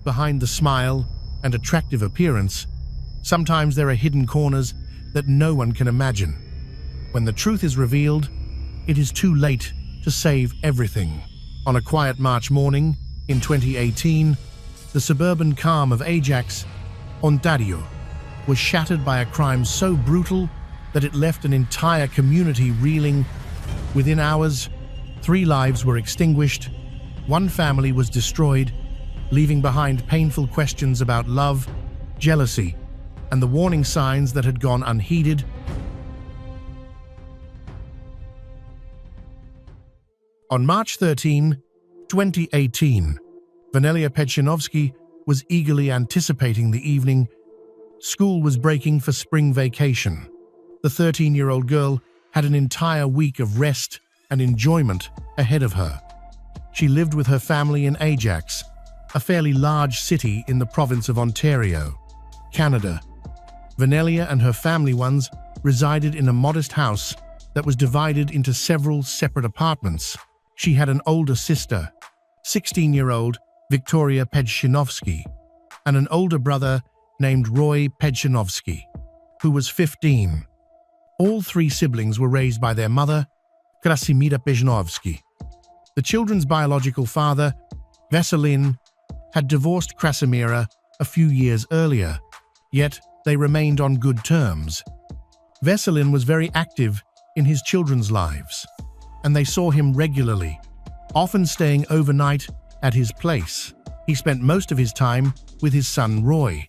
Behind the smile and attractive appearance, sometimes there are hidden corners that no one can imagine. When the truth is revealed, it is too late to save everything. On a quiet March morning in 2018, the suburban calm of Ajax, Ontario, was shattered by a crime so brutal that it left an entire community reeling. Within hours, 3 lives were extinguished, 1 family was destroyed, leaving behind painful questions about love, jealousy, and the warning signs that had gone unheeded. On March 13, 2018, Vanelia Pedzianowski was eagerly anticipating the evening. School was breaking for spring vacation. The 13-year-old girl had an entire week of rest and enjoyment ahead of her. She lived with her family in Ajax, a fairly large city in the province of Ontario, Canada. Vanelia and her family ones resided in a modest house that was divided into several separate apartments. She had an older sister, 16-year-old Victoria Pedzianowski, and an older brother named Roy Pedzianowski, who was 15. All 3 siblings were raised by their mother, Krasimira Pedzianowski. The children's biological father, Veselin, had divorced Krasimira a few years earlier, yet they remained on good terms. Veselin was very active in his children's lives, and they saw him regularly, often staying overnight at his place. He spent most of his time with his son Roy,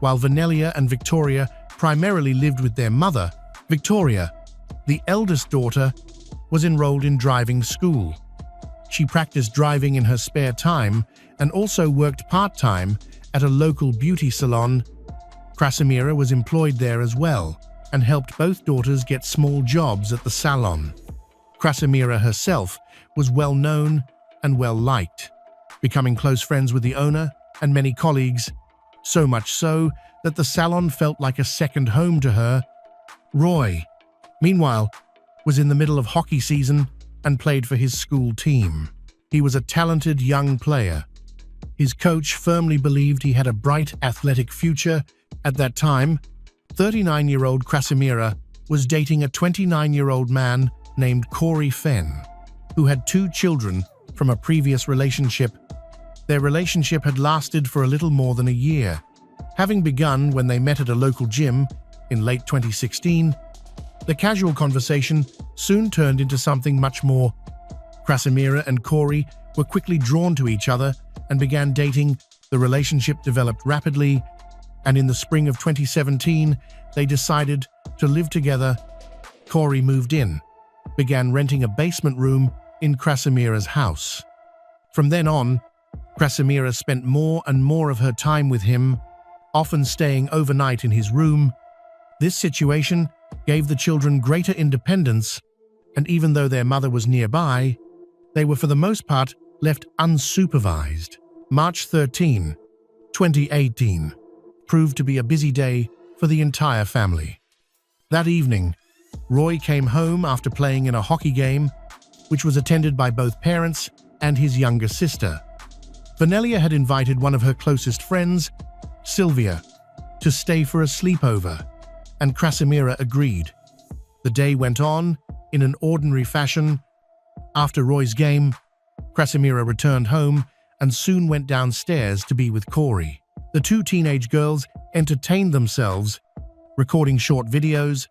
while Vanelia and Victoria primarily lived with their mother. Victoria, the eldest daughter, was enrolled in driving school. She practiced driving in her spare time and also worked part-time at a local beauty salon. Krasimira was employed there as well and helped both daughters get small jobs at the salon. Krasimira herself was well known and well liked, becoming close friends with the owner and many colleagues, so much so that the salon felt like a second home to her. Roy, meanwhile, was in the middle of hockey season and played for his school team. He was a talented young player. His coach firmly believed he had a bright athletic future. At that time, 39-year-old Krasimira was dating a 29-year-old man named Corey Fenn, who had 2 children from a previous relationship. Their relationship had lasted for a little more than a year, having begun when they met at a local gym in late 2016. The casual conversation soon turned into something much more. Krasimira and Corey were quickly drawn to each other and began dating. The relationship developed rapidly, and in the spring of 2017, they decided to live together. Corey moved in, began renting a basement room in Krasimira's house. From then on, Krasimira spent more and more of her time with him, often staying overnight in his room. This situation gave the children greater independence, and even though their mother was nearby, they were for the most part left unsupervised. March 13, 2018, proved to be a busy day for the entire family. That evening, Roy came home after playing in a hockey game, which was attended by both parents and his younger sister. Vanelia had invited one of her closest friends, Sylvia, to stay for a sleepover, and Krasimira agreed. The day went on in an ordinary fashion. After Roy's game, Krasimira returned home and soon went downstairs to be with Corey. The 2 teenage girls entertained themselves, recording short videos,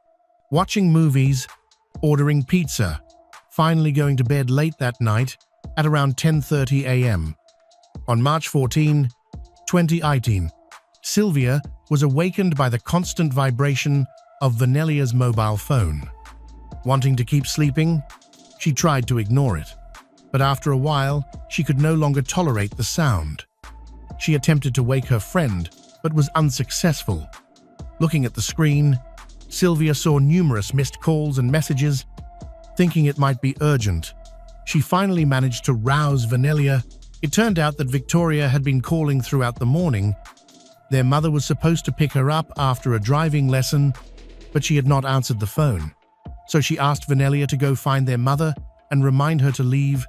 watching movies, ordering pizza, finally going to bed late that night at around 10:30 a.m. On March 14, 2018, Sylvia was awakened by the constant vibration of Vanelia's mobile phone. Wanting to keep sleeping, she tried to ignore it, but after a while, she could no longer tolerate the sound. She attempted to wake her friend, but was unsuccessful. Looking at the screen, Sylvia saw numerous missed calls and messages. Thinking it might be urgent, she finally managed to rouse Vanelia. It turned out that Victoria had been calling throughout the morning. Their mother was supposed to pick her up after a driving lesson, but she had not answered the phone. So she asked Vanelia to go find their mother and remind her to leave.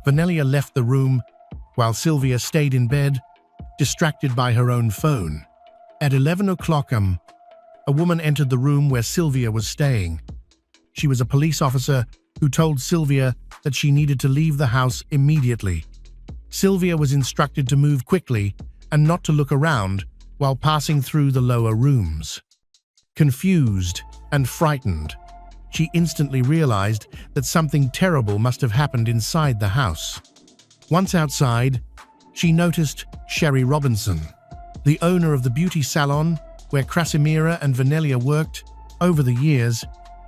Vanelia left the room, while Sylvia stayed in bed, distracted by her own phone. At 11 o'clock a woman entered the room where Sylvia was staying. She was a police officer who told Sylvia that she needed to leave the house immediately. Sylvia was instructed to move quickly and not to look around while passing through the lower rooms. Confused and frightened, she instantly realized that something terrible must have happened inside the house. Once outside, she noticed Sherry Robinson, the owner of the beauty salon where Krasimira and Venelia worked. Over the years,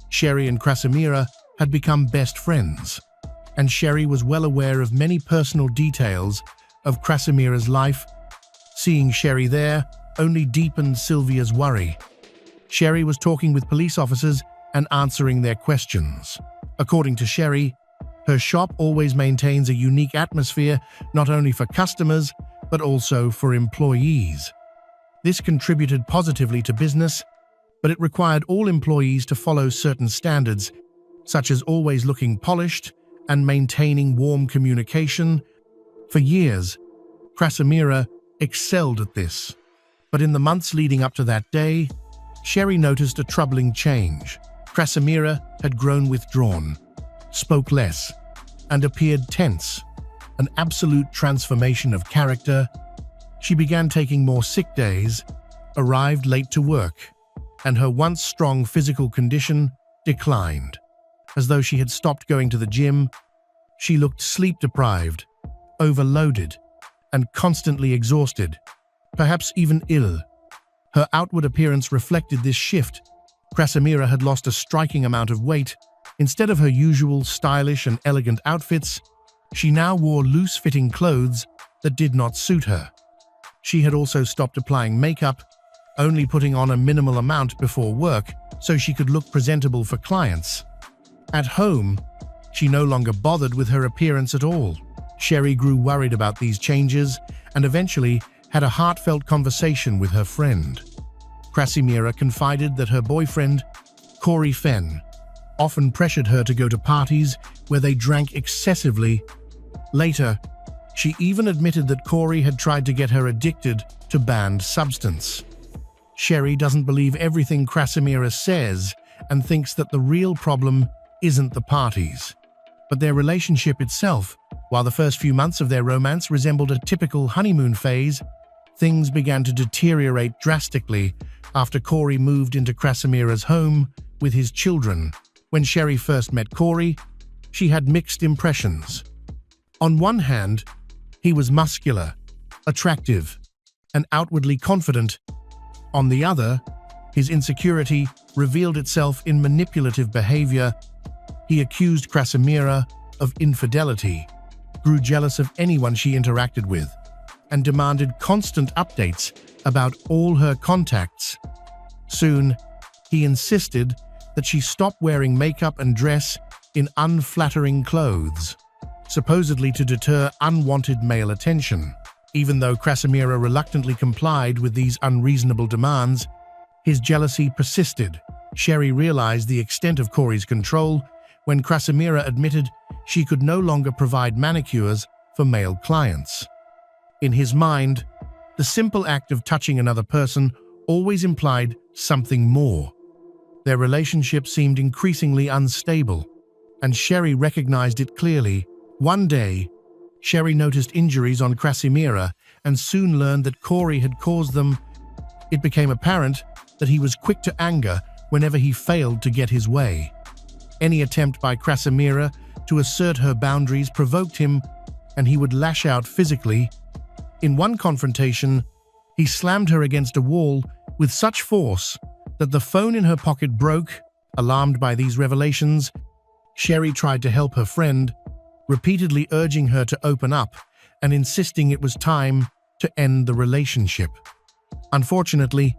Sherry and Krasimira had become best friends, and Sherry was well aware of many personal details of Krasimira's life. Seeing Sherry there only deepened Sylvia's worry. Sherry was talking with police officers and answering their questions. According to Sherry, her shop always maintains a unique atmosphere not only for customers but also for employees. This contributed positively to business, but it required all employees to follow certain standards, such as always looking polished and maintaining warm communication. For years, Krasimira excelled at this. But in the months leading up to that day, Sherry noticed a troubling change. Krasimira had grown withdrawn, spoke less, and appeared tense. An absolute transformation of character. She began taking more sick days, arrived late to work, and her once strong physical condition declined. As though she had stopped going to the gym, she looked sleep-deprived, overloaded, and constantly exhausted, perhaps even ill. Her outward appearance reflected this shift. Krasimira had lost a striking amount of weight. Instead of her usual stylish and elegant outfits, she now wore loose-fitting clothes that did not suit her. She had also stopped applying makeup, only putting on a minimal amount before work so she could look presentable for clients. At home, she no longer bothered with her appearance at all. Sherry grew worried about these changes and eventually had a heartfelt conversation with her friend. Krasimira confided that her boyfriend, Corey Fenn, often pressured her to go to parties where they drank excessively. Later, she even admitted that Corey had tried to get her addicted to banned substance. Sherry doesn't believe everything Krasimira says and thinks that the real problem isn't the parties, but their relationship itself. While the first few months of their romance resembled a typical honeymoon phase, things began to deteriorate drastically after Corey moved into Krasimira's home with his children. When Sherry first met Corey, she had mixed impressions. On one hand, he was muscular, attractive, and outwardly confident. On the other, his insecurity revealed itself in manipulative behavior. He accused Krasimira of infidelity, grew jealous of anyone she interacted with, and demanded constant updates about all her contacts. Soon, he insisted that she stop wearing makeup and dress in unflattering clothes, supposedly to deter unwanted male attention. Even though Krasimira reluctantly complied with these unreasonable demands, his jealousy persisted. Sherry realized the extent of Corey's control when Krasimira admitted she could no longer provide manicures for male clients. In his mind, the simple act of touching another person always implied something more. Their relationship seemed increasingly unstable, and Sherry recognized it clearly. One day, Sherry noticed injuries on Krasimira and soon learned that Corey had caused them. It became apparent that he was quick to anger whenever he failed to get his way. Any attempt by Krasimira to assert her boundaries provoked him, and he would lash out physically. In one confrontation, he slammed her against a wall with such force that the phone in her pocket broke. Alarmed by these revelations, Sherry tried to help her friend, repeatedly urging her to open up and insisting it was time to end the relationship. Unfortunately,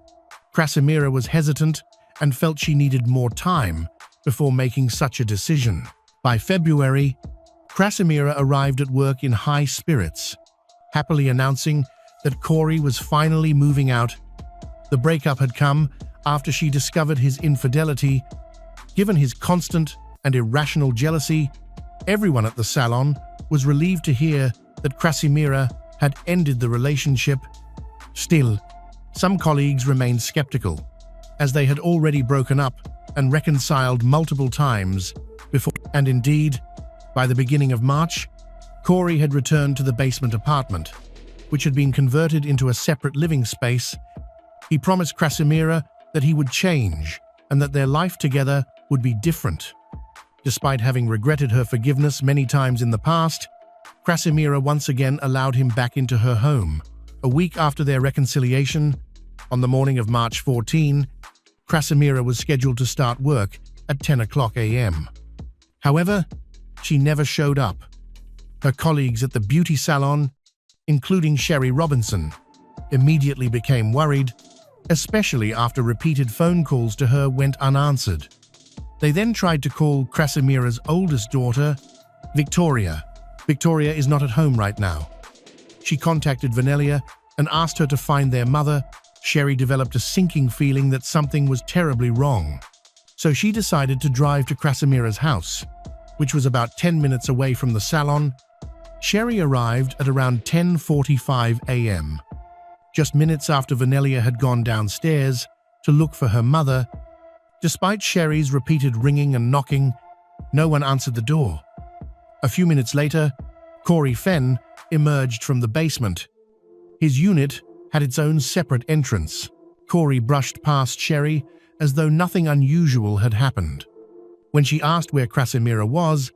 Krasimira was hesitant and felt she needed more time before making such a decision. By February, Krasimira arrived at work in high spirits, happily announcing that Corey was finally moving out. The breakup had come after she discovered his infidelity. Given his constant and irrational jealousy, everyone at the salon was relieved to hear that Krasimira had ended the relationship. Still, some colleagues remained skeptical, as they had already broken up and reconciled multiple times before. And indeed, by the beginning of March, Corey had returned to the basement apartment, which had been converted into a separate living space. He promised Krasimira that he would change and that their life together would be different. Despite having regretted her forgiveness many times in the past, Krasimira once again allowed him back into her home. A week after their reconciliation, on the morning of March 14, Krasimira was scheduled to start work at 10:00 a.m. However, she never showed up. Her colleagues at the beauty salon, including Sherry Robinson, immediately became worried, especially after repeated phone calls to her went unanswered. They then tried to call Krasimira's oldest daughter, Victoria. Victoria is not at home right now. She contacted Vanelia and asked her to find their mother. Sherry developed a sinking feeling that something was terribly wrong. So she decided to drive to Krasimira's house, which was about 10 minutes away from the salon. Sherry arrived at around 10:45 a.m., just minutes after Vanelia had gone downstairs to look for her mother. Despite Sherry's repeated ringing and knocking, no one answered the door. A few minutes later, Corey Fenn emerged from the basement. His unit had its own separate entrance. Corey brushed past Sherry as though nothing unusual had happened. When she asked where Krasimira was,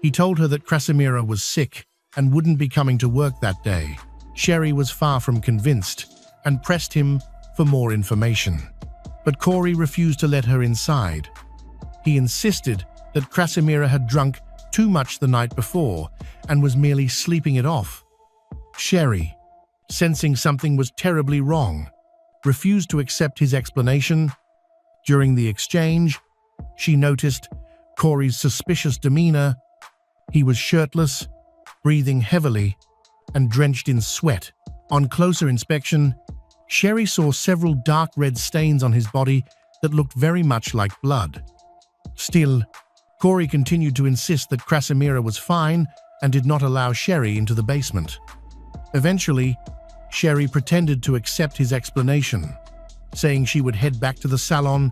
he told her that Krasimira was sick and wouldn't be coming to work that day. Sherry was far from convinced and pressed him for more information. But Corey refused to let her inside. He insisted that Krasimira had drunk too much the night before and was merely sleeping it off. Sherry, sensing something was terribly wrong, refused to accept his explanation. During the exchange, she noticed Corey's suspicious demeanor. He was shirtless, breathing heavily, and drenched in sweat. On closer inspection, Sherry saw several dark red stains on his body that looked very much like blood. Still, Corey continued to insist that Krasimira was fine and did not allow Sherry into the basement. Eventually, Sherry pretended to accept his explanation, saying she would head back to the salon.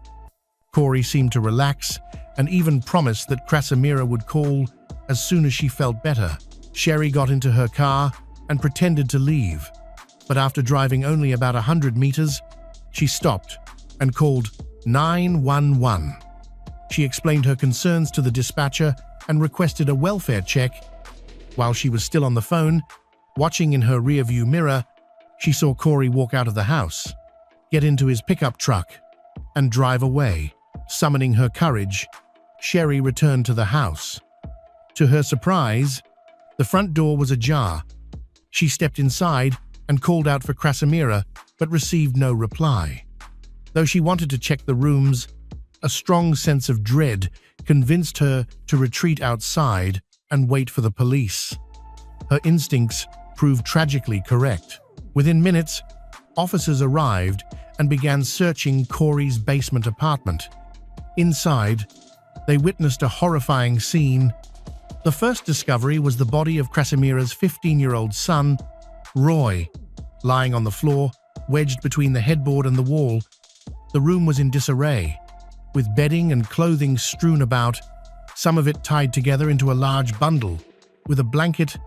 Corey seemed to relax and even promised that Krasimira would call as soon as she felt better. Sherry got into her car and pretended to leave, but after driving only about 100 meters, she stopped and called 911. She explained her concerns to the dispatcher and requested a welfare check. While she was still on the phone, watching in her rearview mirror, she saw Corey walk out of the house, get into his pickup truck, and drive away. Summoning her courage, Sherry returned to the house. To her surprise, the front door was ajar. She stepped inside and called out for Krasimira, but received no reply. Though she wanted to check the rooms, a strong sense of dread convinced her to retreat outside and wait for the police. Her instincts proved tragically correct. Within minutes, officers arrived and began searching Corey's basement apartment. Inside, they witnessed a horrifying scene. The first discovery was the body of Krasimira's 15-year-old son, Roy, lying on the floor, wedged between the headboard and the wall. The room was in disarray, with bedding and clothing strewn about, some of it tied together into a large bundle, with a blanket.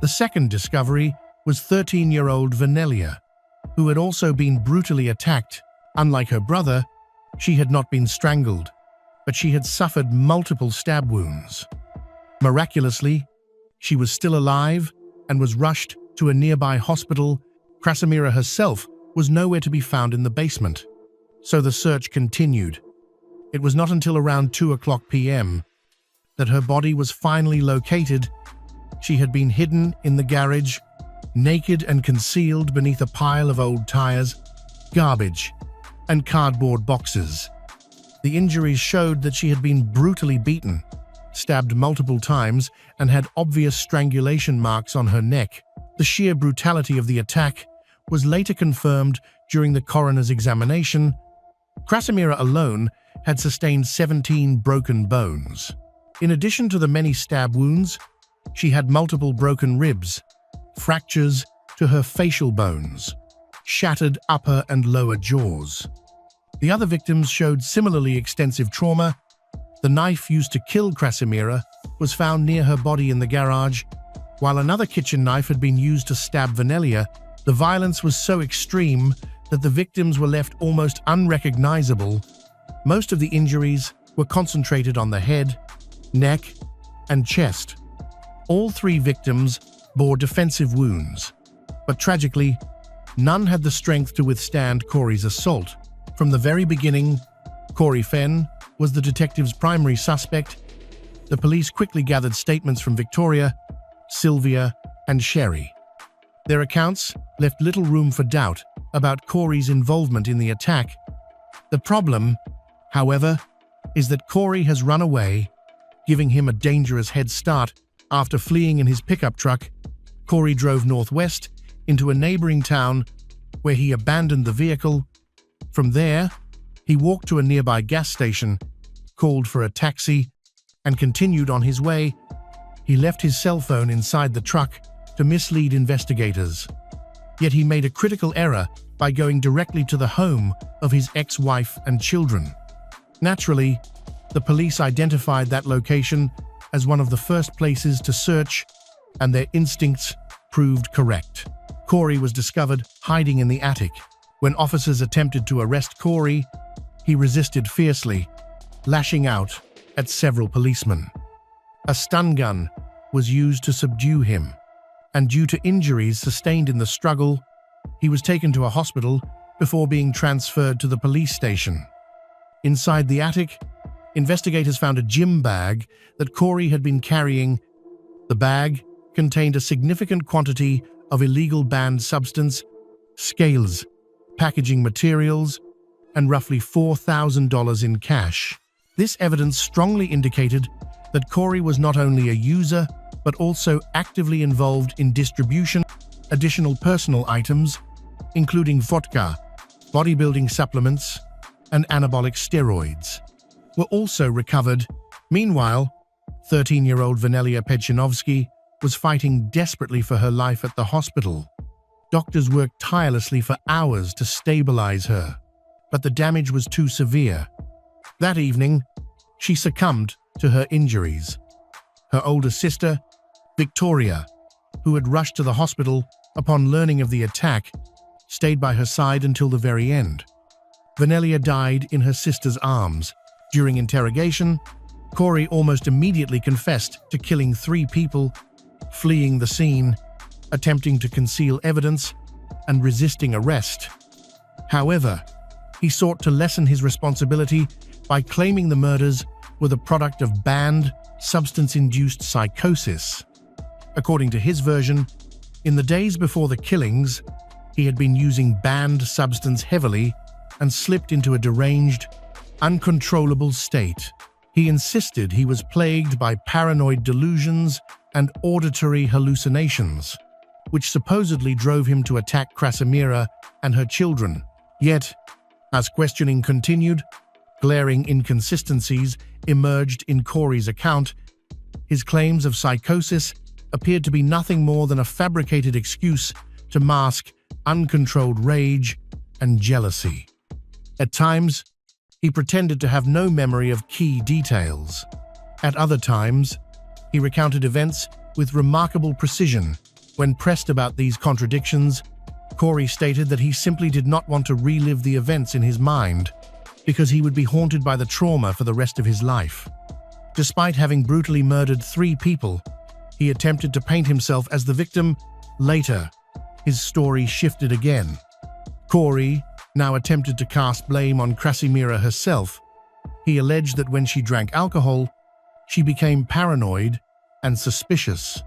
The second discovery was 13-year-old Vanelia, who had also been brutally attacked. Unlike her brother, she had not been strangled, but she had suffered multiple stab wounds. Miraculously, she was still alive and was rushed to a nearby hospital. Krasimira herself was nowhere to be found in the basement, so the search continued. It was not until around 2:00 p.m. that her body was finally located. She had been hidden in the garage, naked and concealed beneath a pile of old tires, garbage, and cardboard boxes. The injuries showed that she had been brutally beaten, stabbed multiple times, and had obvious strangulation marks on her neck. The sheer brutality of the attack was later confirmed during the coroner's examination. Krasimira alone had sustained 17 broken bones. In addition to the many stab wounds, she had multiple broken ribs, fractures, to her facial bones, shattered upper and lower jaws. The other victims showed similarly extensive trauma. The knife used to kill Krasimira was found near her body in the garage, while another kitchen knife had been used to stab Vanelia. The violence was so extreme that the victims were left almost unrecognizable. Most of the injuries were concentrated on the head, neck, and chest. All three victims bore defensive wounds, but tragically, none had the strength to withstand Corey's assault. From the very beginning, Corey Fenn was the detective's primary suspect. The police quickly gathered statements from Victoria, Sylvia, and Sherry. Their accounts left little room for doubt about Corey's involvement in the attack. The problem, however, is that Corey has run away, giving him a dangerous head start. After fleeing in his pickup truck, Corey drove northwest into a neighboring town where he abandoned the vehicle. From there, he walked to a nearby gas station, called for a taxi, and continued on his way. He left his cell phone inside the truck to mislead investigators. Yet he made a critical error by going directly to the home of his ex-wife and children. Naturally, the police identified that location as one of the first places to search, and their instincts proved correct. Corey was discovered hiding in the attic. When officers attempted to arrest Corey, he resisted fiercely, lashing out at several policemen. A stun gun was used to subdue him, and due to injuries sustained in the struggle, he was taken to a hospital before being transferred to the police station. Inside the attic, investigators found a gym bag that Corey had been carrying. The bag contained a significant quantity of illegal banned substance, scales, packaging materials, and roughly $4,000 in cash. This evidence strongly indicated that Corey was not only a user, but also actively involved in distribution. Additional personal items, including vodka, bodybuilding supplements, and anabolic steroids, were also recovered. Meanwhile, 13-year-old Vanelia Pechinovsky was fighting desperately for her life at the hospital. Doctors worked tirelessly for hours to stabilize her, but the damage was too severe. That evening, she succumbed to her injuries. Her older sister, Victoria, who had rushed to the hospital upon learning of the attack, stayed by her side until the very end. Vanelia died in her sister's arms. During interrogation, Corey almost immediately confessed to killing 3 people, fleeing the scene, attempting to conceal evidence, and resisting arrest. However, he sought to lessen his responsibility by claiming the murders were the product of banned, substance-induced psychosis. According to his version, in the days before the killings, he had been using banned substance heavily and slipped into a deranged, uncontrollable state. He insisted he was plagued by paranoid delusions and auditory hallucinations, which supposedly drove him to attack Krasimira and her children. Yet, as questioning continued, glaring inconsistencies emerged in Corey's account. His claims of psychosis appeared to be nothing more than a fabricated excuse to mask uncontrolled rage and jealousy. At times, he pretended to have no memory of key details. At other times, he recounted events with remarkable precision. When pressed about these contradictions, Corey stated that he simply did not want to relive the events in his mind because he would be haunted by the trauma for the rest of his life. Despite having brutally murdered 3 people, he attempted to paint himself as the victim. Later, his story shifted again. Corey now attempted to cast blame on Krasimira herself. He alleged that when she drank alcohol, she became paranoid and suspicious,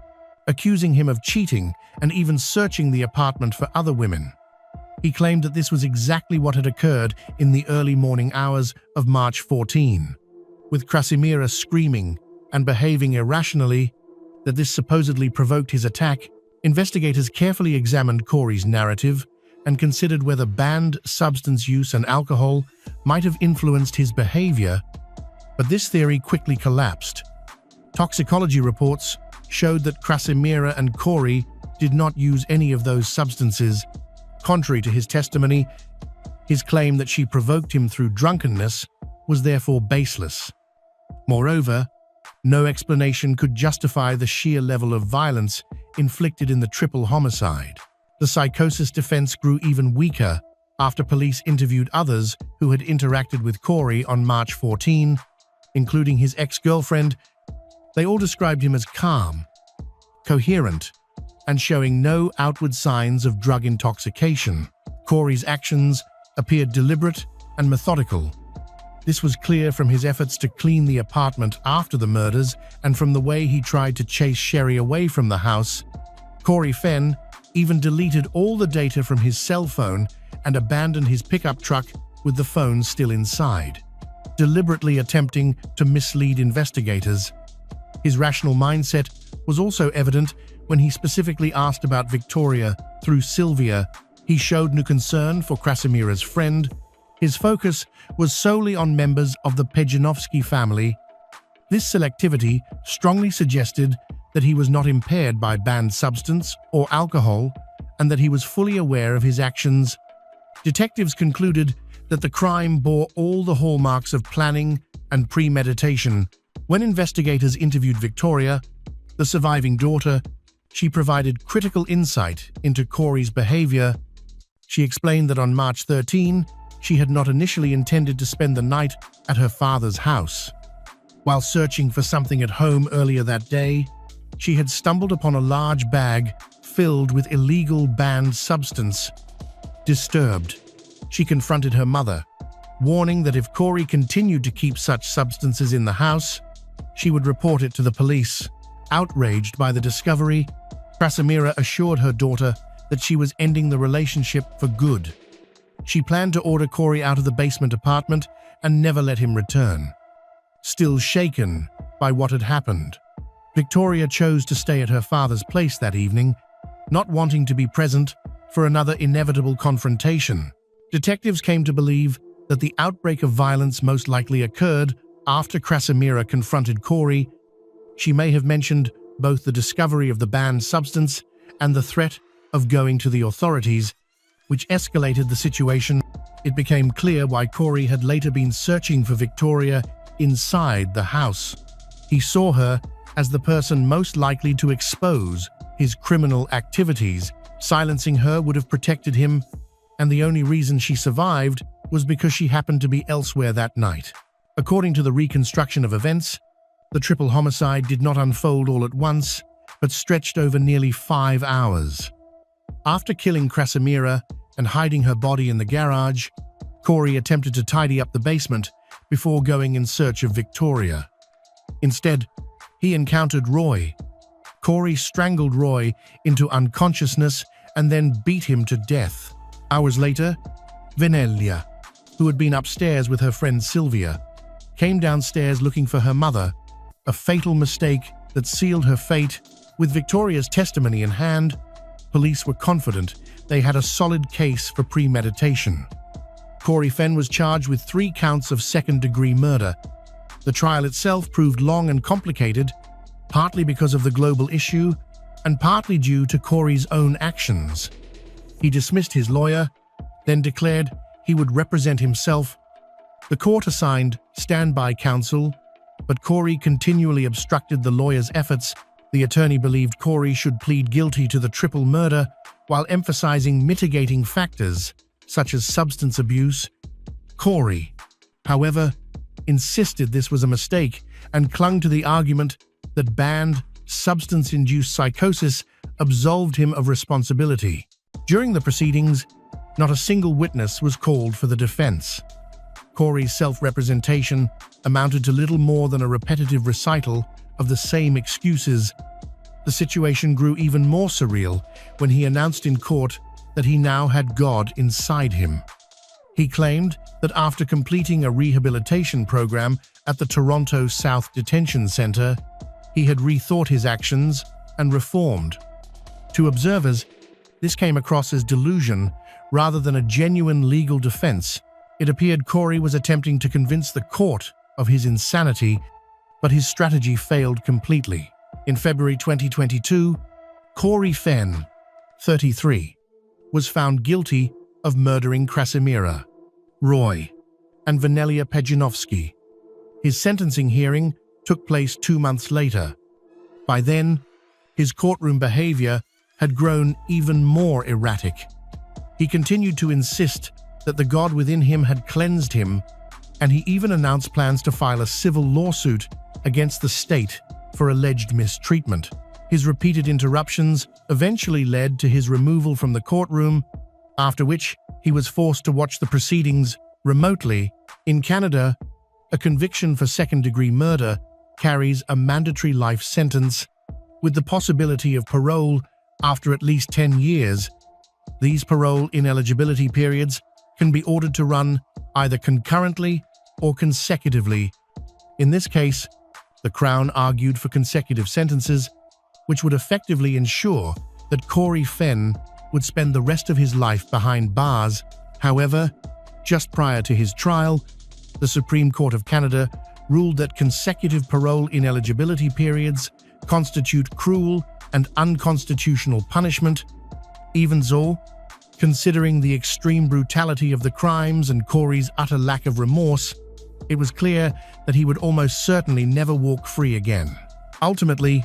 accusing him of cheating and even searching the apartment for other women. He claimed that this was exactly what had occurred in the early morning hours of March 14, with Krasimira screaming and behaving irrationally. That this supposedly provoked his attack. Investigators carefully examined Corey's narrative and considered whether banned substance use and alcohol might have influenced his behavior, but this theory quickly collapsed. Toxicology reports showed that Krasimira and Corey did not use any of those substances. Contrary to his testimony, his claim that she provoked him through drunkenness was therefore baseless. Moreover, no explanation could justify the sheer level of violence inflicted in the triple homicide. The psychosis defense grew even weaker after police interviewed others who had interacted with Corey on March 14, including his ex-girlfriend. They all described him as calm, coherent, and showing no outward signs of drug intoxication. Corey's actions appeared deliberate and methodical. This was clear from his efforts to clean the apartment after the murders and from the way he tried to chase Sherry away from the house. Corey Fenn even deleted all the data from his cell phone and abandoned his pickup truck with the phone still inside, deliberately attempting to mislead investigators. His rational mindset was also evident when he specifically asked about Victoria through Sylvia. He showed no concern for Krasimira's friend. His focus was solely on members of the Pejanovsky family. This selectivity strongly suggested that he was not impaired by banned substance or alcohol and that he was fully aware of his actions. Detectives concluded that the crime bore all the hallmarks of planning and premeditation. When investigators interviewed Victoria, the surviving daughter, she provided critical insight into Corey's behavior. She explained that on March 13, she had not initially intended to spend the night at her father's house. While searching for something at home earlier that day, she had stumbled upon a large bag filled with illegal banned substance. Disturbed, she confronted her mother, warning that if Corey continued to keep such substances in the house, she would report it to the police. Outraged by the discovery, Krasimira assured her daughter that she was ending the relationship for good. She planned to order Corey out of the basement apartment and never let him return. Still shaken by what had happened, Victoria chose to stay at her father's place that evening, not wanting to be present for another inevitable confrontation. Detectives came to believe that the outbreak of violence most likely occurred after Krasimira confronted Corey. She may have mentioned both the discovery of the banned substance and the threat of going to the authorities, which escalated the situation. It became clear why Corey had later been searching for Victoria inside the house. He saw her as the person most likely to expose his criminal activities. Silencing her would have protected him, and the only reason she survived was because she happened to be elsewhere that night. According to the reconstruction of events, the triple homicide did not unfold all at once, but stretched over nearly 5 hours. After killing Krasimira and hiding her body in the garage, Corey attempted to tidy up the basement before going in search of Victoria. Instead, he encountered Roy. Corey strangled Roy into unconsciousness and then beat him to death. Hours later, Venelia, who had been upstairs with her friend Sylvia, came downstairs looking for her mother, a fatal mistake that sealed her fate. With Victoria's testimony in hand, police were confident they had a solid case for premeditation. Corey Fenn was charged with 3 counts of second-degree murder. The trial itself proved long and complicated, partly because of the global issue and partly due to Corey's own actions. He dismissed his lawyer, then declared he would represent himself. The court assigned standby counsel, but Corey continually obstructed the lawyer's efforts. The attorney believed Corey should plead guilty to the triple murder while emphasizing mitigating factors such as substance abuse. Corey, however, insisted this was a mistake and clung to the argument that banned, substance-induced psychosis absolved him of responsibility. During the proceedings, not a single witness was called for the defense. Corey's self-representation amounted to little more than a repetitive recital of the same excuses. The situation grew even more surreal when he announced in court that he now had God inside him. He claimed that after completing a rehabilitation program at the Toronto South Detention Centre, he had rethought his actions and reformed. To observers, this came across as delusion rather than a genuine legal defense. It appeared Corey was attempting to convince the court of his insanity, but his strategy failed completely. In February 2022, Corey Fenn 33, was found guilty of murdering Krasimira, Roy, and Vanelia Pejanovsky. His sentencing hearing took place 2 months later. By then, his courtroom behavior had grown even more erratic. He continued to insist that the God within him had cleansed him, and he even announced plans to file a civil lawsuit against the state for alleged mistreatment. His repeated interruptions eventually led to his removal from the courtroom, after which he was forced to watch the proceedings remotely. In Canada, a conviction for second-degree murder carries a mandatory life sentence, with the possibility of parole after at least 10 years. These parole ineligibility periods can be ordered to run either concurrently or consecutively. In this case, the Crown argued for consecutive sentences, which would effectively ensure that Corey Fenn would spend the rest of his life behind bars. However, just prior to his trial, the Supreme Court of Canada ruled that consecutive parole ineligibility periods constitute cruel and unconstitutional punishment. Even so, considering the extreme brutality of the crimes and Corey's utter lack of remorse, it was clear that he would almost certainly never walk free again. Ultimately,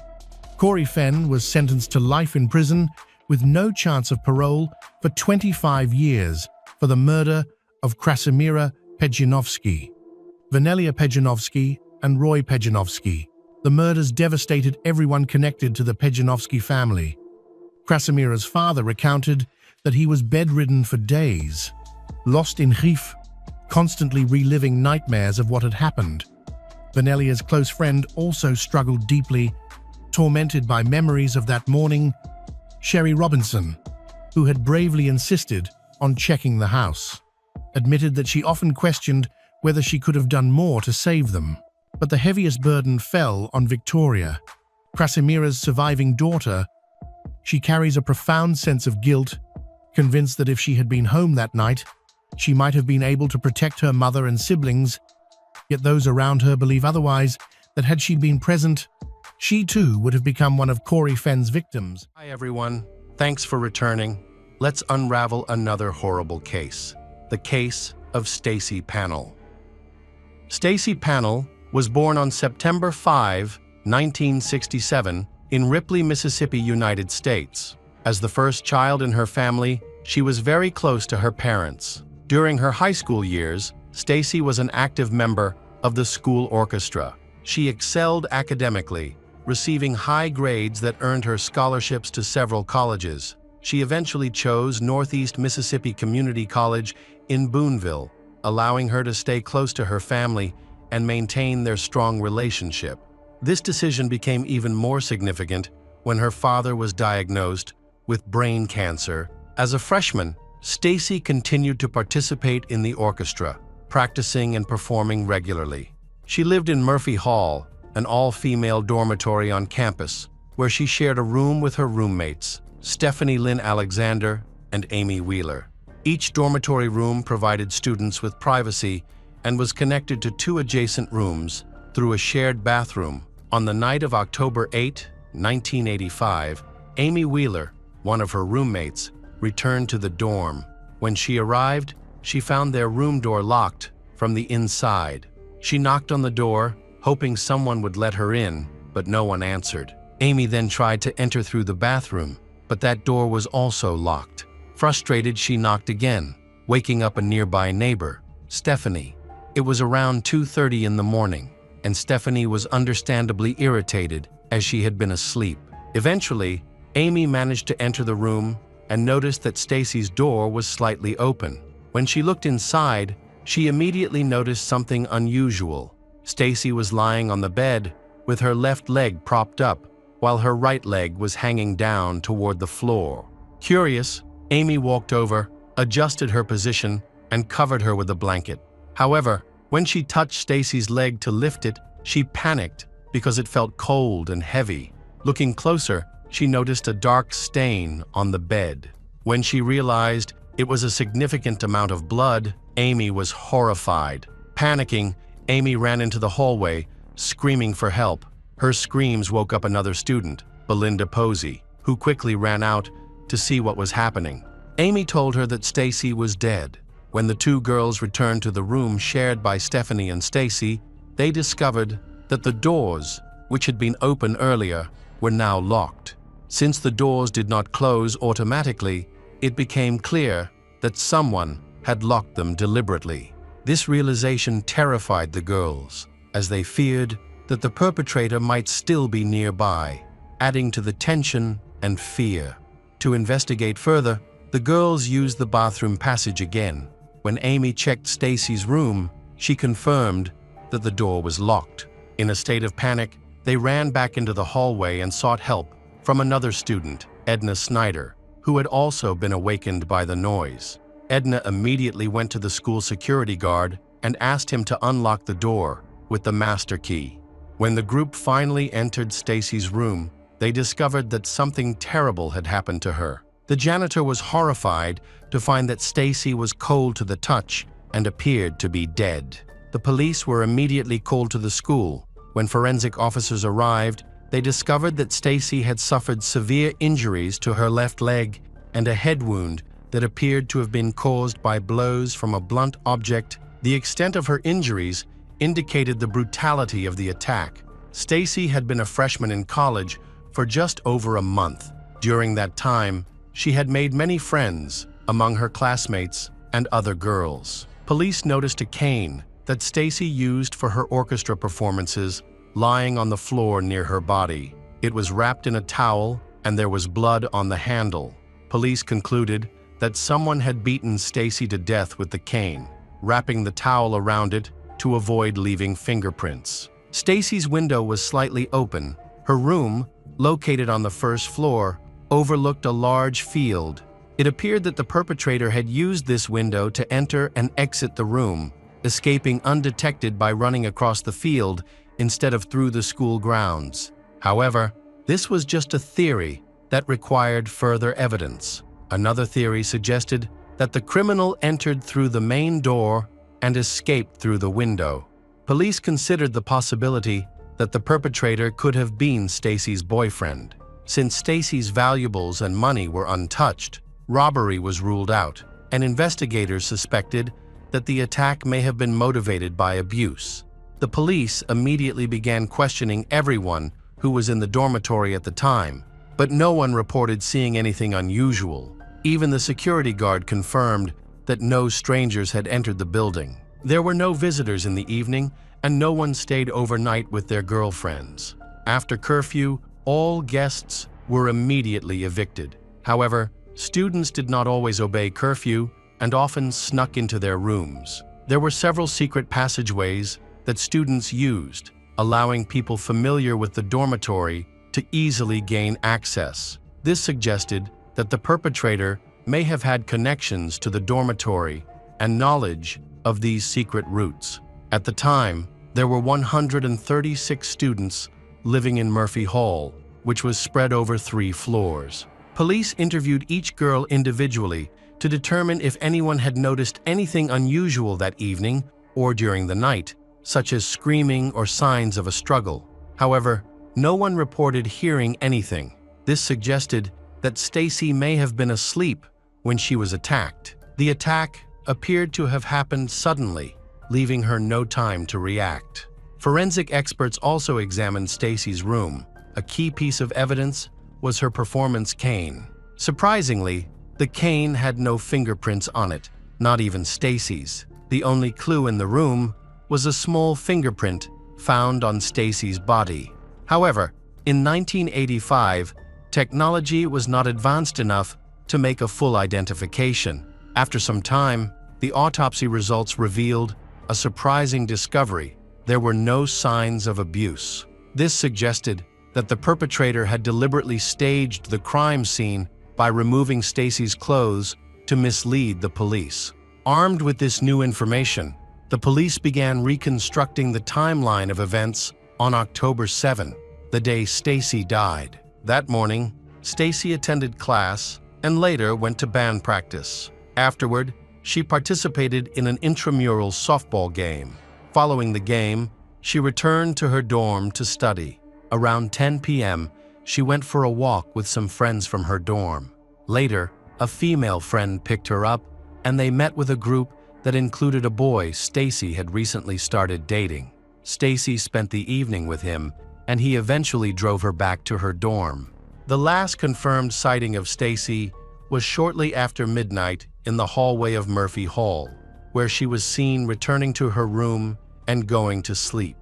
Corey Fenn was sentenced to life in prison with no chance of parole for 25 years for the murder of Krasimira Pejanovsky, Vanelia Pejanovsky, and Roy Pejanovsky. The murders devastated everyone connected to the Pejanovsky family. Krasimira's father recounted that he was bedridden for days, lost in grief, constantly reliving nightmares of what had happened. Vanelia's close friend also struggled deeply, tormented by memories of that morning. Sherry Robinson, who had bravely insisted on checking the house, admitted that she often questioned whether she could have done more to save them. But the heaviest burden fell on Victoria, Krasimira's surviving daughter. She carries a profound sense of guilt, convinced that if she had been home that night, she might have been able to protect her mother and siblings. Yet those around her believe otherwise, that had she been present, she too would have become one of Corey Fenn's victims. Hi everyone, thanks for returning. Let's unravel another horrible case. The case of Stacy Panell. Stacy Panell was born on September 5, 1967, in Ripley, Mississippi, United States. As the first child in her family, she was very close to her parents. During her high school years, Stacy was an active member of the school orchestra. She excelled academically, receiving high grades that earned her scholarships to several colleges. She eventually chose Northeast Mississippi Community College in Boonville, allowing her to stay close to her family and maintain their strong relationship. This decision became even more significant when her father was diagnosed with brain cancer. As a freshman, Stacy continued to participate in the orchestra, practicing and performing regularly. She lived in Murphy Hall, an all-female dormitory on campus, where she shared a room with her roommates, Stephanie Lynn Alexander and Amy Wheeler. Each dormitory room provided students with privacy and was connected to 2 adjacent rooms through a shared bathroom. On the night of October 8, 1985, Amy Wheeler, one of her roommates, returned to the dorm. When she arrived, she found their room door locked from the inside. She knocked on the door, hoping someone would let her in, but no one answered. Amy then tried to enter through the bathroom, but that door was also locked. Frustrated, she knocked again, waking up a nearby neighbor, Stephanie. It was around 2:30 in the morning, and Stephanie was understandably irritated as she had been asleep. Eventually, Amy managed to enter the room and noticed that Stacy's door was slightly open. When she looked inside, she immediately noticed something unusual. Stacy was lying on the bed with her left leg propped up, while her right leg was hanging down toward the floor. Curious, Amy walked over, adjusted her position, and covered her with a blanket. However, when she touched Stacy's leg to lift it, she panicked because it felt cold and heavy. Looking closer, she noticed a dark stain on the bed. When she realized it was a significant amount of blood, Amy was horrified. Panicking, Amy ran into the hallway, screaming for help. Her screams woke up another student, Belinda Posey, who quickly ran out to see what was happening. Amy told her that Stacy was dead. When the two girls returned to the room shared by Stephanie and Stacy, they discovered that the doors, which had been open earlier, were now locked. Since the doors did not close automatically, it became clear that someone had locked them deliberately. This realization terrified the girls, as they feared that the perpetrator might still be nearby, adding to the tension and fear. To investigate further, the girls used the bathroom passage again. When Amy checked Stacy's room, she confirmed that the door was locked. In a state of panic, they ran back into the hallway and sought help from another student, Edna Snyder, who had also been awakened by the noise. Edna immediately went to the school security guard and asked him to unlock the door with the master key. When the group finally entered Stacy's room, they discovered that something terrible had happened to her. The janitor was horrified to find that Stacy was cold to the touch and appeared to be dead. The police were immediately called to the school. When forensic officers arrived, they discovered that Stacy had suffered severe injuries to her left leg and a head wound that appeared to have been caused by blows from a blunt object. The extent of her injuries indicated the brutality of the attack. Stacy had been a freshman in college for just over a month. During that time, she had made many friends among her classmates and other girls. Police noticed a cane that Stacy used for her orchestra performances lying on the floor near her body. It was wrapped in a towel and there was blood on the handle. Police concluded that someone had beaten Stacy to death with the cane, wrapping the towel around it to avoid leaving fingerprints. Stacy's window was slightly open. Her room, located on the first floor, overlooked a large field. It appeared that the perpetrator had used this window to enter and exit the room, escaping undetected by running across the field instead of through the school grounds. However, this was just a theory that required further evidence. Another theory suggested that the criminal entered through the main door and escaped through the window. Police considered the possibility that the perpetrator could have been Stacy's boyfriend. Since Stacy's valuables and money were untouched, robbery was ruled out, and investigators suspected that the attack may have been motivated by abuse. The police immediately began questioning everyone who was in the dormitory at the time, but no one reported seeing anything unusual. Even the security guard confirmed that no strangers had entered the building. There were no visitors in the evening, and no one stayed overnight with their girlfriends. After curfew, all guests were immediately evicted. However, students did not always obey curfew and often snuck into their rooms. There were several secret passageways that students used, allowing people familiar with the dormitory to easily gain access. This suggested that the perpetrator may have had connections to the dormitory and knowledge of these secret routes. At the time, there were 136 students living in Murphy Hall, which was spread over 3 floors. Police interviewed each girl individually to determine if anyone had noticed anything unusual that evening or during the night, such as screaming or signs of a struggle. However, no one reported hearing anything. This suggested that Stacy may have been asleep when she was attacked. The attack appeared to have happened suddenly, leaving her no time to react. Forensic experts also examined Stacy's room. A key piece of evidence was her performance cane. Surprisingly, the cane had no fingerprints on it, not even Stacy's. The only clue in the room was a small fingerprint found on Stacy's body. However, in 1985, technology was not advanced enough to make a full identification. After some time, the autopsy results revealed a surprising discovery. There were no signs of abuse. This suggested that the perpetrator had deliberately staged the crime scene by removing Stacy's clothes to mislead the police. Armed with this new information, the police began reconstructing the timeline of events on October 7, the day Stacy died. That morning, Stacy attended class and later went to band practice. Afterward, she participated in an intramural softball game. Following the game, she returned to her dorm to study. Around 10 p.m., she went for a walk with some friends from her dorm. Later, a female friend picked her up, and they met with a group that included a boy Stacy had recently started dating. Stacy spent the evening with him, and he eventually drove her back to her dorm. The last confirmed sighting of Stacy was shortly after midnight in the hallway of Murphy Hall, where she was seen returning to her room and going to sleep.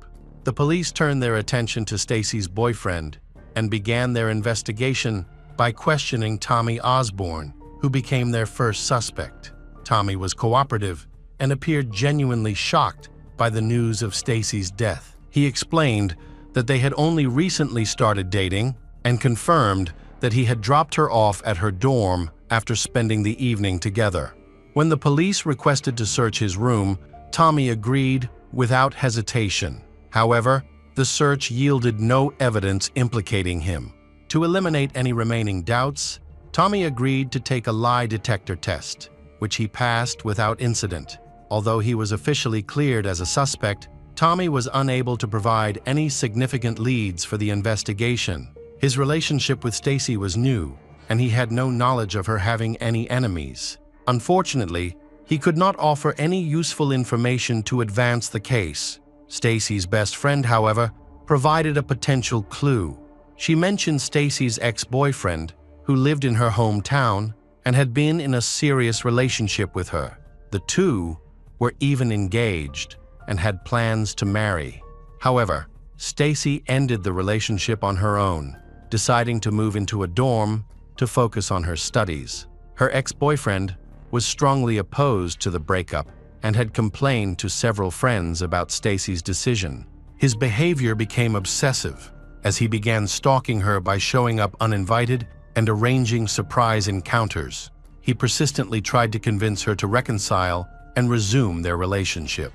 The police turned their attention to Stacy's boyfriend and began their investigation by questioning Tommy Osborne, who became their first suspect. Tommy was cooperative and appeared genuinely shocked by the news of Stacy's death. He explained that they had only recently started dating and confirmed that he had dropped her off at her dorm after spending the evening together. When the police requested to search his room, Tommy agreed without hesitation. However, the search yielded no evidence implicating him. To eliminate any remaining doubts, Tommy agreed to take a lie detector test, which he passed without incident. Although he was officially cleared as a suspect, Tommy was unable to provide any significant leads for the investigation. His relationship with Stacy was new, and he had no knowledge of her having any enemies. Unfortunately, he could not offer any useful information to advance the case. Stacy's best friend, however, provided a potential clue. She mentioned Stacy's ex-boyfriend, who lived in her hometown and had been in a serious relationship with her. The two were even engaged and had plans to marry. However, Stacy ended the relationship on her own, deciding to move into a dorm to focus on her studies. Her ex-boyfriend was strongly opposed to the breakup and had complained to several friends about Stacy's decision. His behavior became obsessive as he began stalking her by showing up uninvited and arranging surprise encounters. He persistently tried to convince her to reconcile and resume their relationship.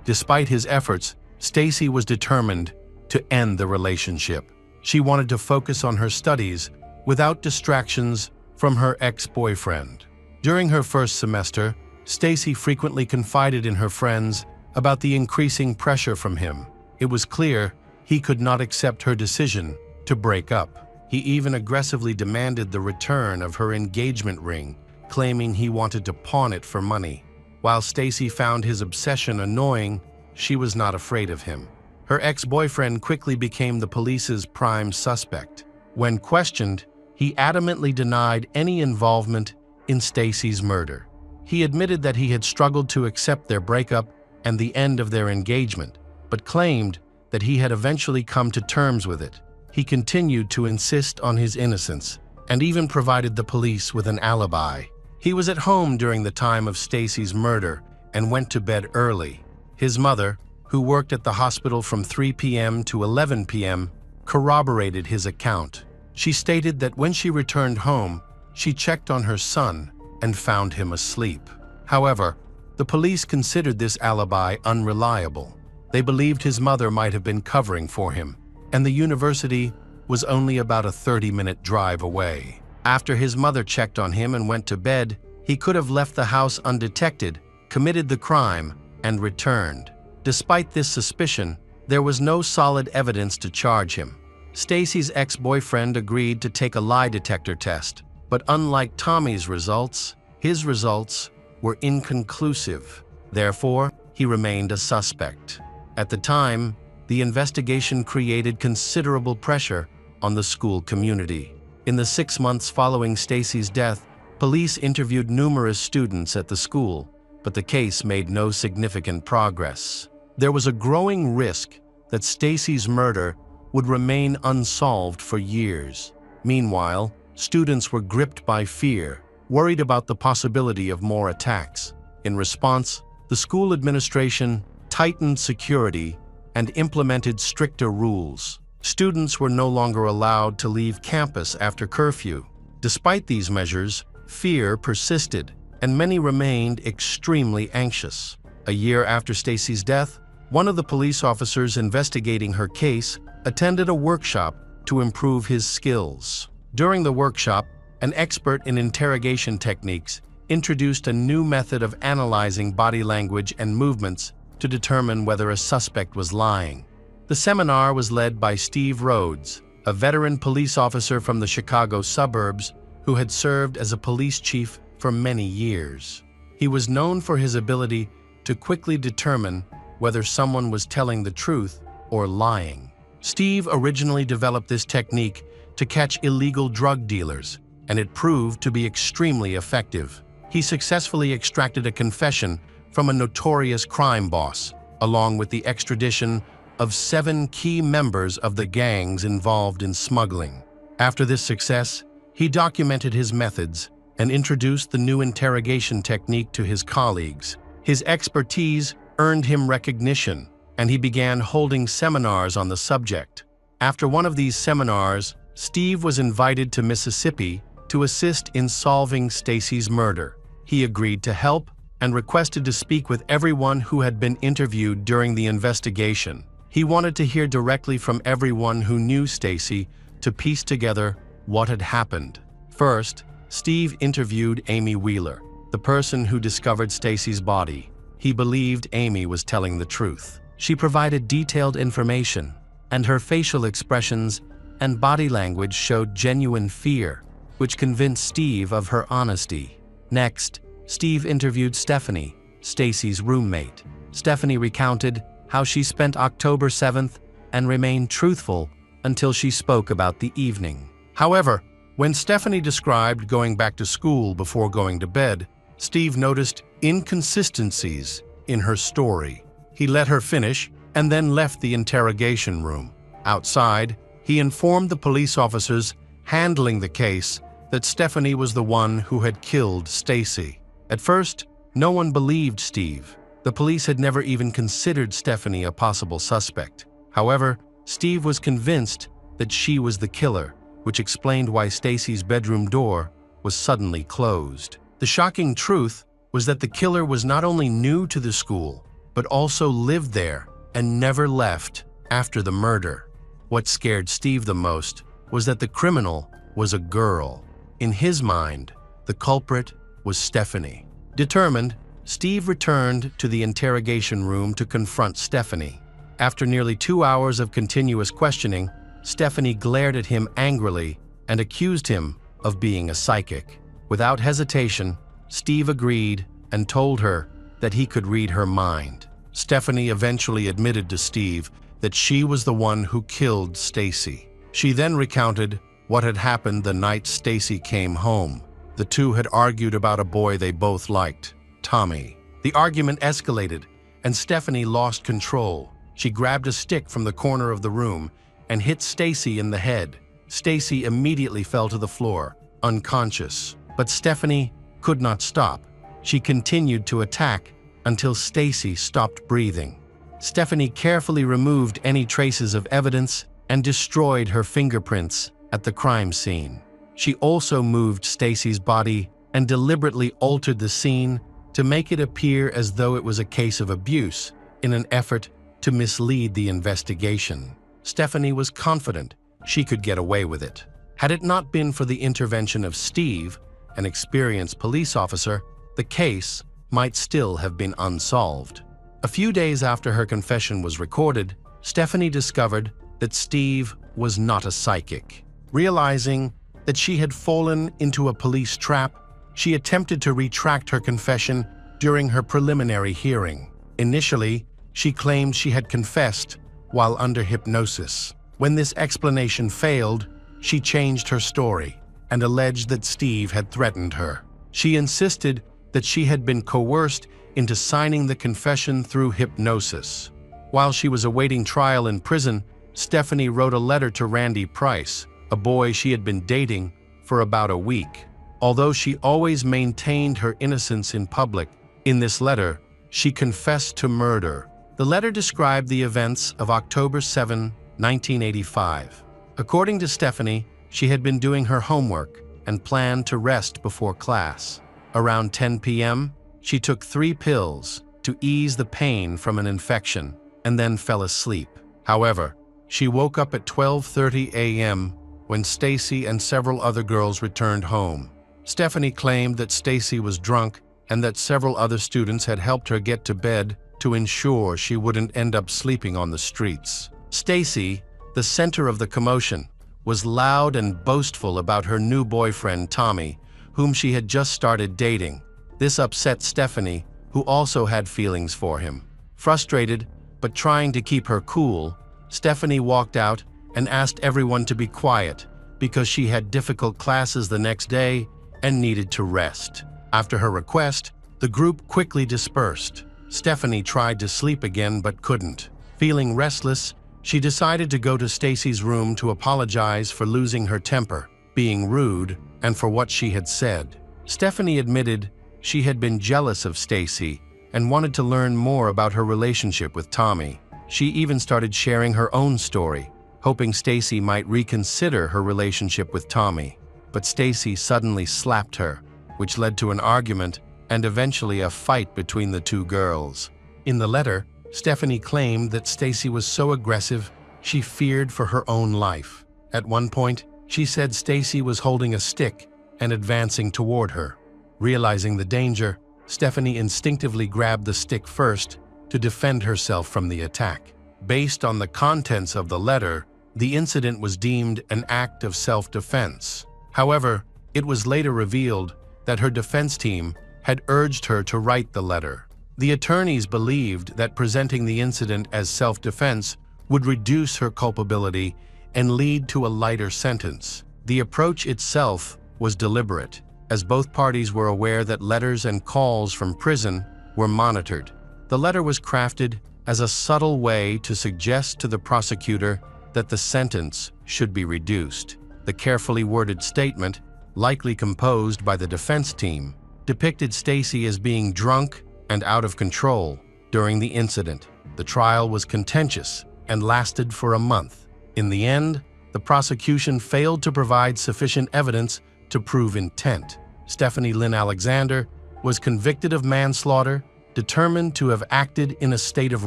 Despite his efforts, Stacy was determined to end the relationship. She wanted to focus on her studies without distractions from her ex-boyfriend. During her first semester, Stacy frequently confided in her friends about the increasing pressure from him. It was clear he could not accept her decision to break up. He even aggressively demanded the return of her engagement ring, claiming he wanted to pawn it for money. While Stacy found his obsession annoying, she was not afraid of him. Her ex-boyfriend quickly became the police's prime suspect. When questioned, he adamantly denied any involvement in Stacy's murder. He admitted that he had struggled to accept their breakup and the end of their engagement, but claimed that he had eventually come to terms with it. He continued to insist on his innocence and even provided the police with an alibi. He was at home during the time of Stacy's murder and went to bed early. His mother, who worked at the hospital from 3 p.m. to 11 p.m., corroborated his account. She stated that when she returned home, she checked on her son and found him asleep. However, the police considered this alibi unreliable. They believed his mother might have been covering for him, and the university was only about a 30-minute drive away. After his mother checked on him and went to bed, he could have left the house undetected, committed the crime, and returned. Despite this suspicion, there was no solid evidence to charge him. Stacy's ex-boyfriend agreed to take a lie detector test, but unlike Tommy's results, his results were inconclusive. Therefore, he remained a suspect. At the time, the investigation created considerable pressure on the school community. In the 6 months following Stacy's death, police interviewed numerous students at the school, but the case made no significant progress. There was a growing risk that Stacy's murder would remain unsolved for years. Meanwhile, students were gripped by fear, worried about the possibility of more attacks. In response, the school administration tightened security and implemented stricter rules. Students were no longer allowed to leave campus after curfew. Despite these measures, fear persisted, and many remained extremely anxious. A year after Stacy's death, one of the police officers investigating her case attended a workshop to improve his skills. During the workshop, an expert in interrogation techniques introduced a new method of analyzing body language and movements to determine whether a suspect was lying. The seminar was led by Steve Rhodes, a veteran police officer from the Chicago suburbs who had served as a police chief for many years. He was known for his ability to quickly determine whether someone was telling the truth or lying. Steve originally developed this technique to catch illegal drug dealers, and it proved to be extremely effective. He successfully extracted a confession from a notorious crime boss, along with the extradition of 7 key members of the gangs involved in smuggling. After this success, he documented his methods and introduced the new interrogation technique to his colleagues. His expertise earned him recognition, and he began holding seminars on the subject. After one of these seminars, Steve was invited to Mississippi to assist in solving Stacy's murder. He agreed to help and requested to speak with everyone who had been interviewed during the investigation. He wanted to hear directly from everyone who knew Stacy to piece together what had happened. First, Steve interviewed Amy Wheeler, the person who discovered Stacy's body. He believed Amy was telling the truth. She provided detailed information, and her facial expressions and body language showed genuine fear, which convinced Steve of her honesty. Next, Steve interviewed Stephanie, Stacy's roommate. Stephanie recounted how she spent October 7th and remained truthful until she spoke about the evening. However, when Stephanie described going back to school before going to bed, Steve noticed inconsistencies in her story. He let her finish and then left the interrogation room. Outside, he informed the police officers handling the case that Stephanie was the one who had killed Stacy. At first, no one believed Steve. The police had never even considered Stephanie a possible suspect. However, Steve was convinced that she was the killer, which explained why Stacy's bedroom door was suddenly closed. The shocking truth was that the killer was not only new to the school, but also lived there and never left after the murder. What scared Steve the most was that the criminal was a girl. In his mind, the culprit was Stephanie. Determined, Steve returned to the interrogation room to confront Stephanie. After nearly 2 hours of continuous questioning, Stephanie glared at him angrily and accused him of being a psychic. Without hesitation, Steve agreed and told her that he could read her mind. Stephanie eventually admitted to Steve that she was the one who killed Stacy. She then recounted what had happened the night Stacy came home. The two had argued about a boy they both liked, Tommy. The argument escalated, and Stephanie lost control. She grabbed a stick from the corner of the room and hit Stacy in the head. Stacy immediately fell to the floor, unconscious. But Stephanie could not stop. She continued to attack until Stacy stopped breathing. Stephanie carefully removed any traces of evidence and destroyed her fingerprints at the crime scene. She also moved Stacy's body and deliberately altered the scene to make it appear as though it was a case of abuse in an effort to mislead the investigation. Stephanie was confident she could get away with it. Had it not been for the intervention of Steve, an experienced police officer, the case might still have been unsolved. A few days after her confession was recorded, Stephanie discovered that Steve was not a psychic. Realizing that she had fallen into a police trap, she attempted to retract her confession during her preliminary hearing. Initially, she claimed she had confessed while under hypnosis. When this explanation failed, she changed her story and alleged that Steve had threatened her. She insisted that she had been coerced into signing the confession through hypnosis. While she was awaiting trial in prison, Stephanie wrote a letter to Randy Price, a boy she had been dating for about a week. Although she always maintained her innocence in public, in this letter, she confessed to murder. The letter described the events of October 7, 1985. According to Stephanie, she had been doing her homework and planned to rest before class. Around 10 p.m., she took 3 pills to ease the pain from an infection and then fell asleep. However, she woke up at 12:30 a.m. when Stacy and several other girls returned home. Stephanie claimed that Stacy was drunk and that several other students had helped her get to bed to ensure she wouldn't end up sleeping on the streets. Stacy, the center of the commotion, was loud and boastful about her new boyfriend, Tommy, whom she had just started dating. This upset Stephanie, who also had feelings for him. Frustrated, but trying to keep her cool, Stephanie walked out and asked everyone to be quiet because she had difficult classes the next day and needed to rest. After her request, the group quickly dispersed. Stephanie tried to sleep again but couldn't. Feeling restless, she decided to go to Stacy's room to apologize for losing her temper, being rude, and for what she had said. Stephanie admitted she had been jealous of Stacy and wanted to learn more about her relationship with Tommy. She even started sharing her own story, hoping Stacy might reconsider her relationship with Tommy. But Stacy suddenly slapped her, which led to an argument and eventually a fight between the two girls. In the letter, Stephanie claimed that Stacy was so aggressive she feared for her own life. At one point, she said Stacy was holding a stick and advancing toward her. Realizing the danger, Stephanie instinctively grabbed the stick first to defend herself from the attack. Based on the contents of the letter, the incident was deemed an act of self-defense. However, it was later revealed that her defense team had urged her to write the letter. The attorneys believed that presenting the incident as self-defense would reduce her culpability and lead to a lighter sentence. The approach itself was deliberate, as both parties were aware that letters and calls from prison were monitored. The letter was crafted as a subtle way to suggest to the prosecutor that the sentence should be reduced. The carefully worded statement, likely composed by the defense team, depicted Stacy as being drunk and out of control during the incident. The trial was contentious and lasted for a month. In the end, the prosecution failed to provide sufficient evidence to prove intent. Stephanie Lynn Alexander was convicted of manslaughter, determined to have acted in a state of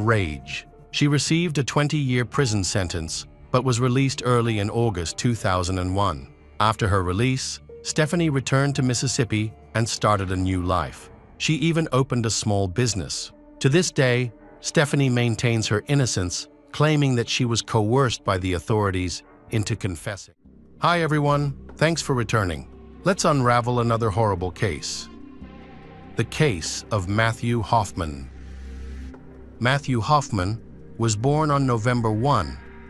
rage. She received a 20-year prison sentence, but was released early in August 2001. After her release, Stephanie returned to Mississippi and started a new life. She even opened a small business. To this day, Stephanie maintains her innocence, claiming that she was coerced by the authorities into confessing. Hi everyone, thanks for returning. Let's unravel another horrible case. The case of Matthew Hoffman. Matthew Hoffman was born on November 1,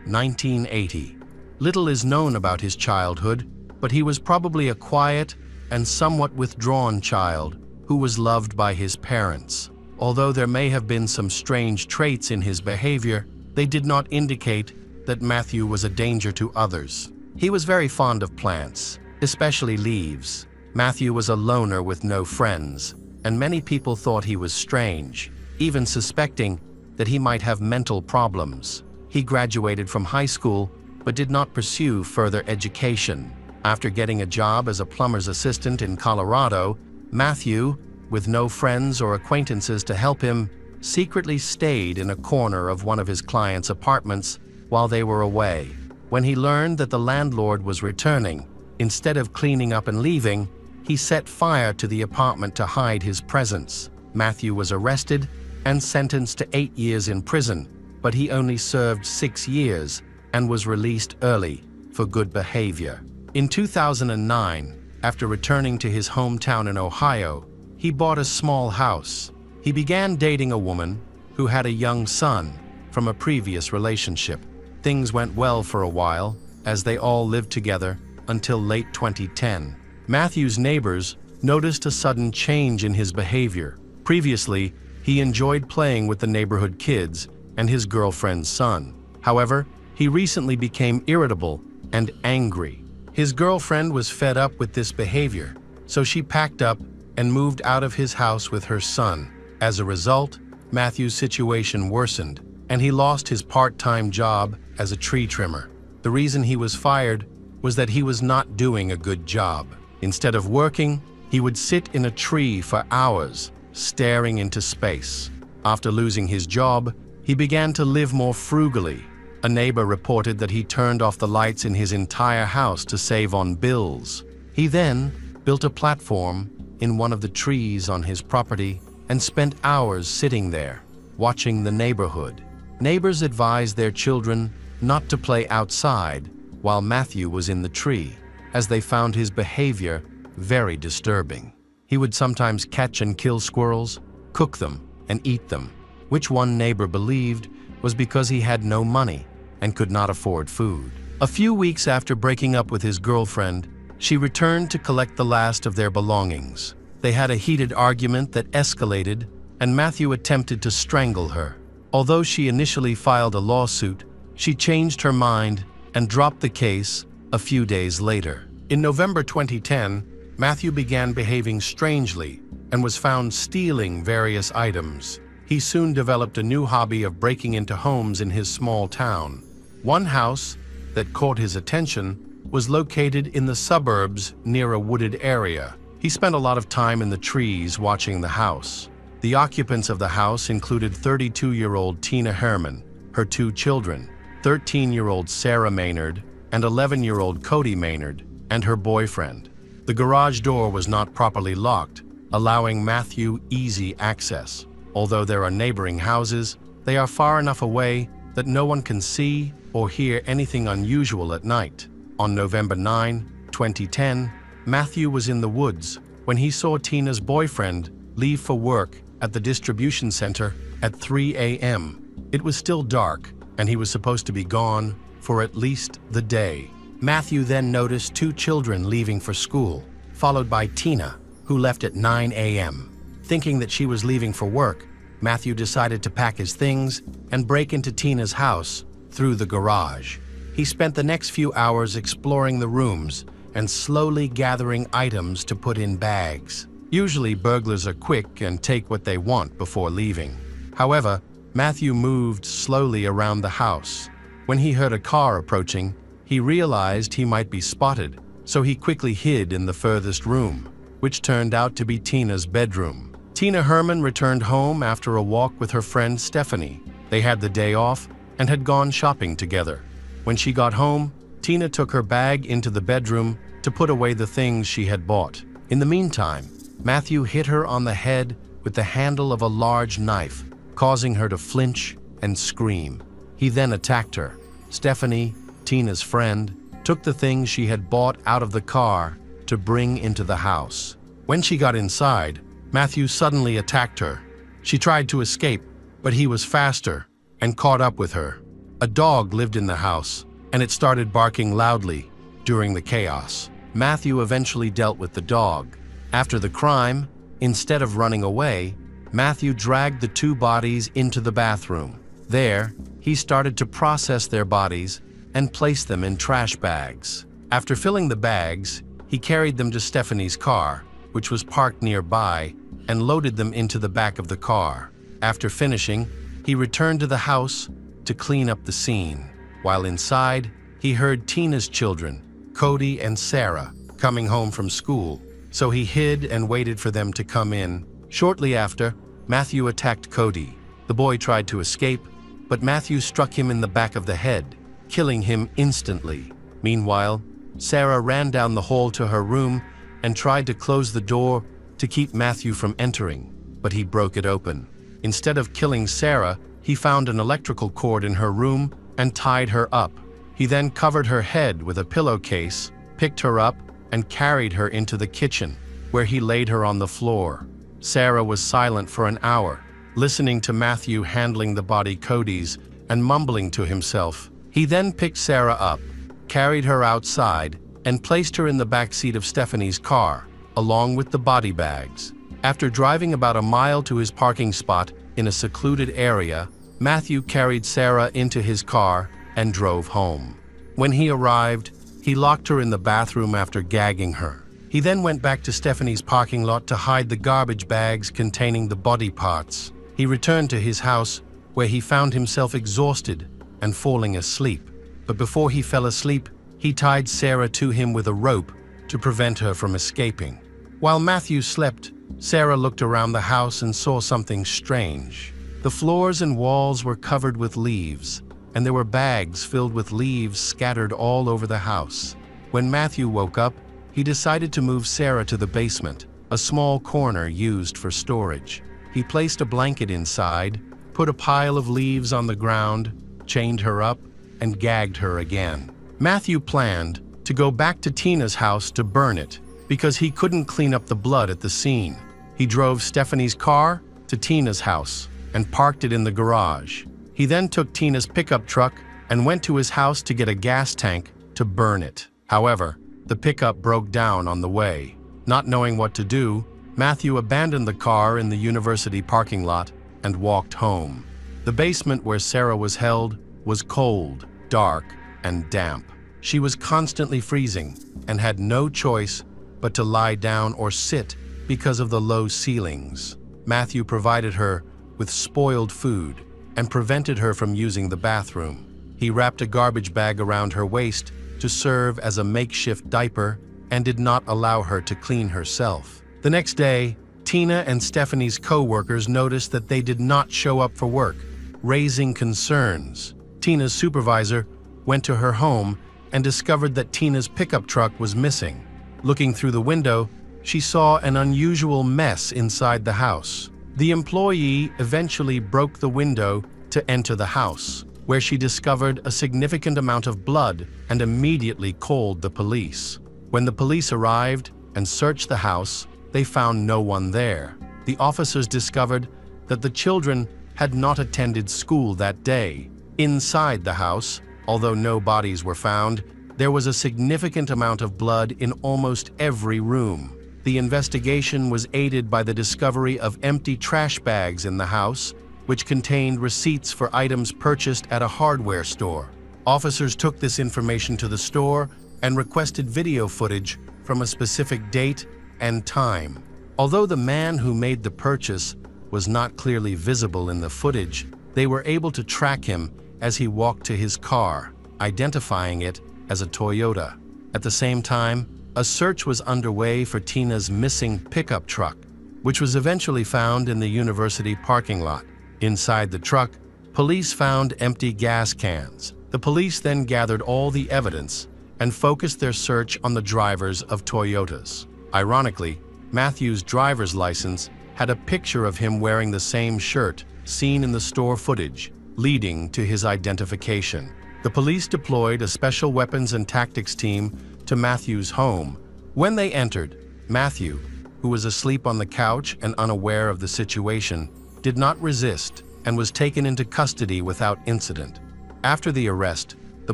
1980. Little is known about his childhood, but he was probably a quiet and somewhat withdrawn child who was loved by his parents. Although there may have been some strange traits in his behavior, they did not indicate that Matthew was a danger to others. He was very fond of plants, especially leaves. Matthew was a loner with no friends, and many people thought he was strange, even suspecting that he might have mental problems. He graduated from high school, but did not pursue further education. After getting a job as a plumber's assistant in Colorado, Matthew, with no friends or acquaintances to help him, secretly stayed in a corner of one of his clients' apartments while they were away. When he learned that the landlord was returning, instead of cleaning up and leaving, he set fire to the apartment to hide his presence. Matthew was arrested and sentenced to 8 years in prison, but he only served 6 years and was released early for good behavior. In 2009, after returning to his hometown in Ohio, he bought a small house. He began dating a woman who had a young son from a previous relationship. Things went well for a while, as they all lived together until late 2010. Matthew's neighbors noticed a sudden change in his behavior. Previously, he enjoyed playing with the neighborhood kids and his girlfriend's son. However, he recently became irritable and angry. His girlfriend was fed up with this behavior, so she packed up and moved out of his house with her son. As a result, Matthew's situation worsened, and he lost his part-time job as a tree trimmer. The reason he was fired was that he was not doing a good job. Instead of working, he would sit in a tree for hours, staring into space. After losing his job, he began to live more frugally. A neighbor reported that he turned off the lights in his entire house to save on bills. He then built a platform in one of the trees on his property and spent hours sitting there, watching the neighborhood. Neighbors advised their children not to play outside while Matthew was in the tree, as they found his behavior very disturbing. He would sometimes catch and kill squirrels, cook them, and eat them, which one neighbor believed was because he had no money and could not afford food. A few weeks after breaking up with his girlfriend, she returned to collect the last of their belongings. They had a heated argument that escalated, and Matthew attempted to strangle her. Although she initially filed a lawsuit, she changed her mind and dropped the case a few days later. In November 2010, Matthew began behaving strangely and was found stealing various items. He soon developed a new hobby of breaking into homes in his small town. One house that caught his attention was located in the suburbs near a wooded area. He spent a lot of time in the trees watching the house. The occupants of the house included 32-year-old Tina Herman, her two children, 13-year-old Sarah Maynard, and 11-year-old Cody Maynard, and her boyfriend. The garage door was not properly locked, allowing Matthew easy access. Although there are neighboring houses, they are far enough away that no one can see or hear anything unusual at night. On November 9, 2010, Matthew was in the woods when he saw Tina's boyfriend leave for work at the distribution center at 3 a.m. It was still dark, and he was supposed to be gone for at least the day. Matthew then noticed two children leaving for school, followed by Tina, who left at 9 a.m. Thinking that she was leaving for work, Matthew decided to pack his things and break into Tina's house through the garage. He spent the next few hours exploring the rooms and slowly gathering items to put in bags. Usually burglars are quick and take what they want before leaving. However, Matthew moved slowly around the house. When he heard a car approaching, he realized he might be spotted, so he quickly hid in the furthest room, which turned out to be Tina's bedroom. Tina Herman returned home after a walk with her friend Stephanie. They had the day off and had gone shopping together. When she got home, Tina took her bag into the bedroom to put away the things she had bought. In the meantime, Matthew hit her on the head with the handle of a large knife, causing her to flinch and scream. He then attacked her. Stephanie, Tina's friend, took the things she had bought out of the car to bring into the house. When she got inside, Matthew suddenly attacked her. She tried to escape, but he was faster and caught up with her. A dog lived in the house, and it started barking loudly during the chaos. Matthew eventually dealt with the dog. After the crime, instead of running away, Matthew dragged the two bodies into the bathroom. There, he started to process their bodies and place them in trash bags. After filling the bags, he carried them to Stephanie's car, which was parked nearby, and loaded them into the back of the car. After finishing, he returned to the house to clean up the scene. While inside, he heard Tina's children, Cody and Sarah, coming home from school, so he hid and waited for them to come in. Shortly after, Matthew attacked Cody. The boy tried to escape, but Matthew struck him in the back of the head, killing him instantly. Meanwhile, Sarah ran down the hall to her room and tried to close the door to keep Matthew from entering, but he broke it open. Instead of killing Sarah, he found an electrical cord in her room and tied her up. He then covered her head with a pillowcase, picked her up, and carried her into the kitchen, where he laid her on the floor. Sarah was silent for an hour, listening to Matthew handling the body Cody's and mumbling to himself. He then picked Sarah up, carried her outside, and placed her in the back seat of Stephanie's car, along with the body bags. After driving about a mile to his parking spot in a secluded area, Matthew carried Sarah into his car and drove home. When he arrived, he locked her in the bathroom after gagging her. He then went back to Stephanie's parking lot to hide the garbage bags containing the body parts. He returned to his house, where he found himself exhausted and falling asleep. But before he fell asleep, he tied Sarah to him with a rope to prevent her from escaping. While Matthew slept, Sarah looked around the house and saw something strange. The floors and walls were covered with leaves, and there were bags filled with leaves scattered all over the house. When Matthew woke up, he decided to move Sarah to the basement, a small corner used for storage. He placed a blanket inside, put a pile of leaves on the ground, chained her up, and gagged her again. Matthew planned to go back to Tina's house to burn it because he couldn't clean up the blood at the scene. He drove Stephanie's car to Tina's house and parked it in the garage. He then took Tina's pickup truck and went to his house to get a gas tank to burn it. However, the pickup broke down on the way. Not knowing what to do, Matthew abandoned the car in the university parking lot and walked home. The basement where Sarah was held was cold, dark, and damp. She was constantly freezing and had no choice but to lie down or sit because of the low ceilings. Matthew provided her with spoiled food and prevented her from using the bathroom. He wrapped a garbage bag around her waist to serve as a makeshift diaper and did not allow her to clean herself. The next day, Tina and Stephanie's co-workers noticed that they did not show up for work, raising concerns. Tina's supervisor went to her home and discovered that Tina's pickup truck was missing. Looking through the window, she saw an unusual mess inside the house. The employee eventually broke the window to enter the house, where she discovered a significant amount of blood and immediately called the police. When the police arrived and searched the house, they found no one there. The officers discovered that the children had not attended school that day. Inside the house, although no bodies were found, there was a significant amount of blood in almost every room. The investigation was aided by the discovery of empty trash bags in the house, which contained receipts for items purchased at a hardware store. Officers took this information to the store and requested video footage from a specific date and time. Although the man who made the purchase was not clearly visible in the footage, they were able to track him as he walked to his car, identifying it as a Toyota. At the same time, a search was underway for Tina's missing pickup truck, which was eventually found in the university parking lot. Inside the truck, police found empty gas cans. The police then gathered all the evidence and focused their search on the drivers of Toyotas. Ironically, Matthew's driver's license had a picture of him wearing the same shirt seen in the store footage, leading to his identification. The police deployed a special weapons and tactics team to Matthew's home. When they entered, Matthew, who was asleep on the couch and unaware of the situation, did not resist and was taken into custody without incident. After the arrest, the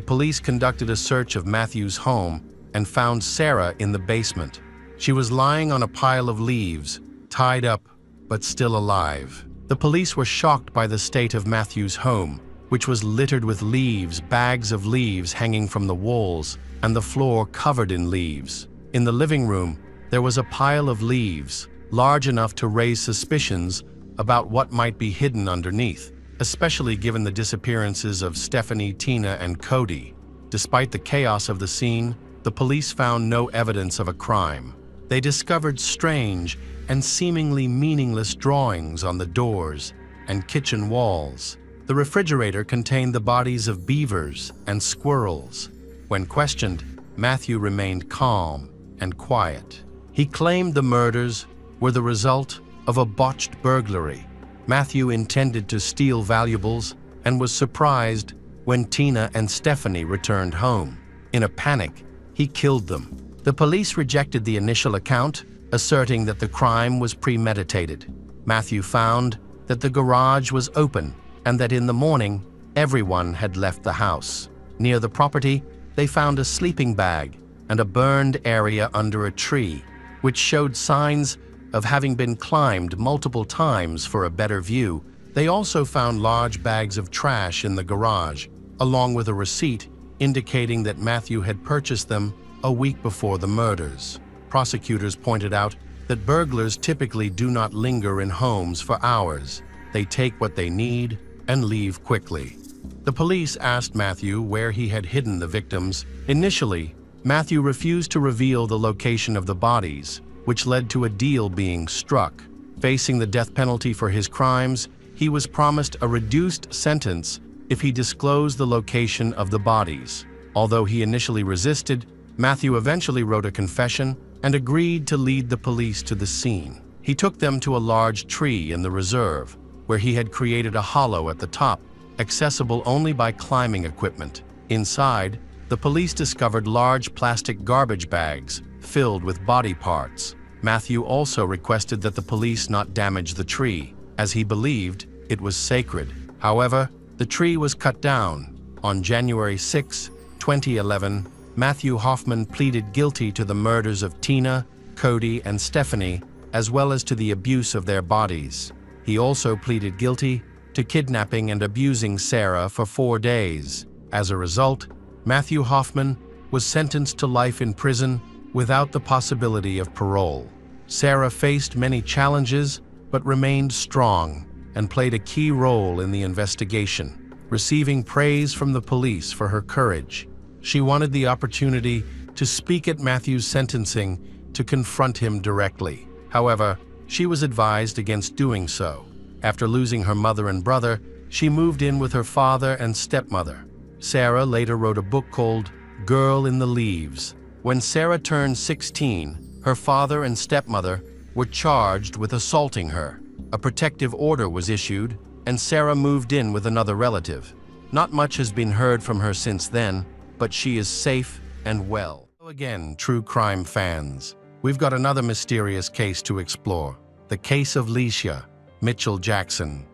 police conducted a search of Matthew's home and found Sarah in the basement. She was lying on a pile of leaves, tied up but still alive. The police were shocked by the state of Matthew's home, which was littered with leaves, bags of leaves hanging from the walls, and the floor covered in leaves. In the living room, there was a pile of leaves, large enough to raise suspicions about what might be hidden underneath, especially given the disappearances of Stephanie, Tina, and Cody. Despite the chaos of the scene, the police found no evidence of a crime. They discovered strange and seemingly meaningless drawings on the doors and kitchen walls. The refrigerator contained the bodies of beavers and squirrels. When questioned, Matthew remained calm and quiet. He claimed the murders were the result of a botched burglary. Matthew intended to steal valuables and was surprised when Tina and Stephanie returned home. In a panic, he killed them. The police rejected the initial account, asserting that the crime was premeditated. Matthew found that the garage was open and that in the morning, everyone had left the house. Near the property, they found a sleeping bag and a burned area under a tree, which showed signs of having been climbed multiple times for a better view. They also found large bags of trash in the garage, along with a receipt indicating that Matthew had purchased them a week before the murders. Prosecutors pointed out that burglars typically do not linger in homes for hours. They take what they need and leave quickly. The police asked Matthew where he had hidden the victims. Initially, Matthew refused to reveal the location of the bodies, which led to a deal being struck. Facing the death penalty for his crimes, he was promised a reduced sentence if he disclosed the location of the bodies. Although he initially resisted, Matthew eventually wrote a confession and agreed to lead the police to the scene. He took them to a large tree in the reserve, where he had created a hollow at the top, accessible only by climbing equipment. Inside, the the police discovered large plastic garbage bags filled with body parts. Matthew also requested that the police not damage the tree, as he believed it was sacred. However, the tree was cut down. On January 6, 2011, Matthew Hoffman pleaded guilty to the murders of Tina, Cody, and Stephanie, as well as to the abuse of their bodies. He also pleaded guilty to kidnapping and abusing Sarah for 4 days. As a result, Matthew Hoffman was sentenced to life in prison without the possibility of parole. Sarah faced many challenges but remained strong and played a key role in the investigation, receiving praise from the police for her courage. She wanted the opportunity to speak at Matthew's sentencing to confront him directly. However, she was advised against doing so. After losing her mother and brother, she moved in with her father and stepmother. Sarah later wrote a book called Girl in the Leaves. When Sarah turned 16, her father and stepmother were charged with assaulting her. A protective order was issued, and Sarah moved in with another relative. Not much has been heard from her since then, but she is safe and well. Again, true crime fans, we've got another mysterious case to explore. The case of Lisia, Mitchell Jackson.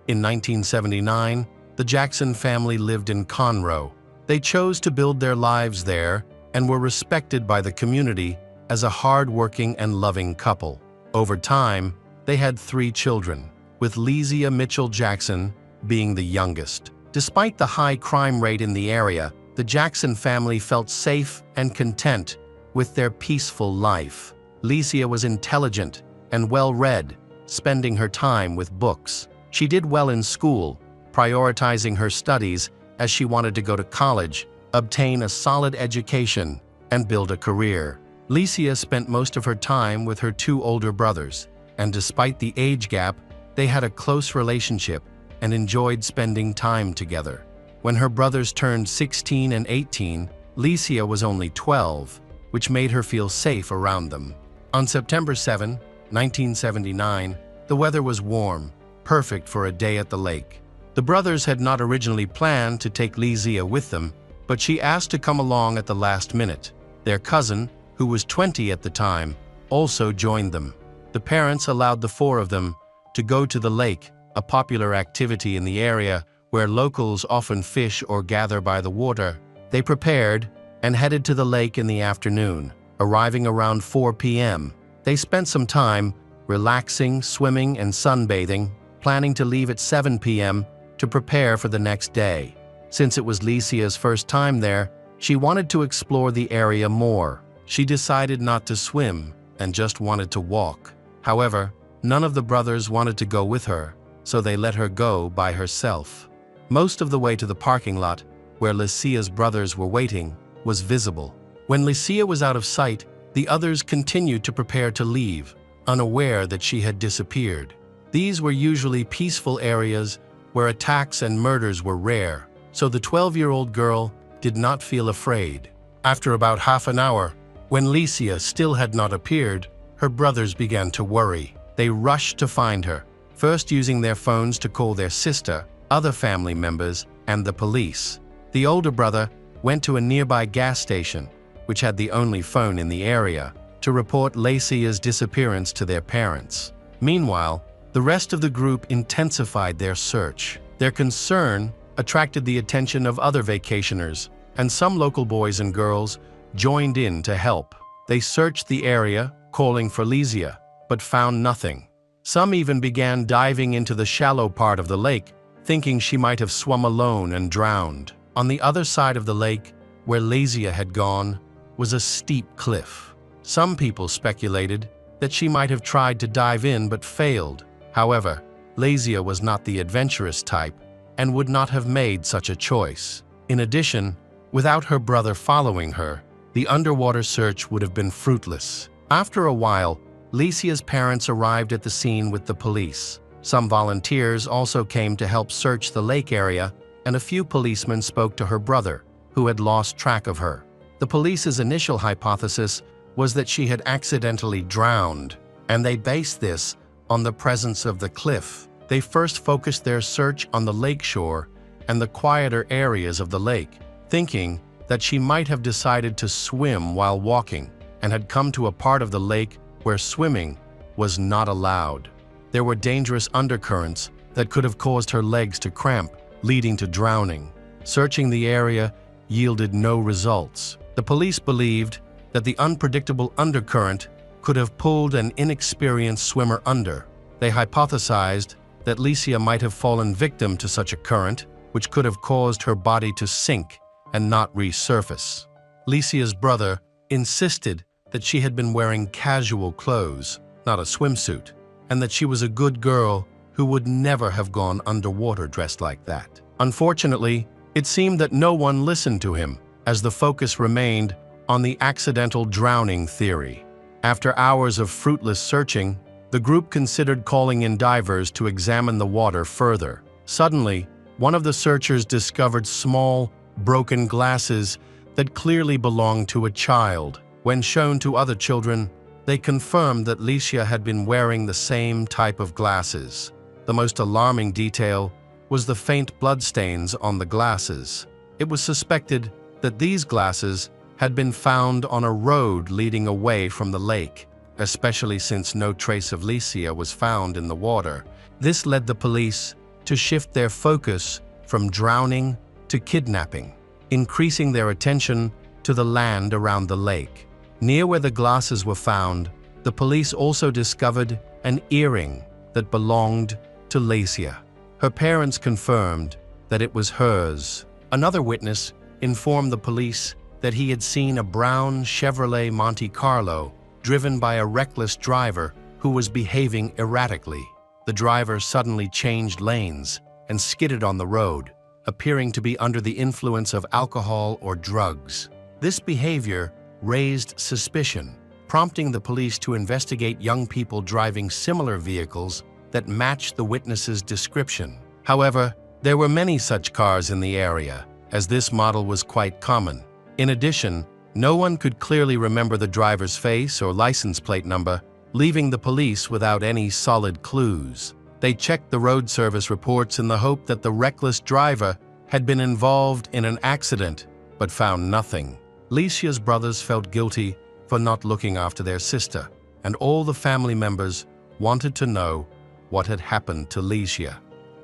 In 1979, the Jackson family lived in Conroe. They chose to build their lives there and were respected by the community as a hard-working and loving couple. Over time, they had 3 children, with Lisia Mitchell Jackson being the youngest. Despite the high crime rate in the area, the Jackson family felt safe and content with their peaceful life. Lisia was intelligent and well-read, spending her time with books. She did well in school, prioritizing her studies as she wanted to go to college, obtain a solid education, and build a career. Lisia spent most of her time with her 2 older brothers, and despite the age gap, they had a close relationship and enjoyed spending time together. When her brothers turned 16 and 18, Lisia was only 12, which made her feel safe around them. On September 7, 1979, the weather was warm, perfect for a day at the lake. The brothers had not originally planned to take Lisia with them, but she asked to come along at the last minute. Their cousin, who was 20 at the time, also joined them. The parents allowed the 4 of them to go to the lake, a popular activity in the area where locals often fish or gather by the water. They prepared and headed to the lake in the afternoon, arriving around 4 p.m. They spent some time relaxing, swimming, and sunbathing, planning to leave at 7 p.m. to prepare for the next day. Since it was Lisia's first time there, she wanted to explore the area more. She decided not to swim and just wanted to walk. However, none of the brothers wanted to go with her, so they let her go by herself. Most of the way to the parking lot, where Lisia's brothers were waiting, was visible. When Lisia was out of sight, the others continued to prepare to leave, unaware that she had disappeared. These were usually peaceful areas where attacks and murders were rare, so the 12-year-old girl did not feel afraid. After about half an hour, when Lisia still had not appeared, her brothers began to worry. They rushed to find her, first using their phones to call their sister, other family members, and the police. The older brother went to a nearby gas station, which had the only phone in the area, to report Lisia's disappearance to their parents. Meanwhile, the rest of the group intensified their search. Their concern attracted the attention of other vacationers, and some local boys and girls joined in to help. They searched the area, calling for Lisia, but found nothing. Some even began diving into the shallow part of the lake, thinking she might have swum alone and drowned. On the other side of the lake, where Lisia had gone, was a steep cliff. Some people speculated that she might have tried to dive in but failed. However, Lisia was not the adventurous type and would not have made such a choice. In addition, without her brother following her, the underwater search would have been fruitless. After a while, Lisia's parents arrived at the scene with the police. Some volunteers also came to help search the lake area, and a few policemen spoke to her brother, who had lost track of her. The police's initial hypothesis was that she had accidentally drowned, and they based this on the presence of the cliff. They first focused their search on the lakeshore and the quieter areas of the lake, thinking that she might have decided to swim while walking and had come to a part of the lake where swimming was not allowed. There were dangerous undercurrents that could have caused her legs to cramp, leading to drowning. Searching the area yielded no results. The police believed that the unpredictable undercurrent could have pulled an inexperienced swimmer under. They hypothesized that Lisia might have fallen victim to such a current, which could have caused her body to sink and not resurface. Lisia's brother insisted that she had been wearing casual clothes, not a swimsuit, and that she was a good girl who would never have gone underwater dressed like that. Unfortunately, it seemed that no one listened to him, as the focus remained on the accidental drowning theory. After hours of fruitless searching, the group considered calling in divers to examine the water further. Suddenly, one of the searchers discovered small, broken glasses that clearly belonged to a child. When shown to other children, they confirmed that Lisia had been wearing the same type of glasses. The most alarming detail was the faint bloodstains on the glasses. It was suspected that these glasses had been found on a road leading away from the lake, especially since no trace of Lisia was found in the water. This led the police to shift their focus from drowning to kidnapping, increasing their attention to the land around the lake. Near where the glasses were found, the police also discovered an earring that belonged to Lisia. Her parents confirmed that it was hers. Another witness informed the police that he had seen a brown Chevrolet Monte Carlo driven by a reckless driver who was behaving erratically. The driver suddenly changed lanes and skidded on the road, appearing to be under the influence of alcohol or drugs. This behavior raised suspicion, prompting the police to investigate young people driving similar vehicles that matched the witness's description. However, there were many such cars in the area, as this model was quite common. In addition, no one could clearly remember the driver's face or license plate number, leaving the police without any solid clues. They checked the road service reports in the hope that the reckless driver had been involved in an accident, but found nothing. Lisia's brothers felt guilty for not looking after their sister, and all the family members wanted to know what had happened to Lisia.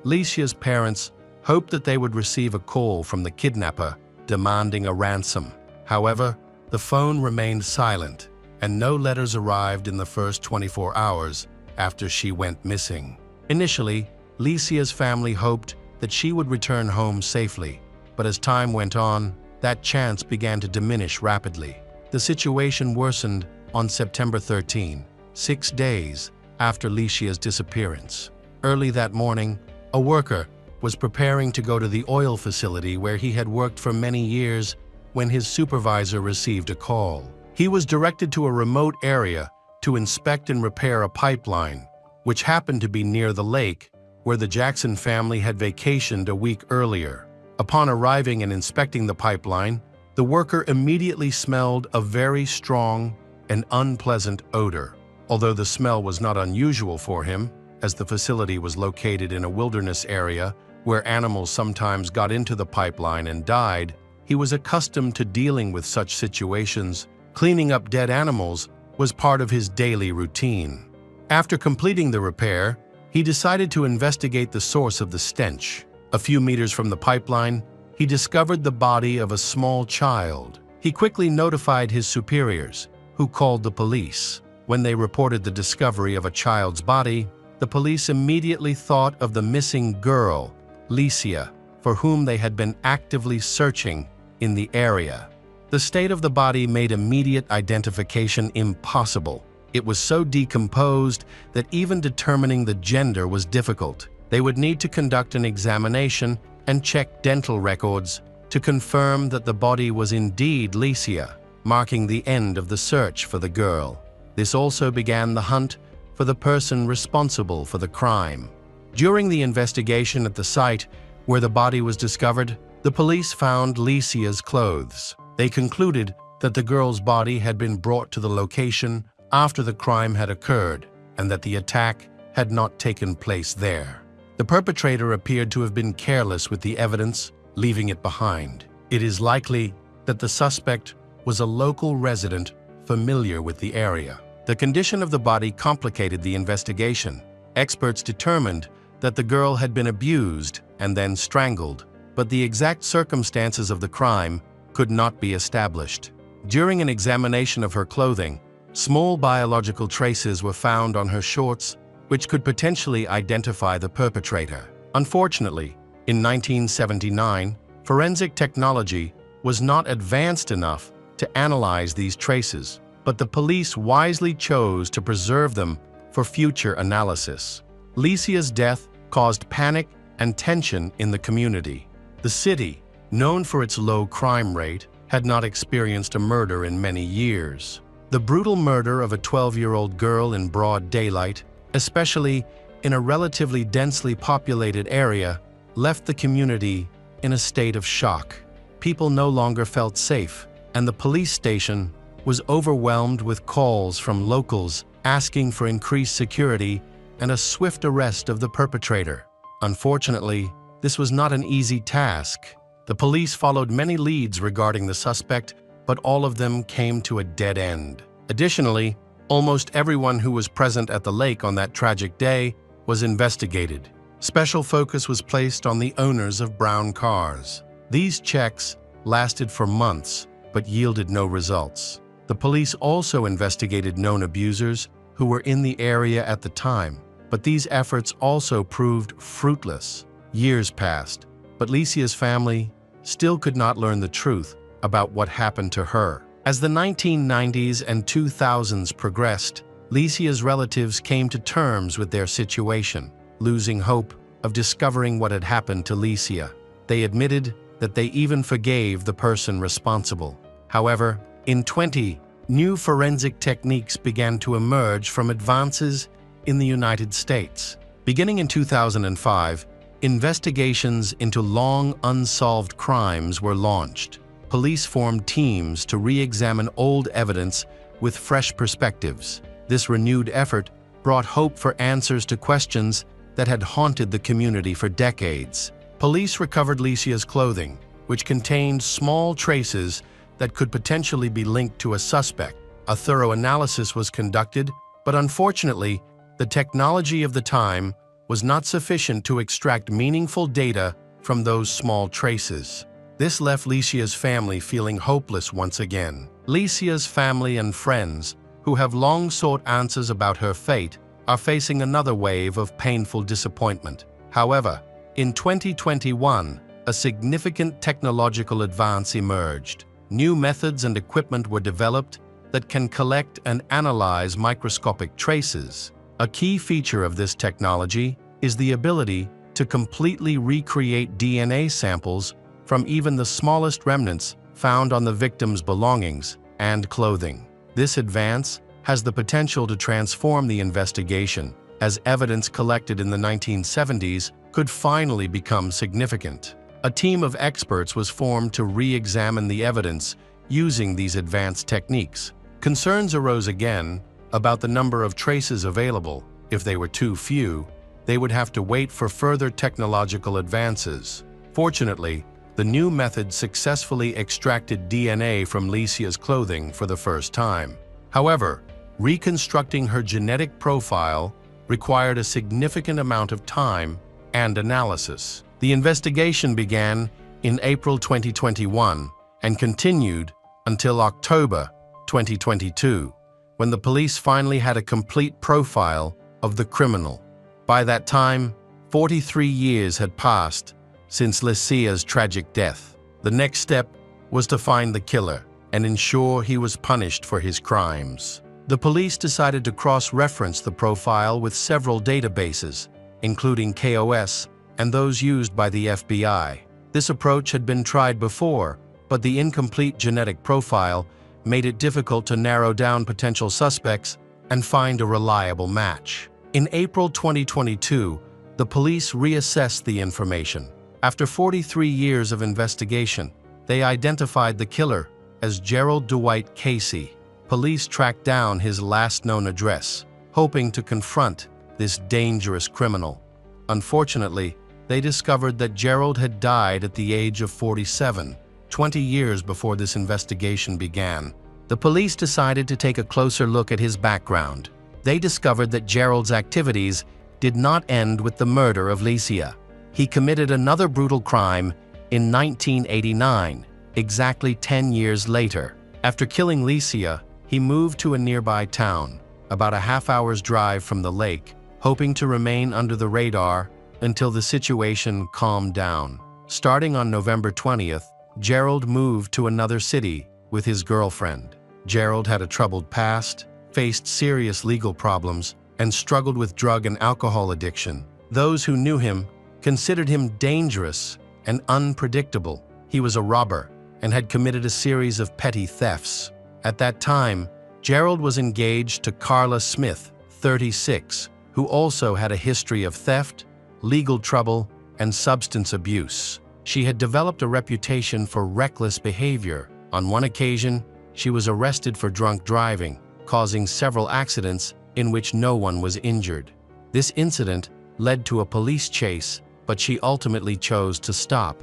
Lisia's parents hoped that they would receive a call from the kidnapper demanding a ransom. However, the phone remained silent, and no letters arrived in the first 24 hours after she went missing. Initially, Lisia's family hoped that she would return home safely, but as time went on, that chance began to diminish rapidly. The situation worsened on September 13, 6 days after Lisia's disappearance. Early that morning, a worker was preparing to go to the oil facility where he had worked for many years when his supervisor received a call. He was directed to a remote area to inspect and repair a pipeline, which happened to be near the lake where the Jackson family had vacationed a week earlier. Upon arriving and inspecting the pipeline, the worker immediately smelled a very strong and unpleasant odor. Although the smell was not unusual for him, as the facility was located in a wilderness area where animals sometimes got into the pipeline and died, he was accustomed to dealing with such situations. Cleaning up dead animals was part of his daily routine. After completing the repair, he decided to investigate the source of the stench. A few meters from the pipeline, he discovered the body of a small child. He quickly notified his superiors, who called the police. When they reported the discovery of a child's body, the police immediately thought of the missing girl, Lisia, for whom they had been actively searching in the area. The state of the body made immediate identification impossible. It was so decomposed that even determining the gender was difficult. They would need to conduct an examination and check dental records to confirm that the body was indeed Lisia, marking the end of the search for the girl. This also began the hunt for the person responsible for the crime. During the investigation at the site where the body was discovered, the police found Lisia's clothes. They concluded that the girl's body had been brought to the location after the crime had occurred and that the attack had not taken place there. The perpetrator appeared to have been careless with the evidence, leaving it behind. It is likely that the suspect was a local resident familiar with the area. The condition of the body complicated the investigation. Experts determined that the girl had been abused and then strangled, but the exact circumstances of the crime could not be established. During an examination of her clothing, small biological traces were found on her shorts, which could potentially identify the perpetrator. Unfortunately, in 1979, forensic technology was not advanced enough to analyze these traces, but the police wisely chose to preserve them for future analysis. Lisia's death caused panic and tension in the community. The city, known for its low crime rate, had not experienced a murder in many years. The brutal murder of a 12-year-old girl in broad daylight, especially in a relatively densely populated area, left the community in a state of shock. People no longer felt safe, and the police station was overwhelmed with calls from locals asking for increased security and a swift arrest of the perpetrator. Unfortunately, this was not an easy task. The police followed many leads regarding the suspect, but all of them came to a dead end. Additionally, almost everyone who was present at the lake on that tragic day was investigated. Special focus was placed on the owners of brown cars. These checks lasted for months, but yielded no results. The police also investigated known abusers who were in the area at the time, but these efforts also proved fruitless. Years passed, but Lisia's family still could not learn the truth about what happened to her. As the 1990s and 2000s progressed, Lisia's relatives came to terms with their situation, losing hope of discovering what had happened to Lisia. They admitted that they even forgave the person responsible. However, in 2020, new forensic techniques began to emerge from advances in the United States. Beginning in 2005, investigations into long unsolved crimes were launched. Police formed teams to re-examine old evidence with fresh perspectives. This renewed effort brought hope for answers to questions that had haunted the community for decades. Police recovered Lisia's clothing, which contained small traces that could potentially be linked to a suspect. A thorough analysis was conducted, but unfortunately, the technology of the time was not sufficient to extract meaningful data from those small traces. This left Lisia's family feeling hopeless once again. Lisia's family and friends, who have long sought answers about her fate, are facing another wave of painful disappointment. However, in 2021, a significant technological advance emerged. New methods and equipment were developed that can collect and analyze microscopic traces. A key feature of this technology is the ability to completely recreate DNA samples from even the smallest remnants found on the victim's belongings and clothing. This advance has the potential to transform the investigation, as evidence collected in the 1970s could finally become significant. A team of experts was formed to re-examine the evidence using these advanced techniques. Concerns arose again about the number of traces available. If they were too few, they would have to wait for further technological advances. Fortunately, the new method successfully extracted DNA from Lisia's clothing for the first time. However, reconstructing her genetic profile required a significant amount of time and analysis. The investigation began in April 2021 and continued until October 2022, when the police finally had a complete profile of the criminal. By that time, 43 years had passed since Lisia's tragic death. The next step was to find the killer and ensure he was punished for his crimes. The police decided to cross-reference the profile with several databases, including KOS and those used by the FBI. This approach had been tried before, but the incomplete genetic profile made it difficult to narrow down potential suspects and find a reliable match. In April 2022, the police reassessed the information. After 43 years of investigation, they identified the killer as Gerald Dwight Casey. Police tracked down his last known address, hoping to confront this dangerous criminal. Unfortunately, they discovered that Gerald had died at the age of 47. 20 years before this investigation began. The police decided to take a closer look at his background. They discovered that Gerald's activities did not end with the murder of Lisia. He committed another brutal crime in 1989, exactly 10 years later. After killing Lisia, he moved to a nearby town, about a half-hour's drive from the lake, hoping to remain under the radar until the situation calmed down. Starting on November 20th, Gerald moved to another city with his girlfriend. Gerald had a troubled past, faced serious legal problems, and struggled with drug and alcohol addiction. Those who knew him considered him dangerous and unpredictable. He was a robber and had committed a series of petty thefts. At that time, Gerald was engaged to Carla Smith, 36, who also had a history of theft, legal trouble, and substance abuse. She had developed a reputation for reckless behavior. On one occasion, she was arrested for drunk driving, causing several accidents in which no one was injured. This incident led to a police chase, but she ultimately chose to stop.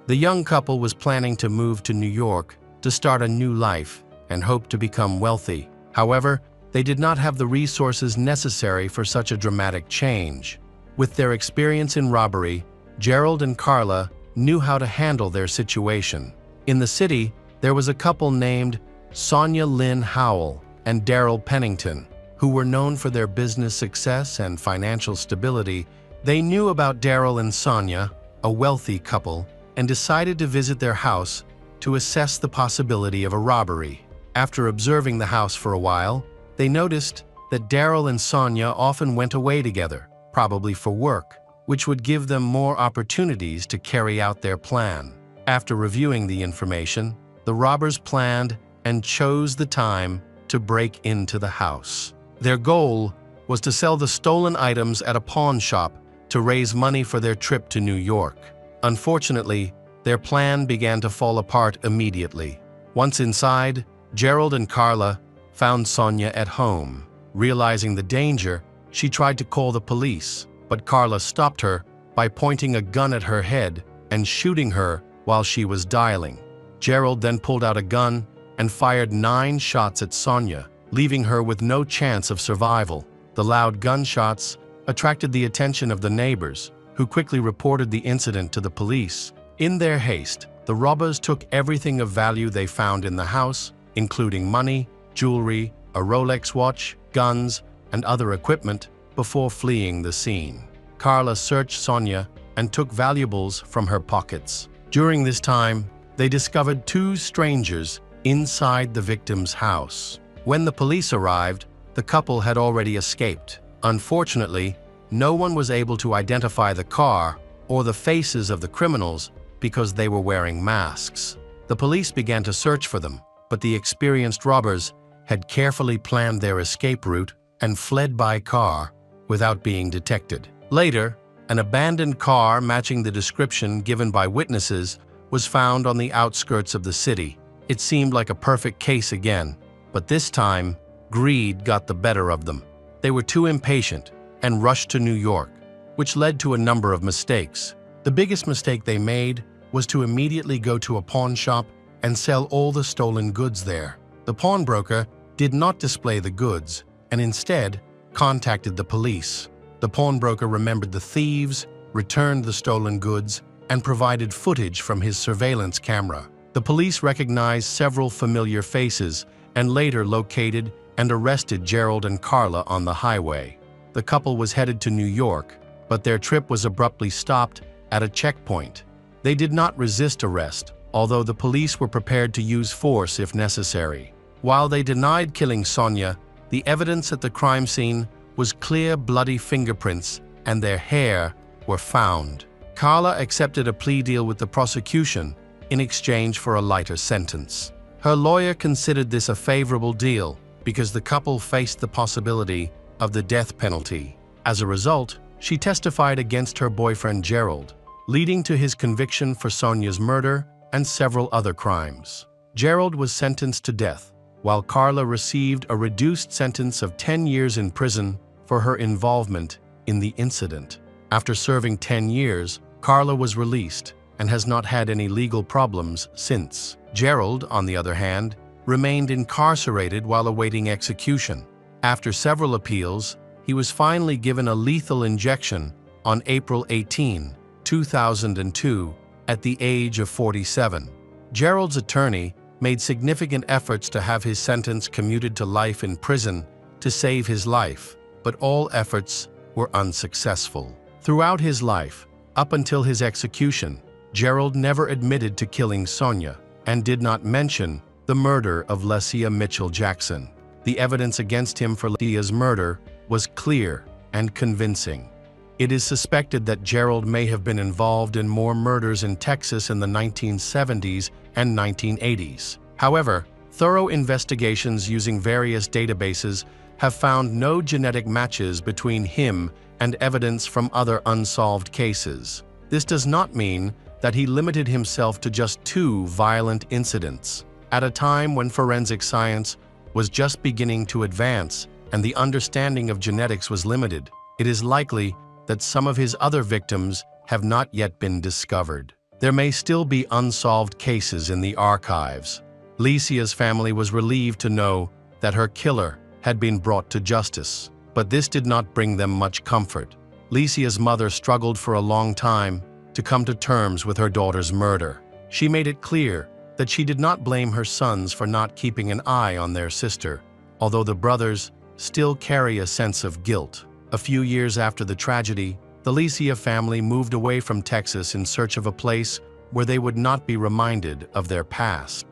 The young couple was planning to move to New York to start a new life and hoped to become wealthy. However, they did not have the resources necessary for such a dramatic change. With their experience in robbery, Gerald and Carla knew how to handle their situation. In the city, there was a couple named Sonia Lynn Howell and Daryl Pennington, who were known for their business success and financial stability. They knew about Daryl and Sonia, a wealthy couple, and decided to visit their house to assess the possibility of a robbery. After observing the house for a while, they noticed that Daryl and Sonia often went away together, probably for work, which would give them more opportunities to carry out their plan. After reviewing the information, the robbers planned and chose the time to break into the house. Their goal was to sell the stolen items at a pawn shop to raise money for their trip to New York. Unfortunately, their plan began to fall apart immediately. Once inside, Gerald and Carla found Sonia at home. Realizing the danger, she tried to call the police, but Carla stopped her by pointing a gun at her head and shooting her while she was dialing. Gerald then pulled out a gun and fired 9 shots at Sonia, leaving her with no chance of survival. The loud gunshots attracted the attention of the neighbors, who quickly reported the incident to the police. In their haste, the robbers took everything of value they found in the house, including money, jewelry, a Rolex watch, guns, and other equipment, before fleeing the scene. Carla searched Sonia and took valuables from her pockets. During this time, they discovered 2 strangers inside the victim's house. When the police arrived, the couple had already escaped. Unfortunately, no one was able to identify the car or the faces of the criminals because they were wearing masks. The police began to search for them, but the experienced robbers had carefully planned their escape route and fled by car without being detected. Later, an abandoned car matching the description given by witnesses was found on the outskirts of the city. It seemed like a perfect case again, but this time, greed got the better of them. They were too impatient and rushed to New York, which led to a number of mistakes. The biggest mistake they made was to immediately go to a pawn shop and sell all the stolen goods there. The pawnbroker did not display the goods and instead contacted the police. The pawnbroker remembered the thieves, returned the stolen goods, and provided footage from his surveillance camera. The police recognized several familiar faces and later located and arrested Gerald and Carla on the highway. The couple was headed to New York, but their trip was abruptly stopped at a checkpoint. They did not resist arrest, although the police were prepared to use force if necessary. While they denied killing Sonia, the evidence at the crime scene was clear bloody fingerprints and their hair were found. Carla accepted a plea deal with the prosecution in exchange for a lighter sentence. Her lawyer considered this a favorable deal because the couple faced the possibility of the death penalty. As a result, she testified against her boyfriend Gerald, leading to his conviction for Sonia's murder and several other crimes. Gerald was sentenced to death, while Carla received a reduced sentence of 10 years in prison for her involvement in the incident. After serving 10 years, Carla was released, and has not had any legal problems since. Gerald, on the other hand, remained incarcerated while awaiting execution. After several appeals, he was finally given a lethal injection on April 18, 2002, at the age of 47. Gerald's attorney made significant efforts to have his sentence commuted to life in prison to save his life, but all efforts were unsuccessful. Throughout his life, up until his execution, Gerald never admitted to killing Sonia and did not mention the murder of Lisia Mitchell Jackson. The evidence against him for Lisia's murder was clear and convincing. It is suspected that Gerald may have been involved in more murders in Texas in the 1970s and 1980s. However, thorough investigations using various databases have found no genetic matches between him and evidence from other unsolved cases. This does not mean that he limited himself to just 2 violent incidents. At a time when forensic science was just beginning to advance and the understanding of genetics was limited, it is likely that some of his other victims have not yet been discovered. There may still be unsolved cases in the archives. Lisia's family was relieved to know that her killer had been brought to justice, but this did not bring them much comfort. Lisia's mother struggled for a long time to come to terms with her daughter's murder. She made it clear that she did not blame her sons for not keeping an eye on their sister, although the brothers still carry a sense of guilt. A few years after the tragedy, the Lisia family moved away from Texas in search of a place where they would not be reminded of their past.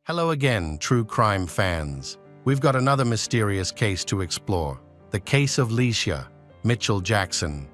Hello again, true crime fans. We've got another mysterious case to explore, the case of Lisia Mitchell Jackson.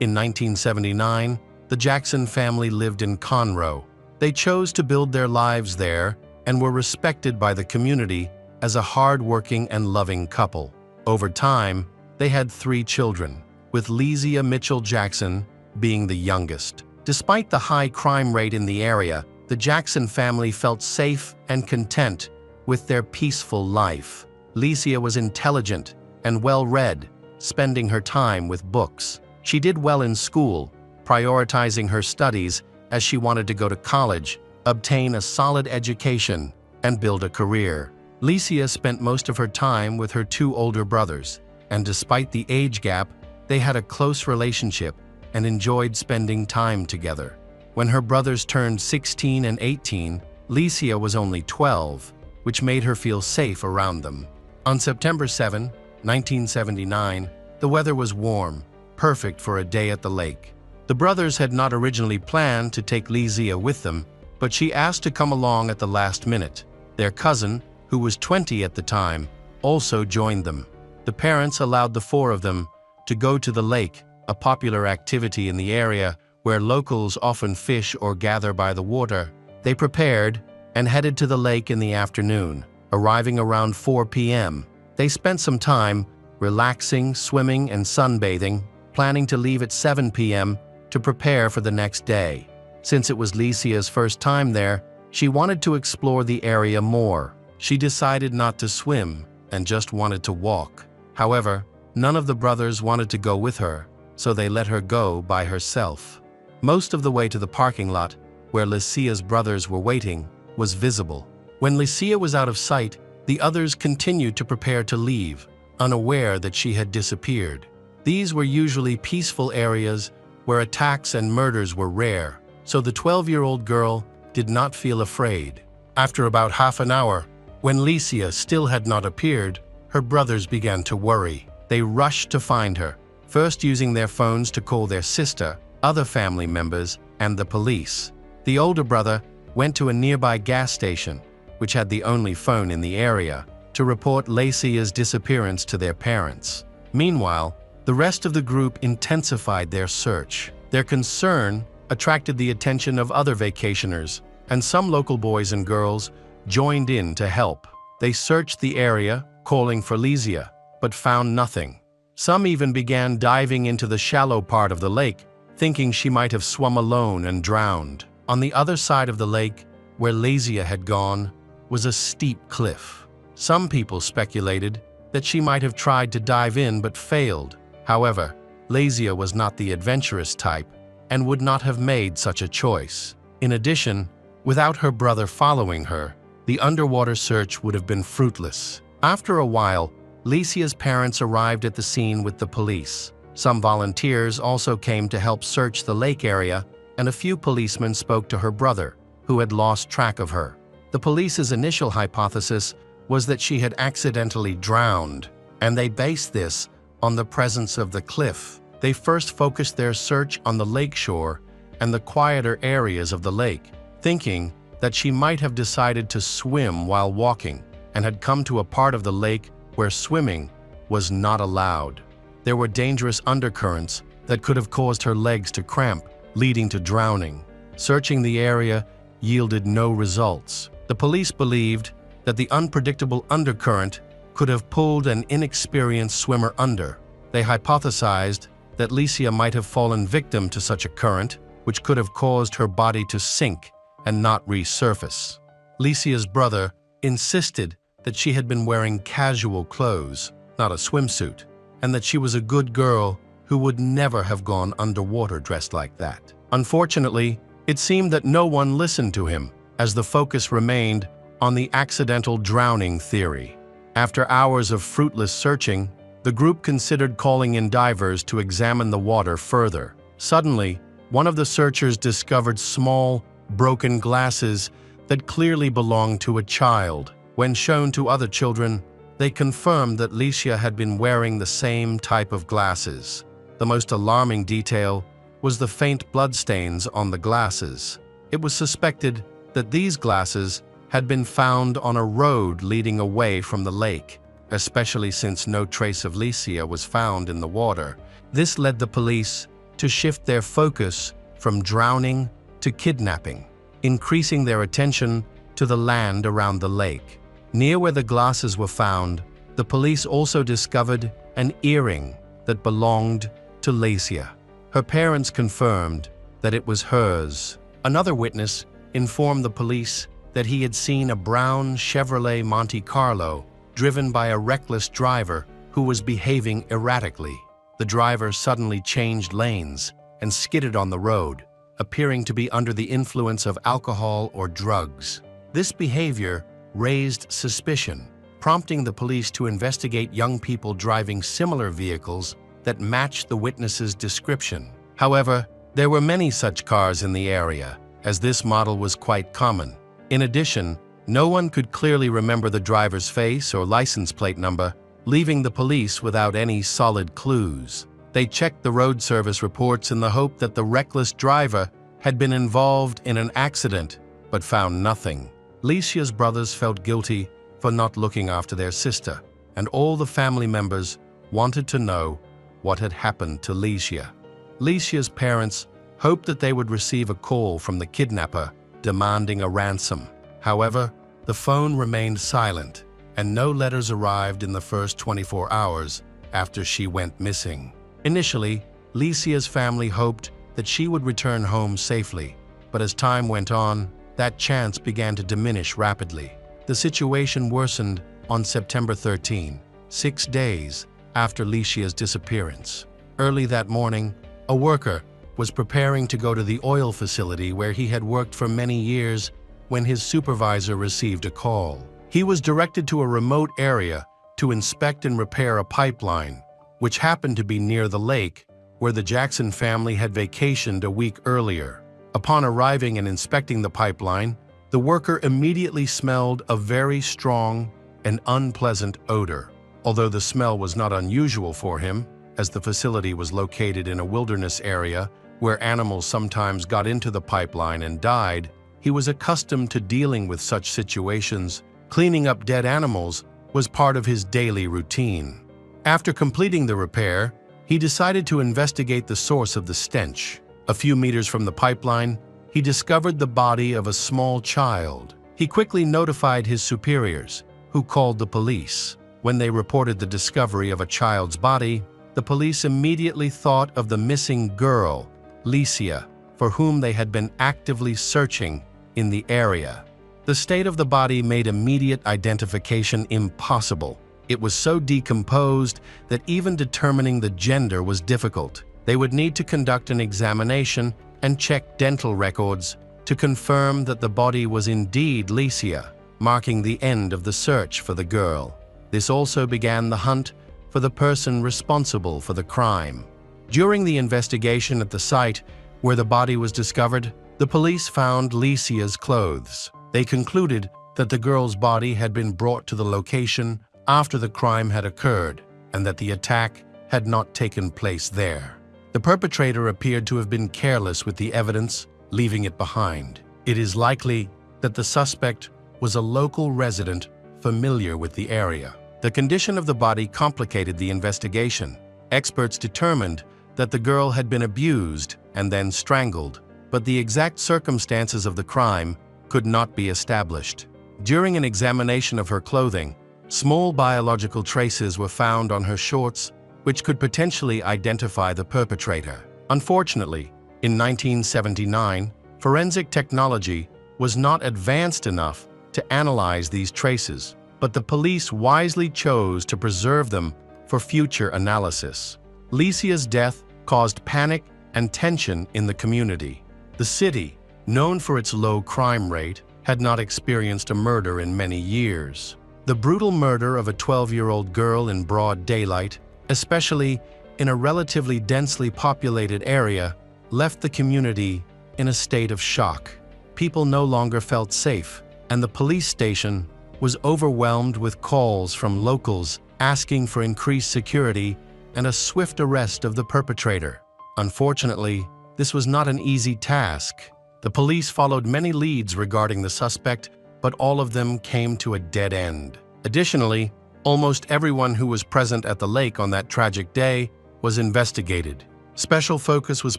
In 1979, the Jackson family lived in Conroe. They chose to build their lives there and were respected by the community as a hard-working and loving couple. Over time, they had 3 children, with Lisia Mitchell Jackson being the youngest. Despite the high crime rate in the area, the Jackson family felt safe and content with their peaceful life. Lisia was intelligent and well-read, spending her time with books. She did well in school, prioritizing her studies as she wanted to go to college, obtain a solid education, and build a career. Lisia spent most of her time with her 2 older brothers, and despite the age gap, they had a close relationship and enjoyed spending time together. When her brothers turned 16 and 18, Lisia was only 12, which made her feel safe around them. On September 7, 1979, the weather was warm, perfect for a day at the lake. The brothers had not originally planned to take Lisia with them, but she asked to come along at the last minute. Their cousin, who was 20 at the time, also joined them. The parents allowed the 4 of them to go to the lake, a popular activity in the area where locals often fish or gather by the water. They prepared and headed to the lake in the afternoon, arriving around 4 p.m. They spent some time relaxing, swimming, and sunbathing, planning to leave at 7 p.m. to prepare for the next day. Since it was Lisia's first time there, she wanted to explore the area more. She decided not to swim and just wanted to walk. However, none of the brothers wanted to go with her, so they let her go by herself. Most of the way to the parking lot, where Lisia's brothers were waiting, was visible. When Lisia was out of sight, the others continued to prepare to leave, unaware that she had disappeared. These were usually peaceful areas where attacks and murders were rare, so the 12-year-old girl did not feel afraid. After about half an hour, when Lisia still had not appeared, her brothers began to worry. They rushed to find her, first using their phones to call their sister, other family members, and the police. The older brother went to a nearby gas station, which had the only phone in the area, to report Lisia's disappearance to their parents. Meanwhile, the rest of the group intensified their search. Their concern attracted the attention of other vacationers, and some local boys and girls joined in to help. They searched the area, calling for Lisia, but found nothing. Some even began diving into the shallow part of the lake, thinking she might have swum alone and drowned. On the other side of the lake, where Lisia had gone, was a steep cliff. Some people speculated that she might have tried to dive in but failed. However, Lisia was not the adventurous type, and would not have made such a choice. In addition, without her brother following her, the underwater search would have been fruitless. After a while, Lisia's parents arrived at the scene with the police. Some volunteers also came to help search the lake area, and a few policemen spoke to her brother, who had lost track of her. The police's initial hypothesis was that she had accidentally drowned, and they based this on the presence of the cliff. They first focused their search on the lakeshore and the quieter areas of the lake, thinking that she might have decided to swim while walking and had come to a part of the lake where swimming was not allowed. There were dangerous undercurrents that could have caused her legs to cramp, leading to drowning. Searching the area yielded no results. The police believed that the unpredictable undercurrent could have pulled an inexperienced swimmer under. They hypothesized that Lisia might have fallen victim to such a current, which could have caused her body to sink and not resurface. Lisia's brother insisted that she had been wearing casual clothes, not a swimsuit, and that she was a good girl who would never have gone underwater dressed like that. Unfortunately, it seemed that no one listened to him, as the focus remained on the accidental drowning theory. After hours of fruitless searching, the group considered calling in divers to examine the water further. Suddenly, one of the searchers discovered small, broken glasses that clearly belonged to a child. When shown to other children, they confirmed that Lisia had been wearing the same type of glasses. The most alarming detail was the faint bloodstains on the glasses. It was suspected that these glasses had been found on a road leading away from the lake, especially since no trace of Lisia was found in the water. This led the police to shift their focus from drowning to kidnapping, increasing their attention to the land around the lake. Near where the glasses were found, the police also discovered an earring that belonged to Lisia. Her parents confirmed that it was hers. Another witness informed the police that he had seen a brown Chevrolet Monte Carlo driven by a reckless driver who was behaving erratically. The driver suddenly changed lanes and skidded on the road, appearing to be under the influence of alcohol or drugs. This behavior raised suspicion, prompting the police to investigate young people driving similar vehicles that matched the witness's description. However, there were many such cars in the area, as this model was quite common. In addition, no one could clearly remember the driver's face or license plate number, leaving the police without any solid clues. They checked the road service reports in the hope that the reckless driver had been involved in an accident, but found nothing. Lisia's brothers felt guilty for not looking after their sister, and all the family members wanted to know what had happened to Lisia. Lisia's parents hoped that they would receive a call from the kidnapper demanding a ransom. However, the phone remained silent, and no letters arrived in the first 24 hours after she went missing. Initially, Lisia's family hoped that she would return home safely, but as time went on, that chance began to diminish rapidly. The situation worsened on September 13, 6 days after Lisia's disappearance. Early that morning, a worker was preparing to go to the oil facility where he had worked for many years when his supervisor received a call. He was directed to a remote area to inspect and repair a pipeline, which happened to be near the lake where the Jackson family had vacationed a week earlier. Upon arriving and inspecting the pipeline, the worker immediately smelled a very strong and unpleasant odor. Although the smell was not unusual for him, as the facility was located in a wilderness area where animals sometimes got into the pipeline and died, he was accustomed to dealing with such situations. Cleaning up dead animals was part of his daily routine. After completing the repair, he decided to investigate the source of the stench. A few meters from the pipeline, he discovered the body of a small child. He quickly notified his superiors, who called the police. When they reported the discovery of a child's body, the police immediately thought of the missing girl, Lisia, for whom they had been actively searching in the area. The state of the body made immediate identification impossible. It was so decomposed that even determining the gender was difficult. They would need to conduct an examination and check dental records to confirm that the body was indeed Lisia, marking the end of the search for the girl. This also began the hunt for the person responsible for the crime. During the investigation at the site where the body was discovered, the police found Lisia's clothes. They concluded that the girl's body had been brought to the location after the crime had occurred and that the attack had not taken place there. The perpetrator appeared to have been careless with the evidence, leaving it behind. It is likely that the suspect was a local resident familiar with the area. The condition of the body complicated the investigation. Experts determined that the girl had been abused and then strangled, but the exact circumstances of the crime could not be established. During an examination of her clothing, small biological traces were found on her shorts, which could potentially identify the perpetrator. Unfortunately, in 1979, forensic technology was not advanced enough to analyze these traces, but the police wisely chose to preserve them for future analysis. Lisia's death caused panic and tension in the community. The city, known for its low crime rate, had not experienced a murder in many years. The brutal murder of a 12-year-old girl in broad daylight, especially in a relatively densely populated area, left the community in a state of shock. People no longer felt safe, and the police station was overwhelmed with calls from locals asking for increased security and a swift arrest of the perpetrator. Unfortunately, this was not an easy task. The police followed many leads regarding the suspect, but all of them came to a dead end. Additionally, almost everyone who was present at the lake on that tragic day was investigated. Special focus was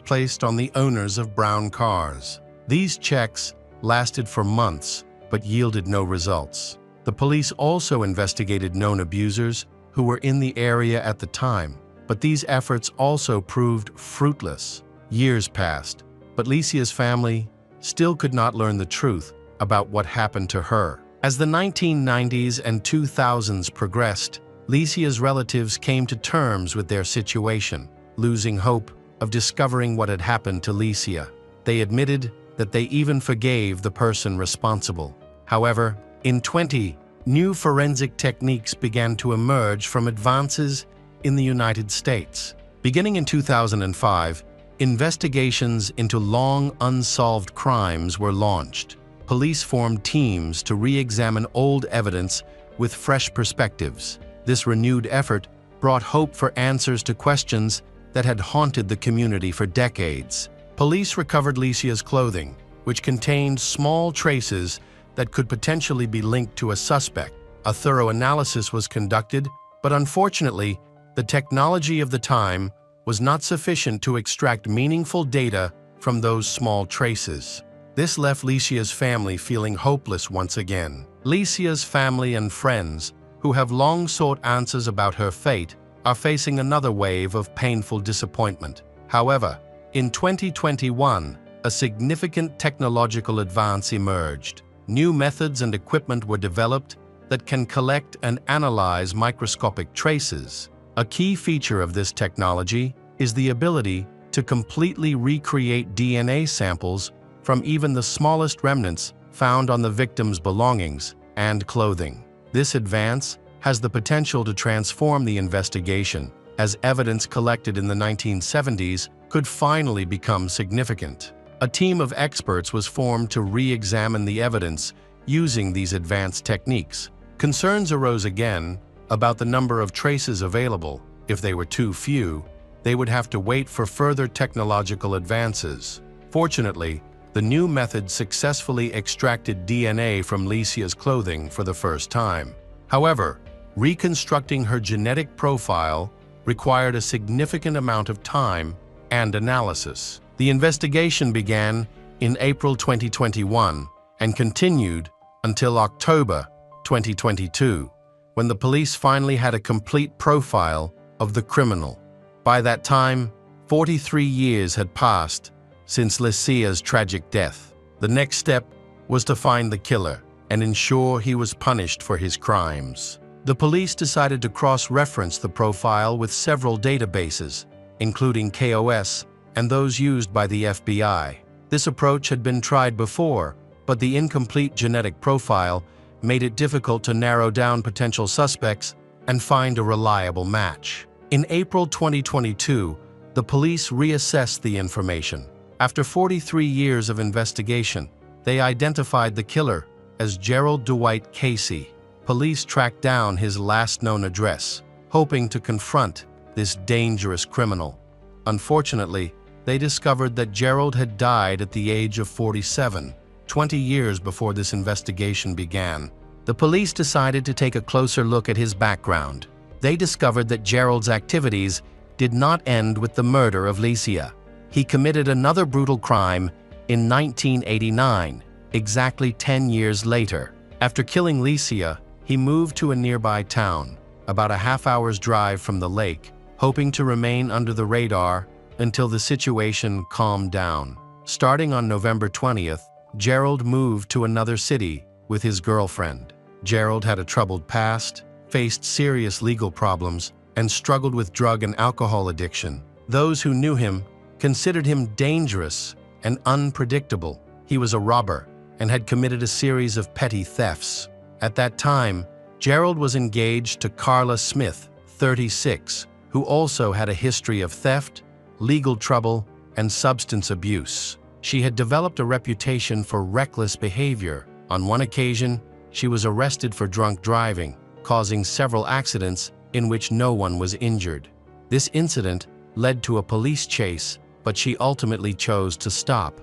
placed on the owners of brown cars. These checks lasted for months, but yielded no results. The police also investigated known abusers who were in the area at the time, but these efforts also proved fruitless. Years passed, but Lisia's family still could not learn the truth about what happened to her. As the 1990s and 2000s progressed, Lisia's relatives came to terms with their situation, losing hope of discovering what had happened to Lisia. They admitted that they even forgave the person responsible. However, in 2020, new forensic techniques began to emerge from advances in the United States. Beginning in 2005, investigations into long unsolved crimes were launched. Police formed teams to re-examine old evidence with fresh perspectives. This renewed effort brought hope for answers to questions that had haunted the community for decades. Police recovered Lisia's clothing, which contained small traces that could potentially be linked to a suspect. A thorough analysis was conducted, but unfortunately, the technology of the time was not sufficient to extract meaningful data from those small traces. This left Lisia's family feeling hopeless once again. Lisia's family and friends, who have long sought answers about her fate, are facing another wave of painful disappointment. However, in 2021, a significant technological advance emerged. New methods and equipment were developed that can collect and analyze microscopic traces. A key feature of this technology is the ability to completely recreate DNA samples from even the smallest remnants found on the victim's belongings and clothing. This advance has the potential to transform the investigation, as evidence collected in the 1970s could finally become significant. A team of experts was formed to re-examine the evidence using these advanced techniques. Concerns arose again about the number of traces available. If they were too few, they would have to wait for further technological advances. Fortunately, the new method successfully extracted DNA from Lisia's clothing for the first time. However, reconstructing her genetic profile required a significant amount of time and analysis. The investigation began in April 2021 and continued until October 2022, when the police finally had a complete profile of the criminal. By that time, 43 years had passed since Lisia's tragic death. The next step was to find the killer and ensure he was punished for his crimes. The police decided to cross-reference the profile with several databases, including KOS and those used by the FBI. This approach had been tried before, but the incomplete genetic profile made it difficult to narrow down potential suspects and find a reliable match. In April 2022, the police reassessed the information. After 43 years of investigation, they identified the killer as Gerald Dwight Casey. Police tracked down his last known address, hoping to confront this dangerous criminal. Unfortunately, they discovered that Gerald had died at the age of 47, 20 years before this investigation began. The police decided to take a closer look at his background. They discovered that Gerald's activities did not end with the murder of Lisia. He committed another brutal crime in 1989, exactly 10 years later. After killing Lisia, he moved to a nearby town, about a half-hour's drive from the lake, hoping to remain under the radar until the situation calmed down. Starting on November 20th, Gerald moved to another city with his girlfriend. Gerald had a troubled past, faced serious legal problems, and struggled with drug and alcohol addiction. Those who knew him considered him dangerous and unpredictable. He was a robber and had committed a series of petty thefts. At that time, Gerald was engaged to Carla Smith, 36, who also had a history of theft, legal trouble, and substance abuse. She had developed a reputation for reckless behavior. On one occasion, she was arrested for drunk driving, causing several accidents in which no one was injured. This incident led to a police chase, but she ultimately chose to stop.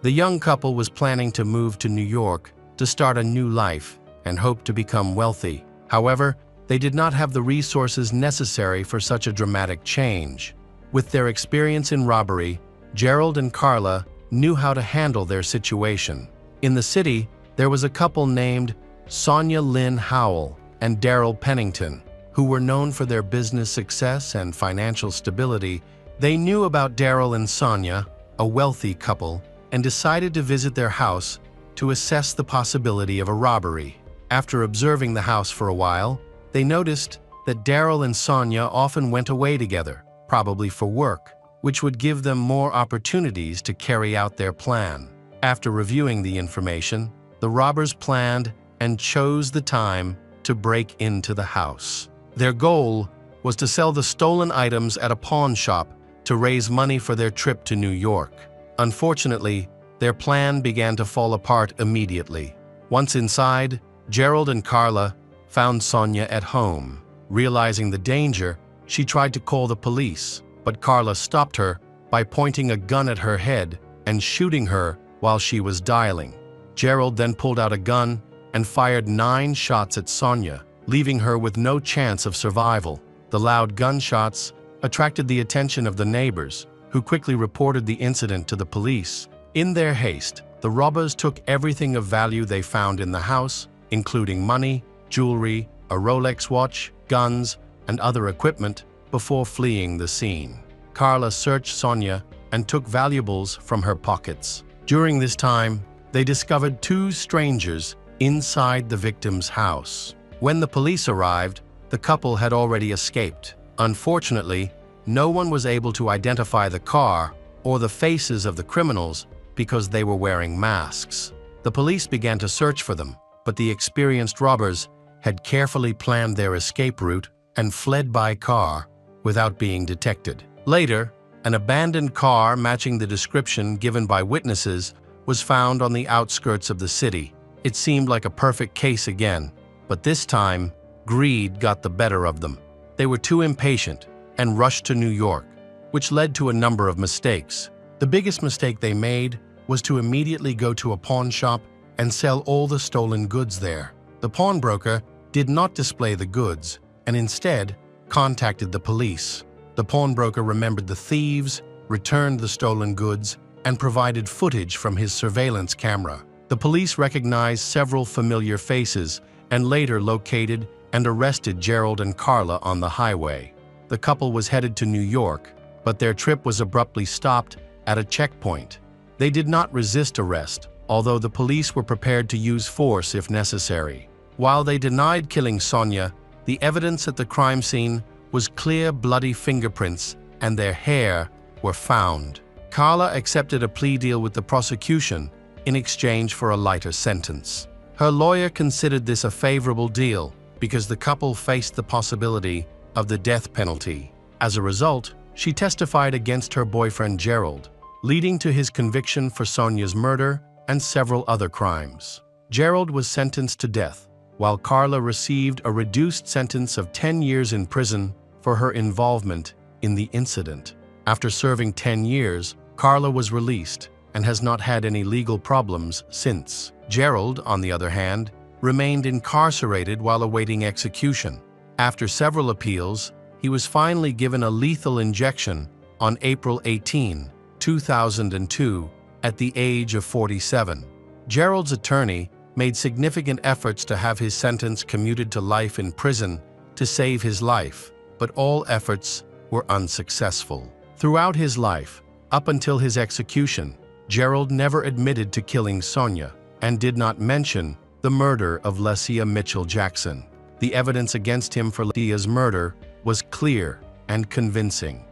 The young couple was planning to move to New York to start a new life and hoped to become wealthy. However, they did not have the resources necessary for such a dramatic change. With their experience in robbery, Gerald and Carla knew how to handle their situation. In the city, there was a couple named Sonia Lynn Howell and Daryl Pennington, who were known for their business success and financial stability. They knew about Daryl and Sonia, a wealthy couple, and decided to visit their house to assess the possibility of a robbery. After observing the house for a while, they noticed that Daryl and Sonia often went away together, probably for work, which would give them more opportunities to carry out their plan. After reviewing the information, the robbers planned and chose the time to break into the house. Their goal was to sell the stolen items at a pawn shop to raise money for their trip to New York. Unfortunately, their plan began to fall apart immediately. Once inside, Gerald and Carla found Sonia at home. Realizing the danger, she tried to call the police, but Carla stopped her by pointing a gun at her head and shooting her while she was dialing. Gerald then pulled out a gun and fired 9 shots at Sonia, leaving her with no chance of survival. The loud gunshots attracted the attention of the neighbors, who quickly reported the incident to the police. In their haste, the robbers took everything of value they found in the house, including money, jewelry, a Rolex watch, guns, and other equipment, before fleeing the scene. Carla searched Sonia and took valuables from her pockets. During this time, they discovered 2 strangers inside the victim's house. When the police arrived, the couple had already escaped. Unfortunately, no one was able to identify the car or the faces of the criminals because they were wearing masks. The police began to search for them, but the experienced robbers had carefully planned their escape route and fled by car without being detected. Later, an abandoned car matching the description given by witnesses was found on the outskirts of the city. It seemed like a perfect case again, but this time, greed got the better of them. They were too impatient and rushed to New York, which led to a number of mistakes. The biggest mistake they made was to immediately go to a pawn shop and sell all the stolen goods there. The pawnbroker did not display the goods and instead contacted the police. The pawnbroker remembered the thieves, returned the stolen goods, and provided footage from his surveillance camera. The police recognized several familiar faces and later located and arrested Gerald and Carla on the highway. The couple was headed to New York, but their trip was abruptly stopped at a checkpoint. They did not resist arrest, although the police were prepared to use force if necessary. While they denied killing Sonia, the evidence at the crime scene was clear bloody fingerprints and their hair were found. Karla accepted a plea deal with the prosecution in exchange for a lighter sentence. Her lawyer considered this a favorable deal because the couple faced the possibility of the death penalty. As a result, she testified against her boyfriend Gerald, leading to his conviction for Sonia's murder and several other crimes. Gerald was sentenced to death, while Karla received a reduced sentence of 10 years in prison for her involvement in the incident. After serving 10 years, Karla was released and has not had any legal problems since. Gerald, on the other hand, remained incarcerated while awaiting execution. After several appeals, he was finally given a lethal injection on April 18, 2002, at the age of 47. Gerald's attorney made significant efforts to have his sentence commuted to life in prison to save his life, but all efforts were unsuccessful. Throughout his life, up until his execution, Gerald never admitted to killing Sonia and did not mention the murder of Lisia Mitchell Jackson. The evidence against him for Lisia's murder was clear and convincing.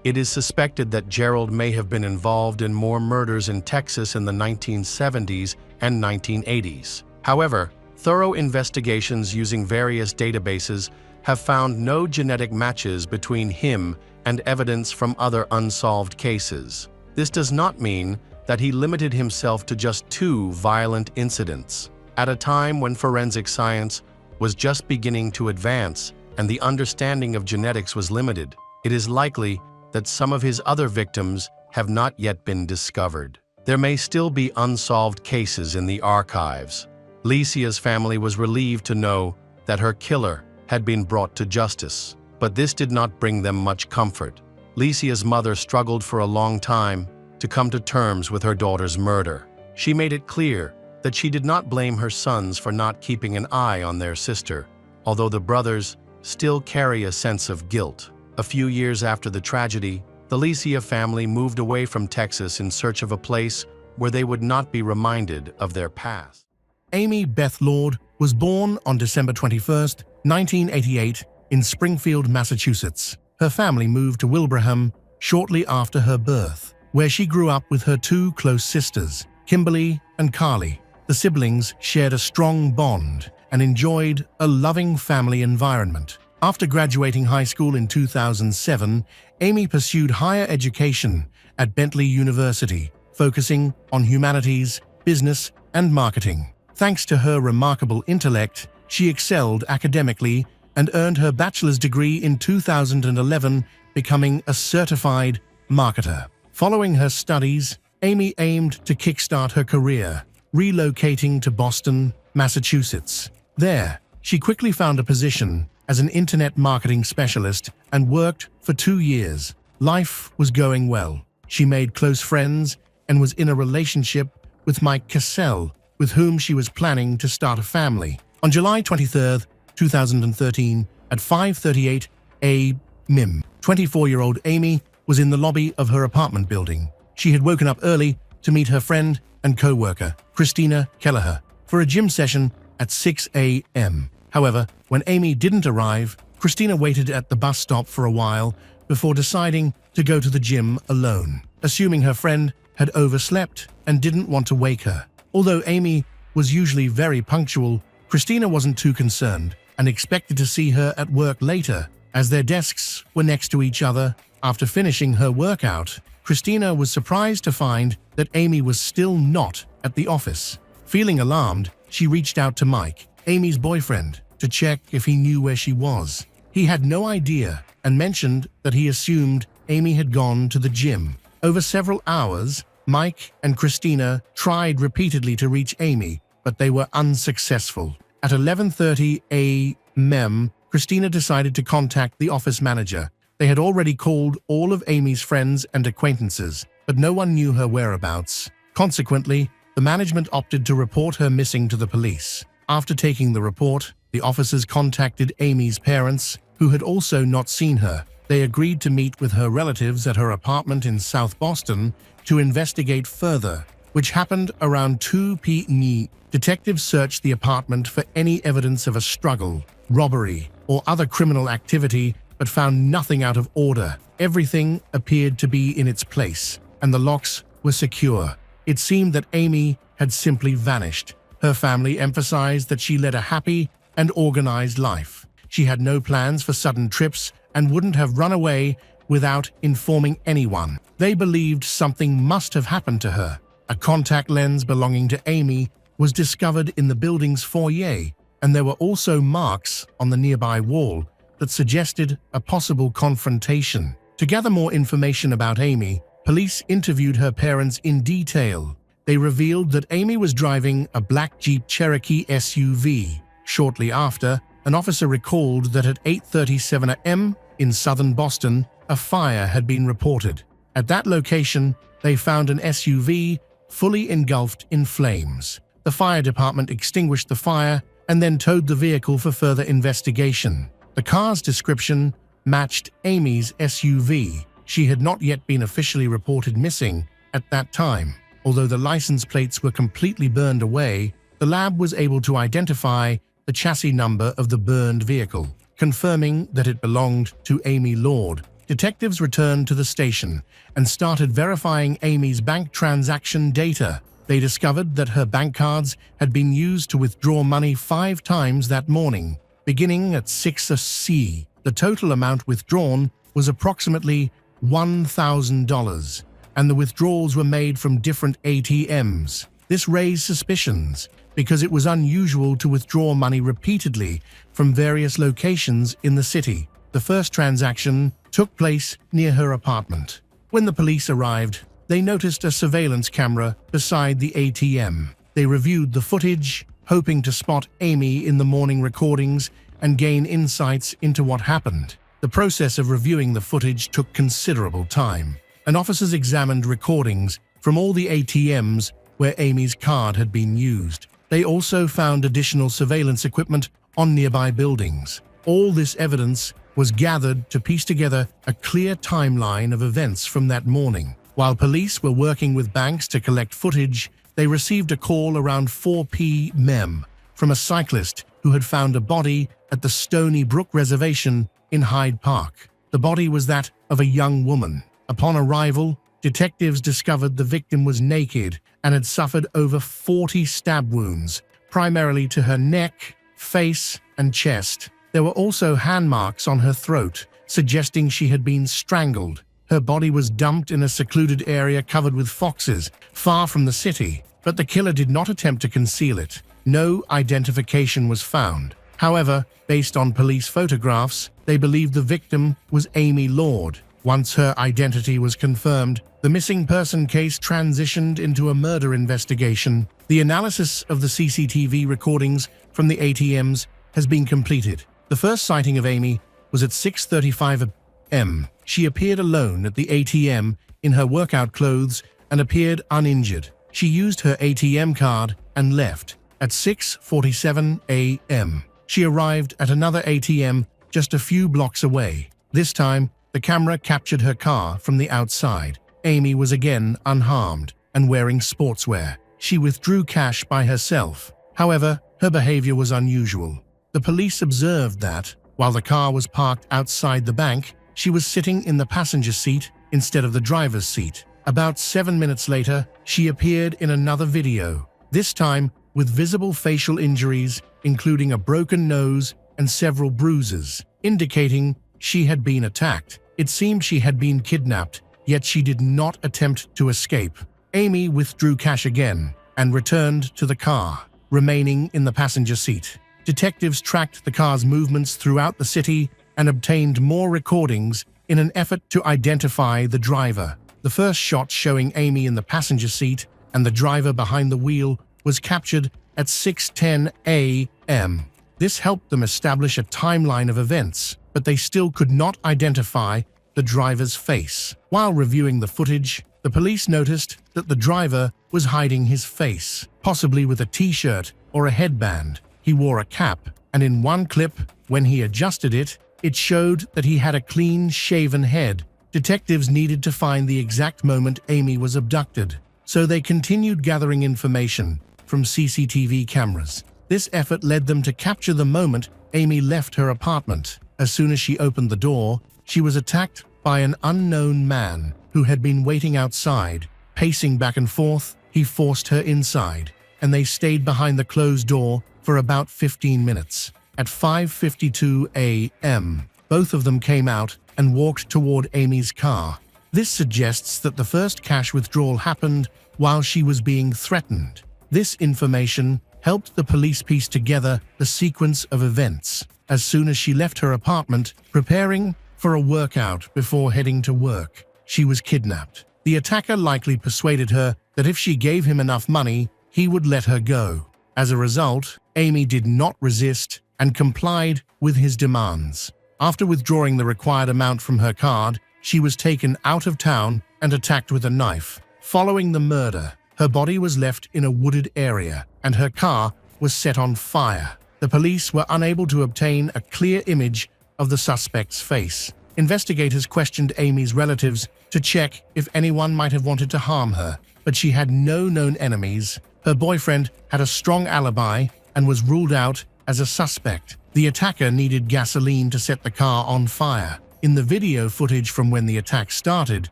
It is suspected that Gerald may have been involved in more murders in Texas in the 1970s and 1980s. However, thorough investigations using various databases have found no genetic matches between him and evidence from other unsolved cases. This does not mean that he limited himself to just 2 violent incidents. At a time when forensic science was just beginning to advance and the understanding of genetics was limited, it is likely that some of his other victims have not yet been discovered. There may still be unsolved cases in the archives. Lisia's family was relieved to know that her killer had been brought to justice, but this did not bring them much comfort. Lisia's mother struggled for a long time to come to terms with her daughter's murder. She made it clear that she did not blame her sons for not keeping an eye on their sister, although the brothers still carry a sense of guilt. A few years after the tragedy, the Lisia family moved away from Texas in search of a place where they would not be reminded of their past. Amy Beth Lord was born on December 21, 1988, in Springfield, Massachusetts. Her family moved to Wilbraham shortly after her birth, where she grew up with her 2 close sisters, Kimberly and Carly. The siblings shared a strong bond and enjoyed a loving family environment. After graduating high school in 2007, Amy pursued higher education at Bentley University, focusing on humanities, business, and marketing. Thanks to her remarkable intellect, she excelled academically and earned her bachelor's degree in 2011, becoming a certified marketer. Following her studies, Amy aimed to kickstart her career, relocating to Boston, Massachusetts. There, she quickly found a position as an internet marketing specialist and worked for 2 years. Life was going well. She made close friends and was in a relationship with Mike Cassell, with whom she was planning to start a family. On July 23, 2013, at 5:38 a.m., 24-year-old Amy was in the lobby of her apartment building. She had woken up early to meet her friend and co-worker, Christina Kelleher, for a gym session at 6 a.m. However, when Amy didn't arrive, Christina waited at the bus stop for a while before deciding to go to the gym alone, assuming her friend had overslept and didn't want to wake her. Although Amy was usually very punctual, Christina wasn't too concerned and expected to see her at work later, as their desks were next to each other. After finishing her workout, Christina was surprised to find that Amy was still not at the office. Feeling alarmed, she reached out to Mike, Amy's boyfriend, to check if he knew where she was. He had no idea and mentioned that he assumed Amy had gone to the gym. Over several hours, Mike and Christina tried repeatedly to reach Amy, but they were unsuccessful. At 11:30 a.m., Christina decided to contact the office manager. They had already called all of Amy's friends and acquaintances, but no one knew her whereabouts. Consequently, the management opted to report her missing to the police. After taking the report, the officers contacted Amy's parents, who had also not seen her. They agreed to meet with her relatives at her apartment in South Boston to investigate further, which happened around 2 p.m. Detectives searched the apartment for any evidence of a struggle, robbery, or other criminal activity, but found nothing out of order. Everything appeared to be in its place, and the locks were secure. It seemed that Amy had simply vanished. Her family emphasized that she led a happy and organized life. She had no plans for sudden trips and wouldn't have run away without informing anyone. They believed something must have happened to her. A contact lens belonging to Amy was discovered in the building's foyer, and there were also marks on the nearby wall that suggested a possible confrontation. To gather more information about Amy, police interviewed her parents in detail. They revealed that Amy was driving a black Jeep Cherokee SUV. Shortly after, an officer recalled that at 8:37 a.m. in southern Boston, a fire had been reported. At that location, they found an SUV fully engulfed in flames. The fire department extinguished the fire and then towed the vehicle for further investigation. The car's description matched Amy's SUV. She had not yet been officially reported missing at that time. Although the license plates were completely burned away, the lab was able to identify the chassis number of the burned vehicle, confirming that it belonged to Amy Lord. Detectives returned to the station and started verifying Amy's bank transaction data. They discovered that her bank cards had been used to withdraw money 5 times that morning, beginning at 6 a.m. The total amount withdrawn was approximately $1,000, and the withdrawals were made from different ATMs. This raised suspicions because it was unusual to withdraw money repeatedly from various locations in the city. The first transaction took place near her apartment. When the police arrived, they noticed a surveillance camera beside the ATM. They reviewed the footage, hoping to spot Amy in the morning recordings and gain insights into what happened. The process of reviewing the footage took considerable time, and officers examined recordings from all the ATMs where Amy's card had been used. They also found additional surveillance equipment on nearby buildings. All this evidence was gathered to piece together a clear timeline of events from that morning. While police were working with banks to collect footage, they received a call around 4 p.m. from a cyclist who had found a body at the Stony Brook Reservation in Hyde Park. The body was that of a young woman. Upon arrival, detectives discovered the victim was naked and had suffered over 40 stab wounds, primarily to her neck, face, and chest. There were also hand marks on her throat, suggesting she had been strangled. Her body was dumped in a secluded area covered with foxes, far from the city, but the killer did not attempt to conceal it. No identification was found. However, based on police photographs, they believed the victim was Amy Lord. Once her identity was confirmed, the missing person case transitioned into a murder investigation. The analysis of the CCTV recordings from the ATMs has been completed. The first sighting of Amy was at 6:35 a.m. She appeared alone at the ATM in her workout clothes and appeared uninjured. She used her ATM card and left. At 6:47 a.m., she arrived at another ATM just a few blocks away. This time, the camera captured her car from the outside. Amy was again unharmed and wearing sportswear. She withdrew cash by herself. However, her behavior was unusual. The police observed that, while the car was parked outside the bank, she was sitting in the passenger seat instead of the driver's seat. About 7 minutes later, she appeared in another video, this time with visible facial injuries, including a broken nose and several bruises, indicating she had been attacked. It seemed she had been kidnapped, yet she did not attempt to escape. Amy withdrew cash again and returned to the car, remaining in the passenger seat. Detectives tracked the car's movements throughout the city and obtained more recordings in an effort to identify the driver. The first shot showing Amy in the passenger seat and the driver behind the wheel was captured at 6:10 a.m. This helped them establish a timeline of events, but they still could not identify the driver's face. While reviewing the footage, the police noticed that the driver was hiding his face, possibly with a t-shirt or a headband. He wore a cap, and in one clip, when he adjusted it, it showed that he had a clean-shaven head. Detectives needed to find the exact moment Amy was abducted, so they continued gathering information from CCTV cameras. This effort led them to capture the moment Amy left her apartment. As soon as she opened the door, she was attacked by an unknown man who had been waiting outside. Pacing back and forth, he forced her inside, and they stayed behind the closed door for about 15 minutes. At 5:52 a.m., both of them came out and walked toward Amy's car. This suggests that the first cash withdrawal happened while she was being threatened. This information helped the police piece together the sequence of events. As soon as she left her apartment, preparing for a workout before heading to work, she was kidnapped. The attacker likely persuaded her that if she gave him enough money, he would let her go. As a result, Amy did not resist and complied with his demands. After withdrawing the required amount from her card, she was taken out of town and attacked with a knife. Following the murder, her body was left in a wooded area and her car was set on fire. The police were unable to obtain a clear image of the suspect's face. Investigators questioned Amy's relatives to check if anyone might have wanted to harm her, but she had no known enemies. Her boyfriend had a strong alibi and was ruled out as a suspect. The attacker needed gasoline to set the car on fire. In the video footage from when the attack started,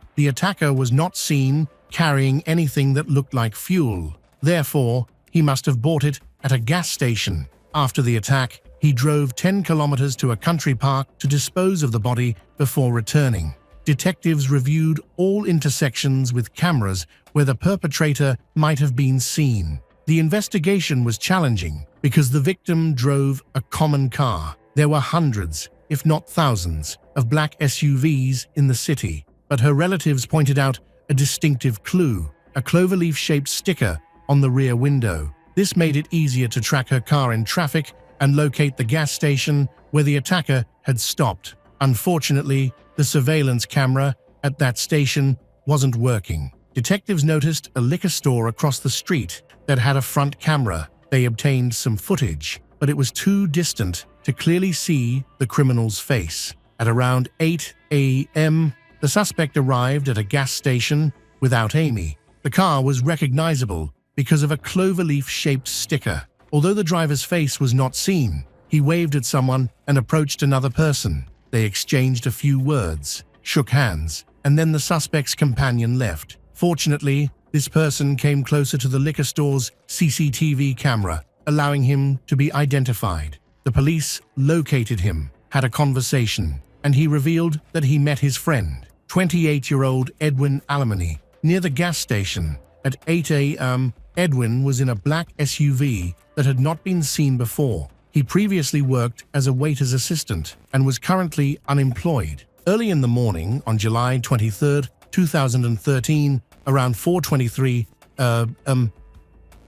the attacker was not seen carrying anything that looked like fuel. Therefore, he must have bought it at a gas station. After the attack, he drove 10 kilometers to a country park to dispose of the body before returning. Detectives reviewed all intersections with cameras where the perpetrator might have been seen. The investigation was challenging because the victim drove a common car. There were hundreds, if not thousands, of black SUVs in the city, but her relatives pointed out a distinctive clue, a cloverleaf-shaped sticker on the rear window. This made it easier to track her car in traffic and locate the gas station where the attacker had stopped. Unfortunately, the surveillance camera at that station wasn't working. Detectives noticed a liquor store across the street that had a front camera. They obtained some footage, but it was too distant to clearly see the criminal's face. At around 8 a.m., the suspect arrived at a gas station without Amy. The car was recognizable because of a cloverleaf-shaped sticker. Although the driver's face was not seen, he waved at someone and approached another person. They exchanged a few words, shook hands, and then the suspect's companion left. Fortunately, this person came closer to the liquor store's CCTV camera, allowing him to be identified. The police located him, had a conversation, and he revealed that he met his friend, 28-year-old Edwin Alamany, near the gas station. At 8 a.m., Edwin was in a black SUV that had not been seen before. He previously worked as a waiter's assistant and was currently unemployed. Early in the morning, on July 23, 2013, around 4:23,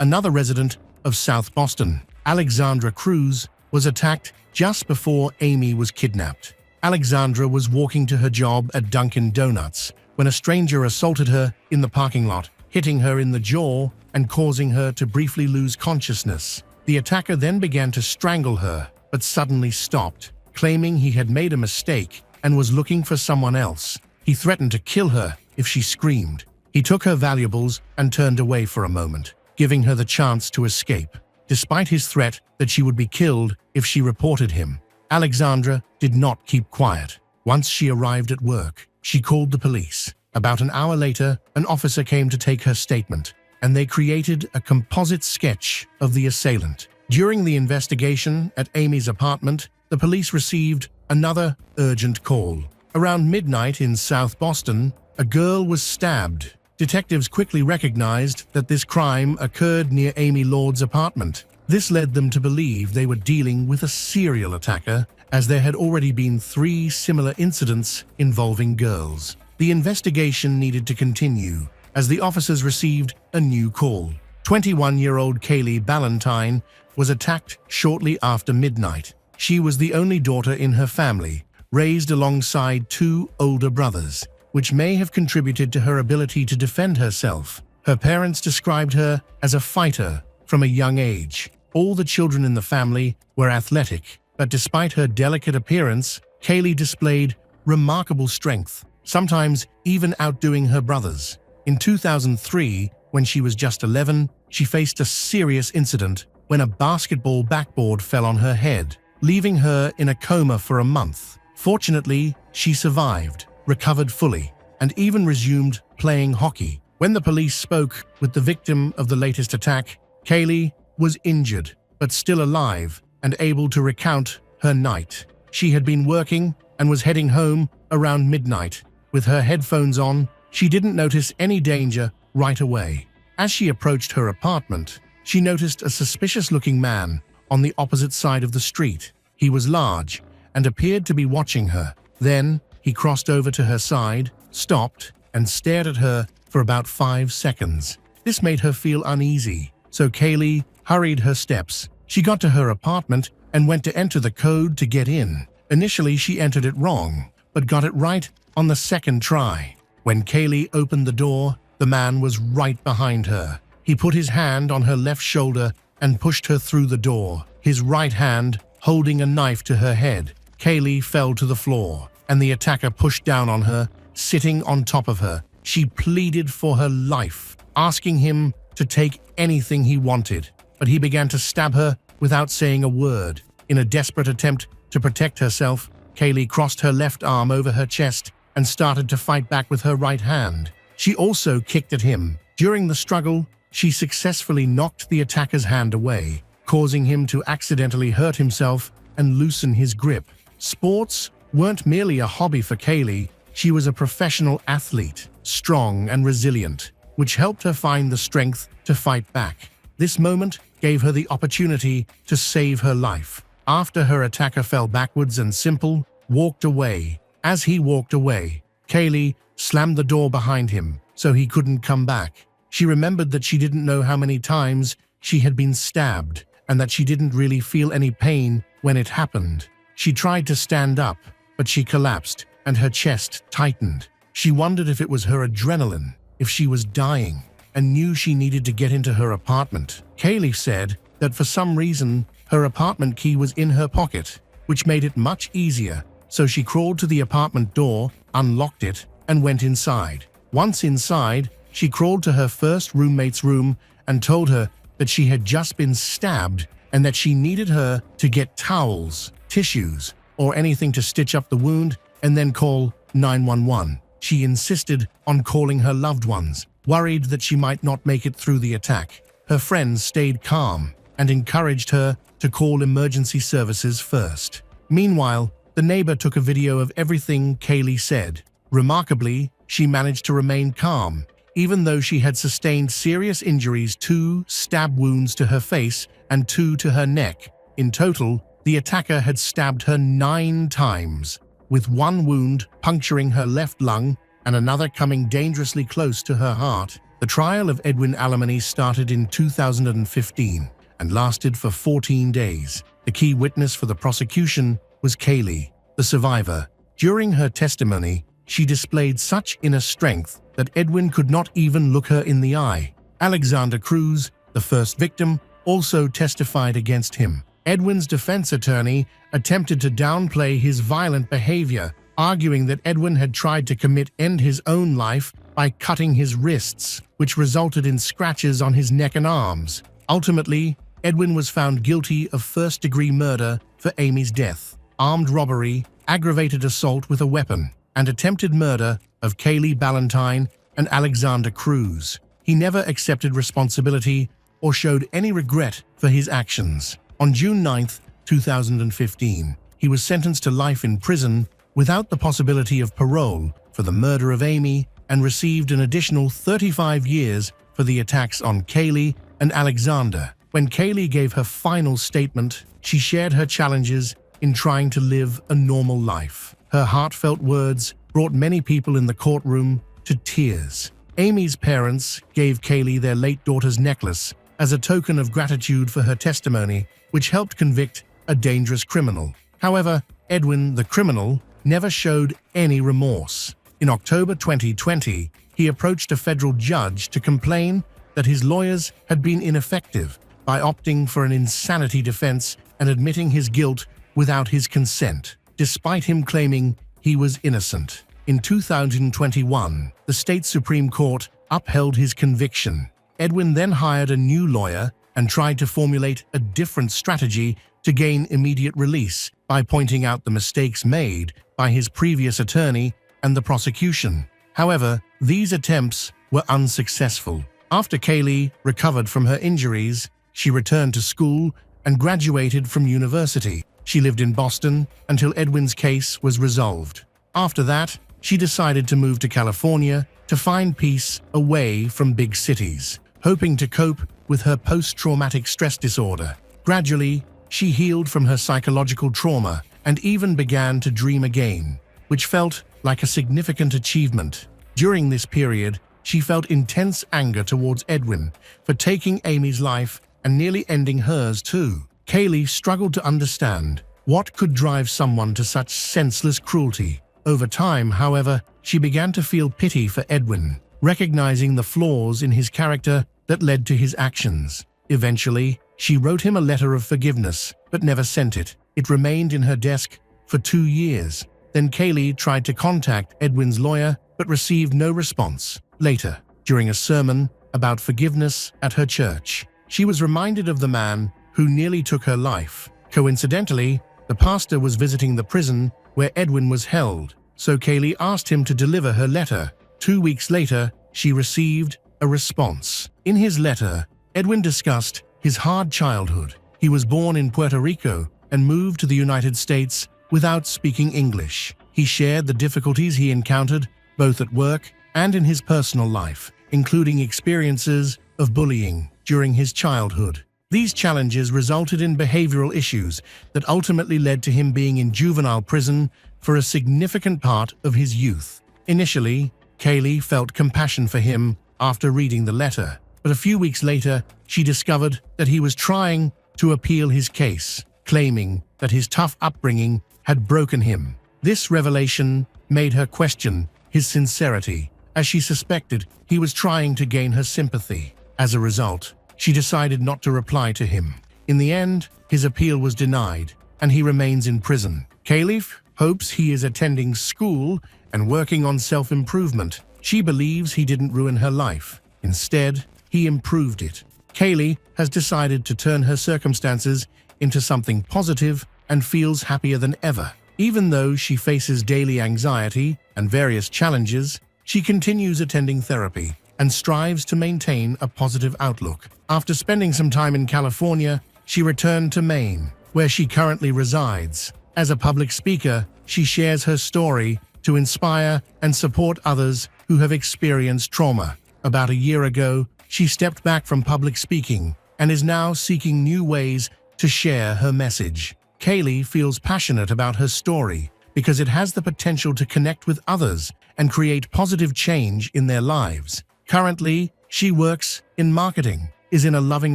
another resident of South Boston, Alexandra Cruz, was attacked just before Amy was kidnapped. Alexandra was walking to her job at Dunkin' Donuts when a stranger assaulted her in the parking lot, hitting her in the jaw and causing her to briefly lose consciousness. The attacker then began to strangle her, but suddenly stopped, claiming he had made a mistake and was looking for someone else. He threatened to kill her if she screamed. He took her valuables and turned away for a moment, giving her the chance to escape. Despite his threat that she would be killed if she reported him, Alexandra did not keep quiet. Once she arrived at work, she called the police. About an hour later, an officer came to take her statement, and they created a composite sketch of the assailant. During the investigation at Amy's apartment, the police received another urgent call. Around midnight in South Boston, a girl was stabbed. Detectives quickly recognized that this crime occurred near Amy Lord's apartment. This led them to believe they were dealing with a serial attacker, as there had already been 3 similar incidents involving girls. The investigation needed to continue, as the officers received a new call. 21-year-old Kaylee Ballantyne was attacked shortly after midnight. She was the only daughter in her family, raised alongside 2 older brothers, which may have contributed to her ability to defend herself. Her parents described her as a fighter from a young age. All the children in the family were athletic, but despite her delicate appearance, Kaylee displayed remarkable strength, sometimes even outdoing her brothers. In 2003, when she was just 11, she faced a serious incident when a basketball backboard fell on her head. leaving her in a coma for a month. Fortunately, she survived, recovered fully, and even resumed playing hockey. When the police spoke with the victim of the latest attack, Kaylee was injured, but still alive and able to recount her night. She had been working and was heading home around midnight. With her headphones on, she didn't notice any danger right away. As she approached her apartment, she noticed a suspicious-looking man on the opposite side of the street. He was large and appeared to be watching her. Then, he crossed over to her side, stopped, and stared at her for about 5 seconds. This made her feel uneasy, so Kaylee hurried her steps. She got to her apartment and went to enter the code to get in. Initially, she entered it wrong, but got it right on the second try. When Kaylee opened the door, the man was right behind her. He put his hand on her left shoulder and pushed her through the door, his right hand holding a knife to her head. Kaylee fell to the floor, and the attacker pushed down on her, sitting on top of her. She pleaded for her life, asking him to take anything he wanted, but he began to stab her without saying a word. In a desperate attempt to protect herself, Kaylee crossed her left arm over her chest and started to fight back with her right hand. She also kicked at him. During the struggle, she successfully knocked the attacker's hand away, causing him to accidentally hurt himself and loosen his grip. Sports weren't merely a hobby for Kaylee, she was a professional athlete, strong and resilient, which helped her find the strength to fight back. This moment gave her the opportunity to save her life. After her attacker fell backwards and Simple walked away. As he walked away, Kaylee slammed the door behind him so he couldn't come back. She remembered that she didn't know how many times she had been stabbed and that she didn't really feel any pain when it happened. She tried to stand up, but she collapsed and her chest tightened. She wondered if it was her adrenaline, if she was dying, and knew she needed to get into her apartment. Kaylee said that for some reason, her apartment key was in her pocket, which made it much easier, so she crawled to the apartment door, unlocked it, and went inside. Once inside, she crawled to her first roommate's room and told her that she had just been stabbed and that she needed her to get towels, tissues, or anything to stitch up the wound and then call 911. She insisted on calling her loved ones, worried that she might not make it through the attack. Her friends stayed calm and encouraged her to call emergency services first. Meanwhile, the neighbor took a video of everything Kaylee said. Remarkably, she managed to remain calm, even though she had sustained serious injuries: 2 stab wounds to her face and 2 to her neck. In total, the attacker had stabbed her 9 times, with 1 wound puncturing her left lung and another coming dangerously close to her heart. The trial of Edwin Alemany started in 2015 and lasted for 14 days. The key witness for the prosecution was Kaylee, the survivor. During her testimony, she displayed such inner strength that Edwin could not even look her in the eye. Alexander Cruz, the first victim, also testified against him. Edwin's defense attorney attempted to downplay his violent behavior, arguing that Edwin had tried to end his own life by cutting his wrists, which resulted in scratches on his neck and arms. Ultimately, Edwin was found guilty of first-degree murder for Amy's death, armed robbery, aggravated assault with a weapon, and attempted murder of Kaylee Ballantyne and Alexander Cruz. He never accepted responsibility or showed any regret for his actions. On June 9, 2015, he was sentenced to life in prison without the possibility of parole for the murder of Amy and received an additional 35 years for the attacks on Kaylee and Alexander. When Kaylee gave her final statement, she shared her challenges in trying to live a normal life. Her heartfelt words brought many people in the courtroom to tears. Amy's parents gave Kaylee their late daughter's necklace as a token of gratitude for her testimony, which helped convict a dangerous criminal. However, Edwin, the criminal, never showed any remorse. In October 2020, he approached a federal judge to complain that his lawyers had been ineffective by opting for an insanity defense and admitting his guilt without his consent, despite him claiming he was innocent. In 2021, the state Supreme Court upheld his conviction. Edwin then hired a new lawyer and tried to formulate a different strategy to gain immediate release by pointing out the mistakes made by his previous attorney and the prosecution. However, these attempts were unsuccessful. After Kaylee recovered from her injuries, she returned to school and graduated from university. She lived in Boston until Edwin's case was resolved. After that, she decided to move to California to find peace away from big cities, hoping to cope with her post-traumatic stress disorder. Gradually, she healed from her psychological trauma and even began to dream again, which felt like a significant achievement. During this period, she felt intense anger towards Edwin for taking Amy's life and nearly ending hers too. Kaylee struggled to understand what could drive someone to such senseless cruelty. Over time, however, she began to feel pity for Edwin, recognizing the flaws in his character that led to his actions. Eventually, she wrote him a letter of forgiveness, but never sent it. It remained in her desk for 2 years. Then Kaylee tried to contact Edwin's lawyer, but received no response. Later, during a sermon about forgiveness at her church, she was reminded of the man who nearly took her life. Coincidentally, the pastor was visiting the prison where Edwin was held, so Kaylee asked him to deliver her letter. 2 weeks later, she received a response. In his letter, Edwin discussed his hard childhood. He was born in Puerto Rico and moved to the United States without speaking English. He shared the difficulties he encountered both at work and in his personal life, including experiences of bullying during his childhood. These challenges resulted in behavioral issues that ultimately led to him being in juvenile prison for a significant part of his youth. Initially, Kaylee felt compassion for him after reading the letter, but a few weeks later, she discovered that he was trying to appeal his case, claiming that his tough upbringing had broken him. This revelation made her question his sincerity, as she suspected he was trying to gain her sympathy. As a result, she decided not to reply to him. In the end, his appeal was denied, and he remains in prison. Kaylee hopes he is attending school and working on self-improvement. She believes he didn't ruin her life. Instead, he improved it. Kaylee has decided to turn her circumstances into something positive and feels happier than ever. Even though she faces daily anxiety and various challenges, she continues attending therapy and strives to maintain a positive outlook. After spending some time in California, she returned to Maine, where she currently resides. As a public speaker, she shares her story to inspire and support others who have experienced trauma. About a year ago, she stepped back from public speaking and is now seeking new ways to share her message. Kaylee feels passionate about her story because it has the potential to connect with others and create positive change in their lives. Currently, she works in marketing, is in a loving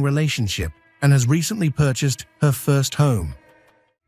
relationship, and has recently purchased her first home.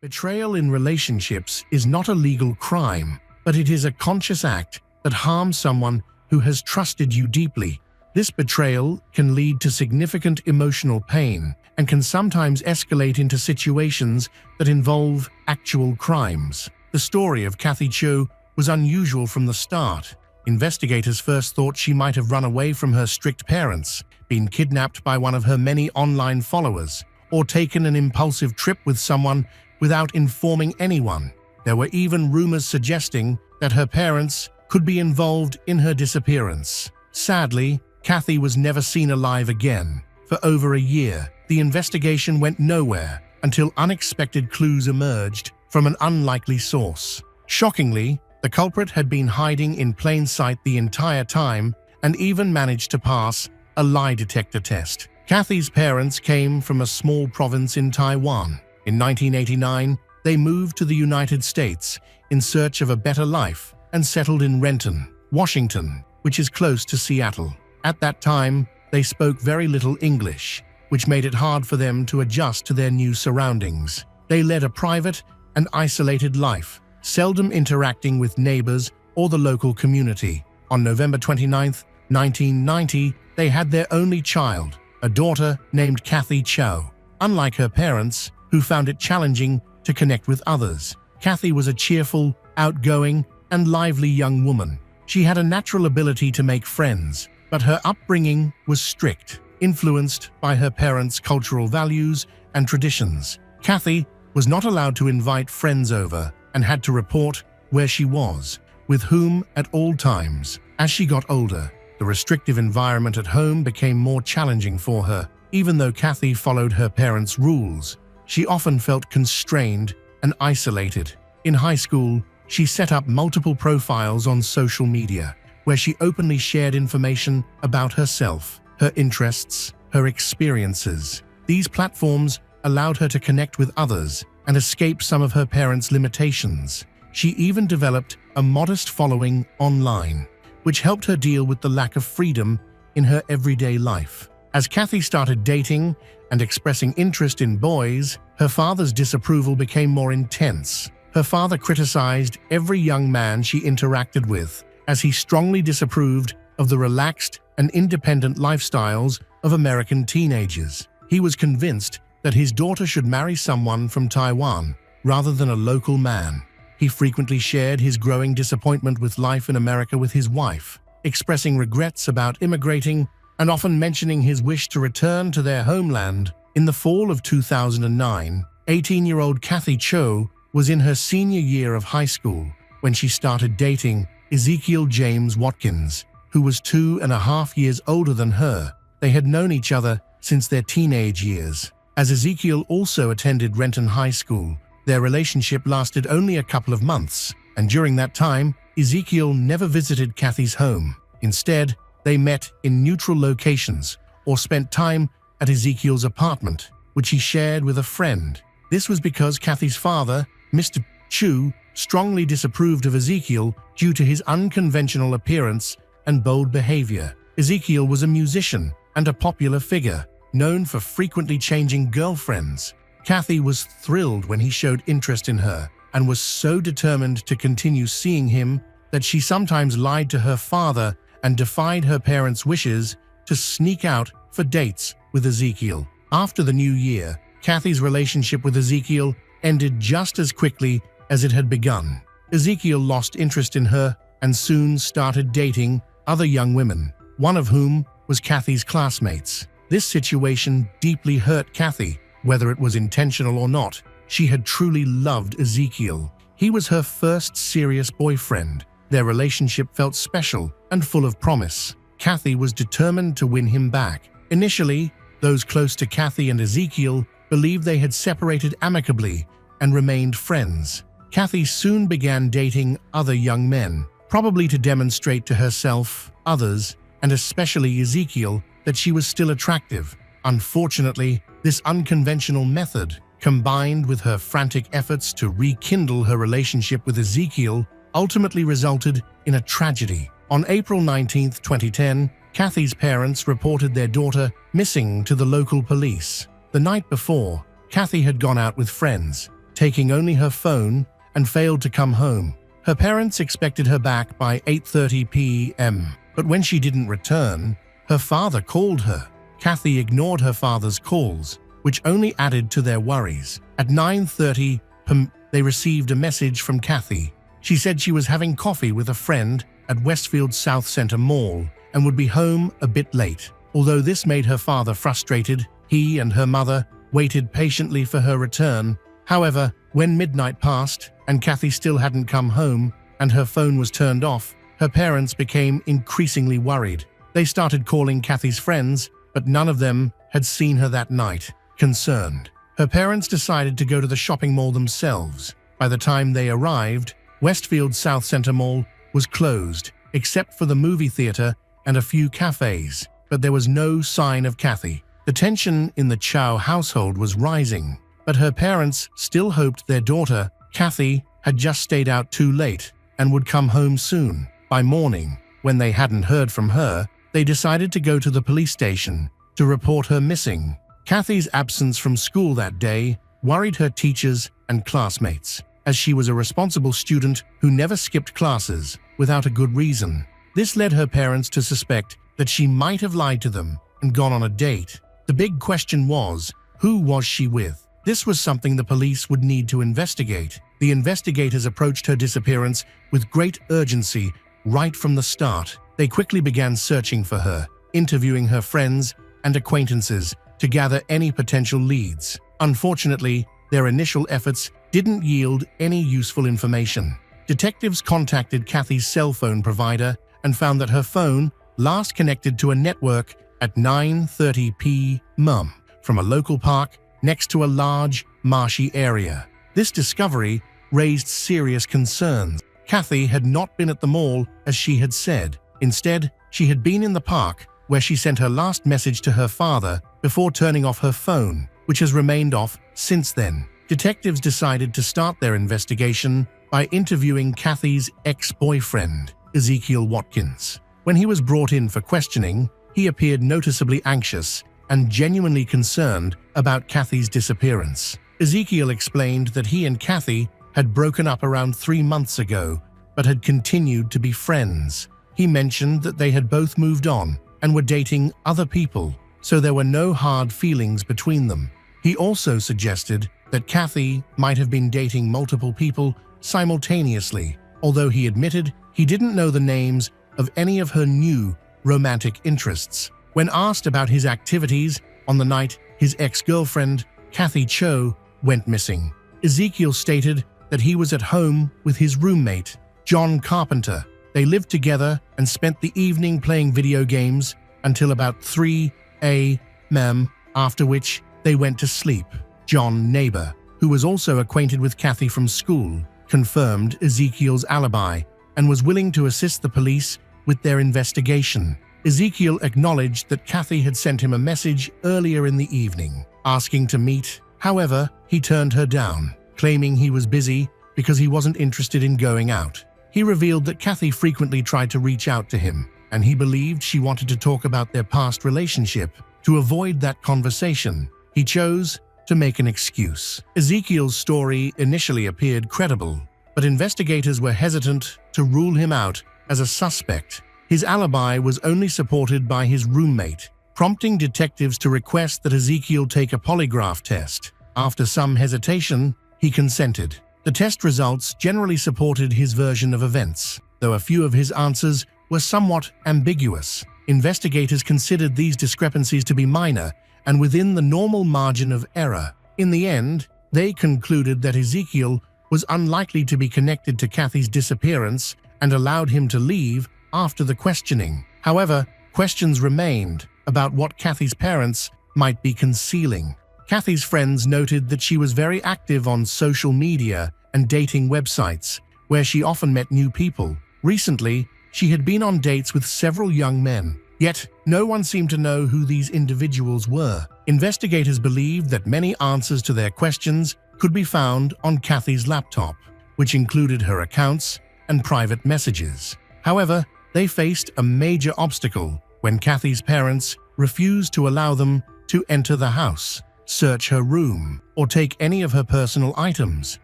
Betrayal in relationships is not a legal crime, but it is a conscious act that harms someone who has trusted you deeply. This betrayal can lead to significant emotional pain and can sometimes escalate into situations that involve actual crimes. The story of Kathy Cho was unusual from the start. Investigators first thought she might have run away from her strict parents, been kidnapped by one of her many online followers, or taken an impulsive trip with someone without informing anyone. There were even rumors suggesting that her parents could be involved in her disappearance. Sadly, Kathy was never seen alive again. For over a year, the investigation went nowhere until unexpected clues emerged from an unlikely source. Shockingly, the culprit had been hiding in plain sight the entire time and even managed to pass a lie detector test. Kathy's parents came from a small province in Taiwan. In 1989, they moved to the United States in search of a better life and settled in Renton, Washington, which is close to Seattle. At that time, they spoke very little English, which made it hard for them to adjust to their new surroundings. They led a private and isolated life, seldom interacting with neighbors or the local community. On November 29, 1990, they had their only child, a daughter named Kathy Cho. Unlike her parents, who found it challenging to connect with others, Kathy was a cheerful, outgoing, and lively young woman. She had a natural ability to make friends, but her upbringing was strict, influenced by her parents' cultural values and traditions. Kathy was not allowed to invite friends over and had to report where she was, with whom at all times. As she got older, the restrictive environment at home became more challenging for her. Even though Kathy followed her parents' rules, she often felt constrained and isolated. In high school, she set up multiple profiles on social media, where she openly shared information about herself, her interests, her experiences. These platforms allowed her to connect with others and escape some of her parents' limitations. She even developed a modest following online, which helped her deal with the lack of freedom in her everyday life. As Kathy started dating and expressing interest in boys, her father's disapproval became more intense. Her father criticized every young man she interacted with, as he strongly disapproved of the relaxed and independent lifestyles of American teenagers. He was convinced that his daughter should marry someone from Taiwan rather than a local man. He frequently shared his growing disappointment with life in America with his wife, expressing regrets about immigrating and often mentioning his wish to return to their homeland. In the fall of 2009, 18-year-old Kathy Cho was in her senior year of high school when she started dating Ezekiel James Watkins, who was 2.5 years older than her. They had known each other since their teenage years. As Ezekiel also attended Renton High School, their relationship lasted only a couple of months, and during that time, Ezekiel never visited Kathy's home. Instead, they met in neutral locations or spent time at Ezekiel's apartment, which he shared with a friend. This was because Kathy's father, Mr. Chu, strongly disapproved of Ezekiel due to his unconventional appearance and bold behavior. Ezekiel was a musician and a popular figure, known for frequently changing girlfriends. Kathy was thrilled when he showed interest in her and was so determined to continue seeing him that she sometimes lied to her father and defied her parents' wishes to sneak out for dates with Ezekiel. After the new year, Kathy's relationship with Ezekiel ended just as quickly as it had begun. Ezekiel lost interest in her and soon started dating other young women, one of whom was Kathy's classmates. This situation deeply hurt Kathy. Whether it was intentional or not, she had truly loved Ezekiel. He was her first serious boyfriend. Their relationship felt special and full of promise. Kathy was determined to win him back. Initially, those close to Kathy and Ezekiel believed they had separated amicably and remained friends. Kathy soon began dating other young men, probably to demonstrate to herself, others, and especially Ezekiel, that she was still attractive. Unfortunately, this unconventional method, combined with her frantic efforts to rekindle her relationship with Ezekiel, ultimately resulted in a tragedy. On April 19, 2010, Kathy's parents reported their daughter missing to the local police. The night before, Kathy had gone out with friends, taking only her phone, and failed to come home. Her parents expected her back by 8:30 p.m., but when she didn't return, her father called her. Kathy ignored her father's calls, which only added to their worries. At 9:30 p.m., they received a message from Kathy. She said she was having coffee with a friend at Westfield South Center Mall and would be home a bit late. Although this made her father frustrated, he and her mother waited patiently for her return. However, when midnight passed and Kathy still hadn't come home and her phone was turned off, her parents became increasingly worried. They started calling Kathy's friends, but none of them had seen her that night. Concerned, her parents decided to go to the shopping mall themselves. By the time they arrived, Westfield South Center Mall was closed, except for the movie theater and a few cafes, but there was no sign of Kathy. The tension in the Chow household was rising, but her parents still hoped their daughter, Kathy, had just stayed out too late and would come home soon. By morning, when they hadn't heard from her, they decided to go to the police station to report her missing. Kathy's absence from school that day worried her teachers and classmates, as she was a responsible student who never skipped classes without a good reason. This led her parents to suspect that she might have lied to them and gone on a date. The big question was, who was she with? This was something the police would need to investigate. The investigators approached her disappearance with great urgency right from the start. They quickly began searching for her, interviewing her friends and acquaintances to gather any potential leads. Unfortunately, their initial efforts didn't yield any useful information. Detectives contacted Kathy's cell phone provider and found that her phone last connected to a network at 9:30 p.m. from a local park next to a large, marshy area. This discovery raised serious concerns. Kathy had not been at the mall as she had said. Instead, she had been in the park where she sent her last message to her father before turning off her phone, which has remained off since then. Detectives decided to start their investigation by interviewing Kathy's ex-boyfriend, Ezekiel Watkins. When he was brought in for questioning, he appeared noticeably anxious and genuinely concerned about Kathy's disappearance. Ezekiel explained that he and Kathy had broken up around 3 months ago, but had continued to be friends. He mentioned that they had both moved on and were dating other people, so there were no hard feelings between them. He also suggested that Kathy might have been dating multiple people simultaneously, although he admitted he didn't know the names of any of her new romantic interests. When asked about his activities on the night his ex-girlfriend, Kathy Cho, went missing, Ezekiel stated that he was at home with his roommate, John Carpenter. They lived together and spent the evening playing video games until about 3 a.m., after which they went to sleep. John, neighbor, who was also acquainted with Kathy from school, confirmed Ezekiel's alibi and was willing to assist the police with their investigation. Ezekiel acknowledged that Kathy had sent him a message earlier in the evening, asking to meet. However, he turned her down, claiming he was busy because he wasn't interested in going out. He revealed that Kathy frequently tried to reach out to him, and he believed she wanted to talk about their past relationship. To avoid that conversation, he chose to make an excuse. Ezekiel's story initially appeared credible, but investigators were hesitant to rule him out as a suspect. His alibi was only supported by his roommate, prompting detectives to request that Ezekiel take a polygraph test. After some hesitation, he consented. The test results generally supported his version of events, though a few of his answers were somewhat ambiguous. Investigators considered these discrepancies to be minor and within the normal margin of error. In the end, they concluded that Ezekiel was unlikely to be connected to Kathy's disappearance and allowed him to leave after the questioning. However, questions remained about what Kathy's parents might be concealing. Kathy's friends noted that she was very active on social media and dating websites, where she often met new people. Recently, she had been on dates with several young men, yet no one seemed to know who these individuals were. Investigators believed that many answers to their questions could be found on Kathy's laptop, which included her accounts and private messages. However, they faced a major obstacle when Kathy's parents refused to allow them to enter the house, search her room, or take any of her personal items.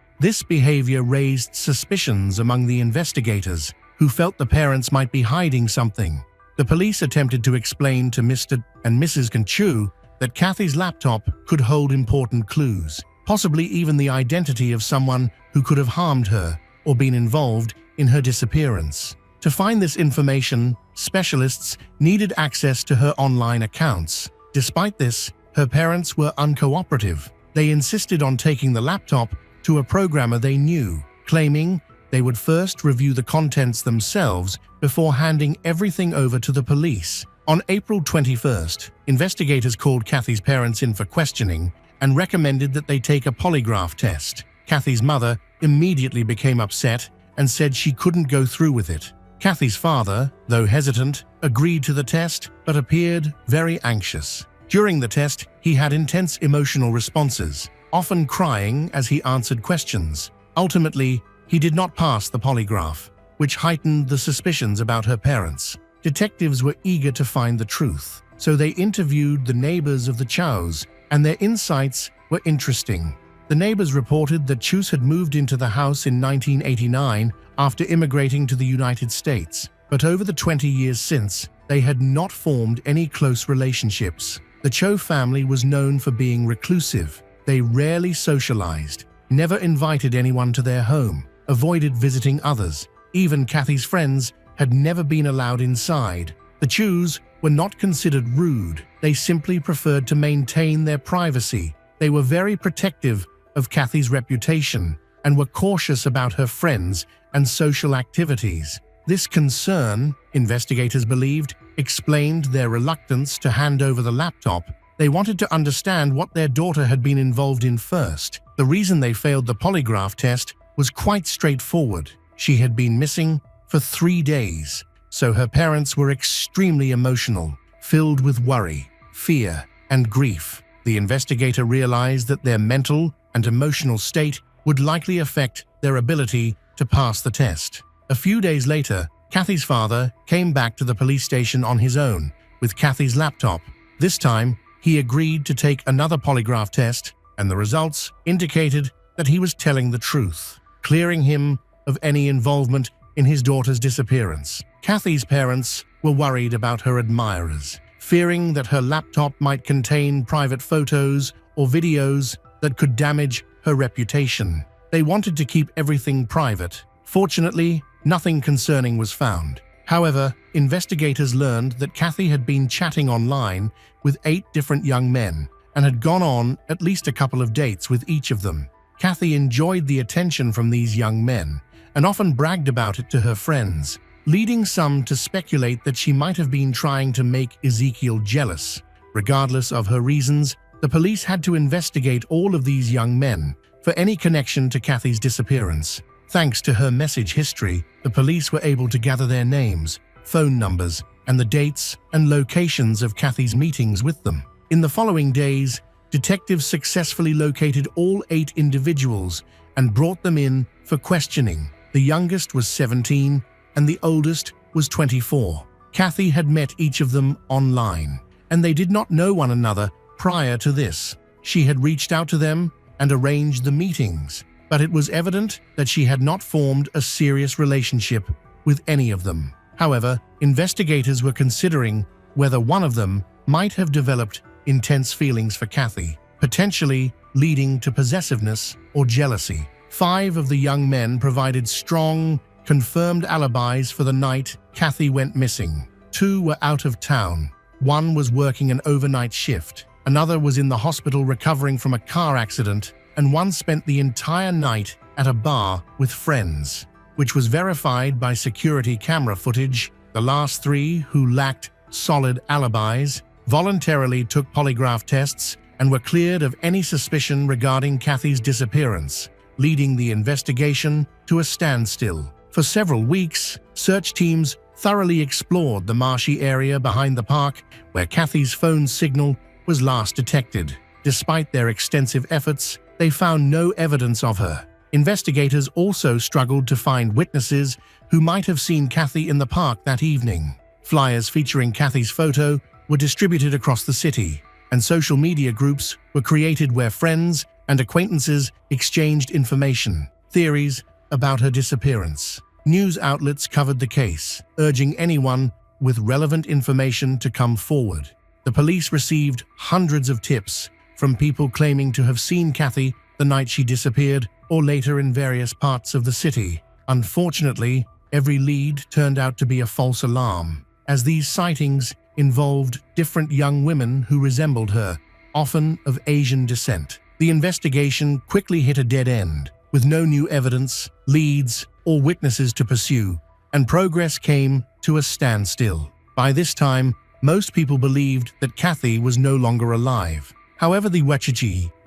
This behavior raised suspicions among the investigators, who felt the parents might be hiding something. The police attempted to explain to Mr. and Mrs. Chu that Kathy's laptop could hold important clues, possibly even the identity of someone who could have harmed her or been involved in her disappearance. To find this information, specialists needed access to her online accounts. Despite this, her parents were uncooperative. They insisted on taking the laptop to a programmer they knew, claiming they would first review the contents themselves before handing everything over to the police. On April 21st, investigators called Kathy's parents in for questioning and recommended that they take a polygraph test. Kathy's mother immediately became upset and said she couldn't go through with it. Kathy's father, though hesitant, agreed to the test but appeared very anxious. During the test, he had intense emotional responses, often crying as he answered questions. Ultimately, he did not pass the polygraph, which heightened the suspicions about her parents. Detectives were eager to find the truth, so they interviewed the neighbors of the Chows, and their insights were interesting. The neighbors reported that Chus had moved into the house in 1989 after immigrating to the United States, but over the 20 years since, they had not formed any close relationships. The Cho family was known for being reclusive. They rarely socialized, never invited anyone to their home, avoided visiting others. Even Kathy's friends had never been allowed inside. The Chus were not considered rude. They simply preferred to maintain their privacy. They were very protective of Kathy's reputation and were cautious about her friends and social activities. This concern, investigators believed, explained their reluctance to hand over the laptop. They wanted to understand what their daughter had been involved in first. The reason they failed the polygraph test was quite straightforward. She had been missing for 3 days, so her parents were extremely emotional, filled with worry, fear, and grief. The investigator realized that their mental and emotional state would likely affect their ability to pass the test. A few days later, Kathy's father came back to the police station on his own with Kathy's laptop. This time, he agreed to take another polygraph test, and the results indicated that he was telling the truth, clearing him of any involvement in his daughter's disappearance. Kathy's parents were worried about her admirers, fearing that her laptop might contain private photos or videos that could damage her reputation. They wanted to keep everything private. Fortunately, nothing concerning was found. However, investigators learned that Kathy had been chatting online with 8 different young men and had gone on at least a couple of dates with each of them. Kathy enjoyed the attention from these young men and often bragged about it to her friends, leading some to speculate that she might have been trying to make Ezekiel jealous. Regardless of her reasons, the police had to investigate all of these young men for any connection to Kathy's disappearance. Thanks to her message history, the police were able to gather their names, phone numbers, and the dates and locations of Kathy's meetings with them. In the following days, detectives successfully located all 8 individuals and brought them in for questioning. The youngest was 17 and the oldest was 24. Kathy had met each of them online, and they did not know one another prior to this. She had reached out to them and arranged the meetings, but it was evident that she had not formed a serious relationship with any of them. However, investigators were considering whether one of them might have developed intense feelings for Kathy, potentially leading to possessiveness or jealousy. 5 of the young men provided strong, confirmed alibis for the night Kathy went missing. 2 were out of town. 1 was working an overnight shift. Another was in the hospital recovering from a car accident, and 1 spent the entire night at a bar with friends, which was verified by security camera footage. The last 3, who lacked solid alibis, voluntarily took polygraph tests and were cleared of any suspicion regarding Kathy's disappearance, leading the investigation to a standstill. For several weeks, search teams thoroughly explored the marshy area behind the park where Kathy's phone signal was last detected. Despite their extensive efforts, they found no evidence of her. Investigators also struggled to find witnesses who might have seen Kathy in the park that evening. Flyers featuring Kathy's photo were distributed across the city, and social media groups were created where friends and acquaintances exchanged information, theories about her disappearance. News outlets covered the case, urging anyone with relevant information to come forward. The police received hundreds of tips from people claiming to have seen Kathy the night she disappeared or later in various parts of the city. Unfortunately, every lead turned out to be a false alarm, as these sightings involved different young women who resembled her, often of Asian descent. The investigation quickly hit a dead end, with no new evidence, leads, or witnesses to pursue, and progress came to a standstill. By this time, most people believed that Kathy was no longer alive. However, the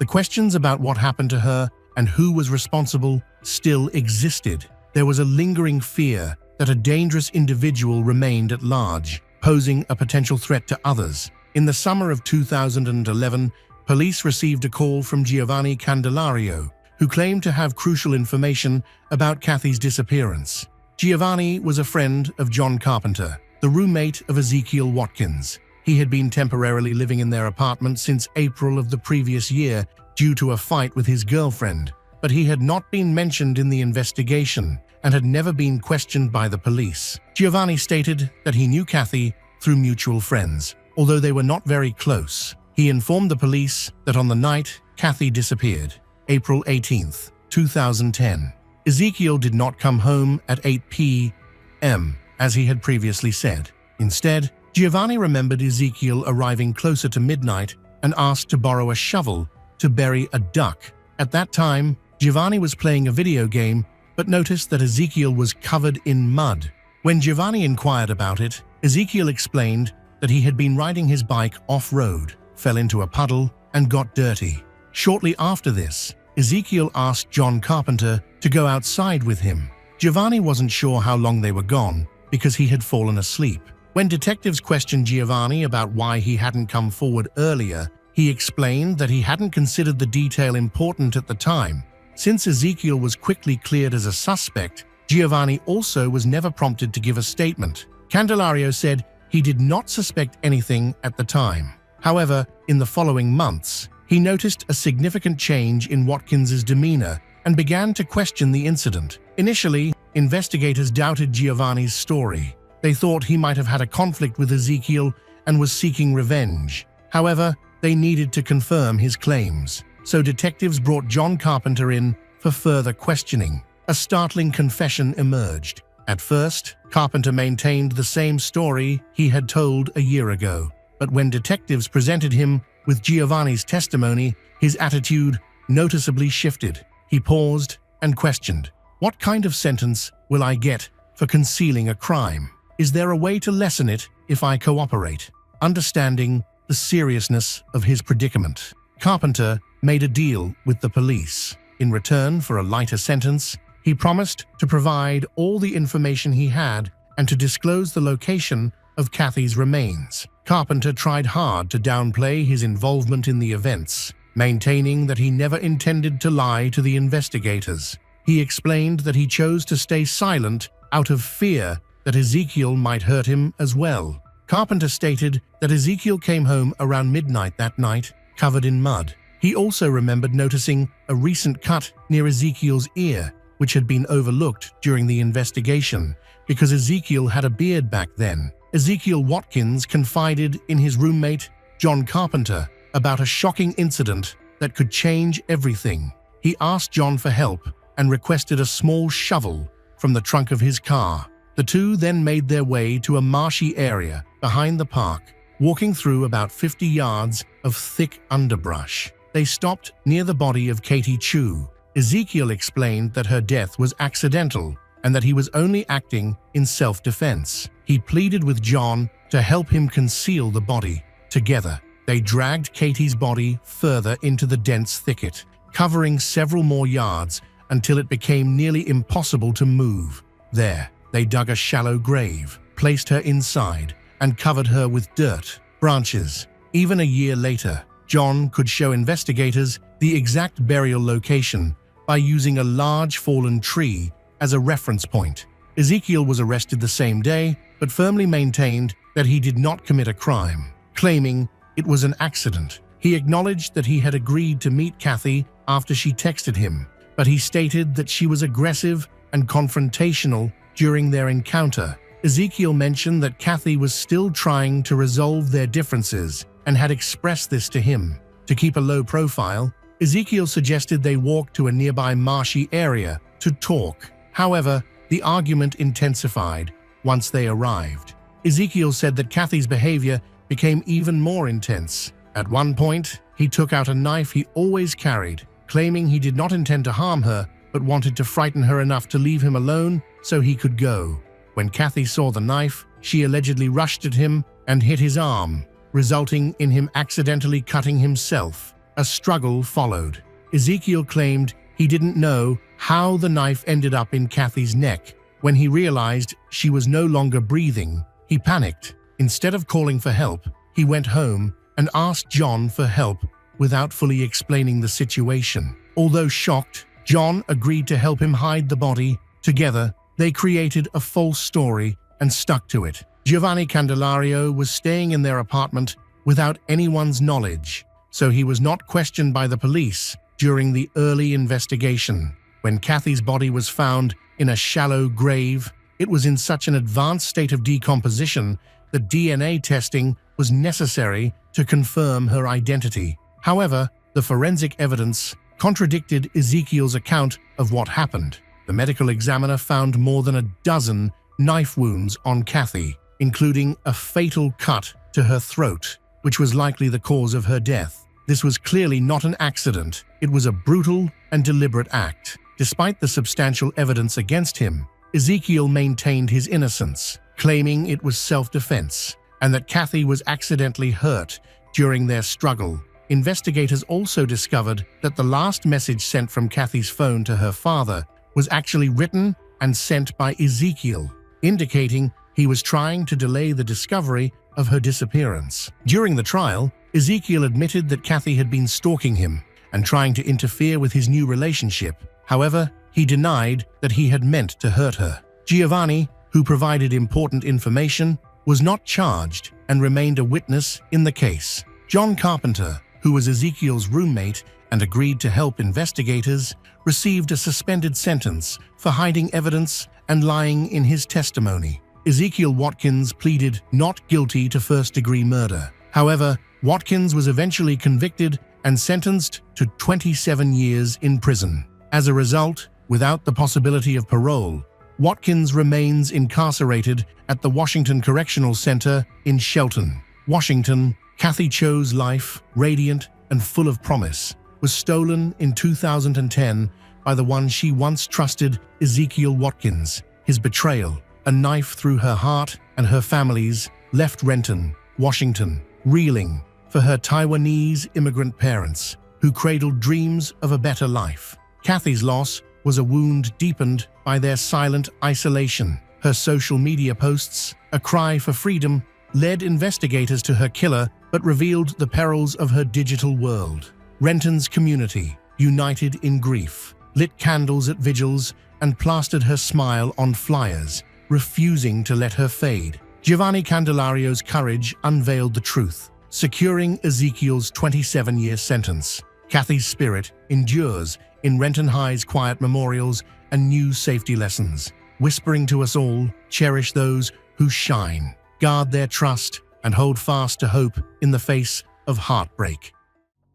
questions about what happened to her and who was responsible still existed. There was a lingering fear that a dangerous individual remained at large, posing a potential threat to others. In the summer of 2011, police received a call from Giovanni Candelario, who claimed to have crucial information about Kathy's disappearance. Giovanni was a friend of John Carpenter, the roommate of Ezekiel Watkins. He had been temporarily living in their apartment since April of the previous year due to a fight with his girlfriend, but he had not been mentioned in the investigation and had never been questioned by the police. Giovanni stated that he knew Kathy through mutual friends, although they were not very close. He informed the police that on the night Kathy disappeared, April 18, 2010, Ezekiel did not come home at 8 p.m., as he had previously said. Instead, Giovanni remembered Ezekiel arriving closer to midnight and asked to borrow a shovel to bury a duck At that time, Giovanni was playing a video game but noticed that Ezekiel was covered in mud. When Giovanni inquired about it, Ezekiel explained that he had been riding his bike off-road, fell into a puddle, and got dirty. Shortly after this, Ezekiel asked John Carpenter to go outside with him. Giovanni wasn't sure how long they were gone because he had fallen asleep. When detectives questioned Giovanni about why he hadn't come forward earlier, he explained that he hadn't considered the detail important at the time. Since Ezekiel was quickly cleared as a suspect, Giovanni also was never prompted to give a statement. Candelario said he did not suspect anything at the time. However, in the following months, he noticed a significant change in Watkins's demeanor and began to question the incident. Initially, investigators doubted Giovanni's story. They thought he might have had a conflict with Ezekiel and was seeking revenge. However, they needed to confirm his claims, so detectives brought John Carpenter in for further questioning. A startling confession emerged. At first, Carpenter maintained the same story he had told a year ago, but when detectives presented him with Giovanni's testimony, his attitude noticeably shifted. He paused and questioned, "What kind of sentence will I get for concealing a crime? Is there a way to lessen it if I cooperate?" Understanding the seriousness of his predicament, Carpenter made a deal with the police. In return for a lighter sentence, he promised to provide all the information he had and to disclose the location of Kathy's remains. Carpenter tried hard to downplay his involvement in the events, maintaining that he never intended to lie to the investigators. He explained that he chose to stay silent out of fear that Ezekiel might hurt him as well. Carpenter stated that Ezekiel came home around midnight that night, covered in mud. He also remembered noticing a recent cut near Ezekiel's ear, which had been overlooked during the investigation because Ezekiel had a beard back then. Ezekiel Watkins confided in his roommate, John Carpenter, about a shocking incident that could change everything. He asked John for help and requested a small shovel from the trunk of his car. The two then made their way to a marshy area behind the park, walking through about 50 yards of thick underbrush. They stopped near the body of Kathy Cho. Ezekiel explained that her death was accidental and that he was only acting in self-defense. He pleaded with John to help him conceal the body. Together, they dragged Kathy's body further into the dense thicket, covering several more yards until it became nearly impossible to move. There, they dug a shallow grave, placed her inside, and covered her with dirt, branches. Even a year later, John could show investigators the exact burial location by using a large fallen tree as a reference point. Ezekiel was arrested the same day, but firmly maintained that he did not commit a crime, claiming it was an accident. He acknowledged that he had agreed to meet Kathy after she texted him, but he stated that she was aggressive and confrontational during their encounter. Ezekiel mentioned that Kathy was still trying to resolve their differences and had expressed this to him. To keep a low profile, Ezekiel suggested they walk to a nearby marshy area to talk. However, the argument intensified once they arrived. Ezekiel said that Kathy's behavior became even more intense. At one point, he took out a knife he always carried, claiming he did not intend to harm her but wanted to frighten her enough to leave him alone so he could go. When Kathy saw the knife, she allegedly rushed at him and hit his arm, resulting in him accidentally cutting himself. A struggle followed. Ezekiel claimed he didn't know how the knife ended up in Kathy's neck. When he realized she was no longer breathing, he panicked. Instead of calling for help, he went home and asked John for help without fully explaining the situation. Although shocked, John agreed to help him hide the body. Together, they created a false story and stuck to it. Giovanni Candelario was staying in their apartment without anyone's knowledge, so he was not questioned by the police during the early investigation. When Kathy's body was found in a shallow grave, it was in such an advanced state of decomposition that DNA testing was necessary to confirm her identity. However, the forensic evidence contradicted Ezekiel's account of what happened. The medical examiner found more than a dozen knife wounds on Kathy, including a fatal cut to her throat, which was likely the cause of her death. This was clearly not an accident. It was a brutal and deliberate act. Despite the substantial evidence against him, Ezekiel maintained his innocence, claiming it was self-defense and that Kathy was accidentally hurt during their struggle. Investigators also discovered that the last message sent from Kathy's phone to her father was actually written and sent by Ezekiel, indicating he was trying to delay the discovery of her disappearance. During the trial, Ezekiel admitted that Kathy had been stalking him and trying to interfere with his new relationship. However, he denied that he had meant to hurt her. Giovanni, who provided important information, was not charged and remained a witness in the case. John Carpenter, who was Ezekiel's roommate and agreed to help investigators, received a suspended sentence for hiding evidence and lying in his testimony. Ezekiel Watkins pleaded not guilty to first-degree murder. However, Watkins was eventually convicted and sentenced to 27 years in prison. As a result, without the possibility of parole, Watkins remains incarcerated at the Washington Correctional Center in Shelton, Washington. Kathy Cho's life, radiant and full of promise, was stolen in 2010 by the one she once trusted, Ezekiel Watkins. His betrayal, a knife through her heart and her family's, left Renton, Washington, reeling for her Taiwanese immigrant parents, who cradled dreams of a better life. Kathy's loss was a wound deepened by their silent isolation. Her social media posts, a cry for freedom, led investigators to her killer but revealed the perils of her digital world. Renton's community, united in grief, lit candles at vigils and plastered her smile on flyers, refusing to let her fade. Giovanni Candelario's courage unveiled the truth, securing Ezekiel's 27-year sentence. Kathy's spirit endures in Renton High's quiet memorials and new safety lessons, whispering to us all, cherish those who shine, guard their trust, and hold fast to hope in the face of heartbreak.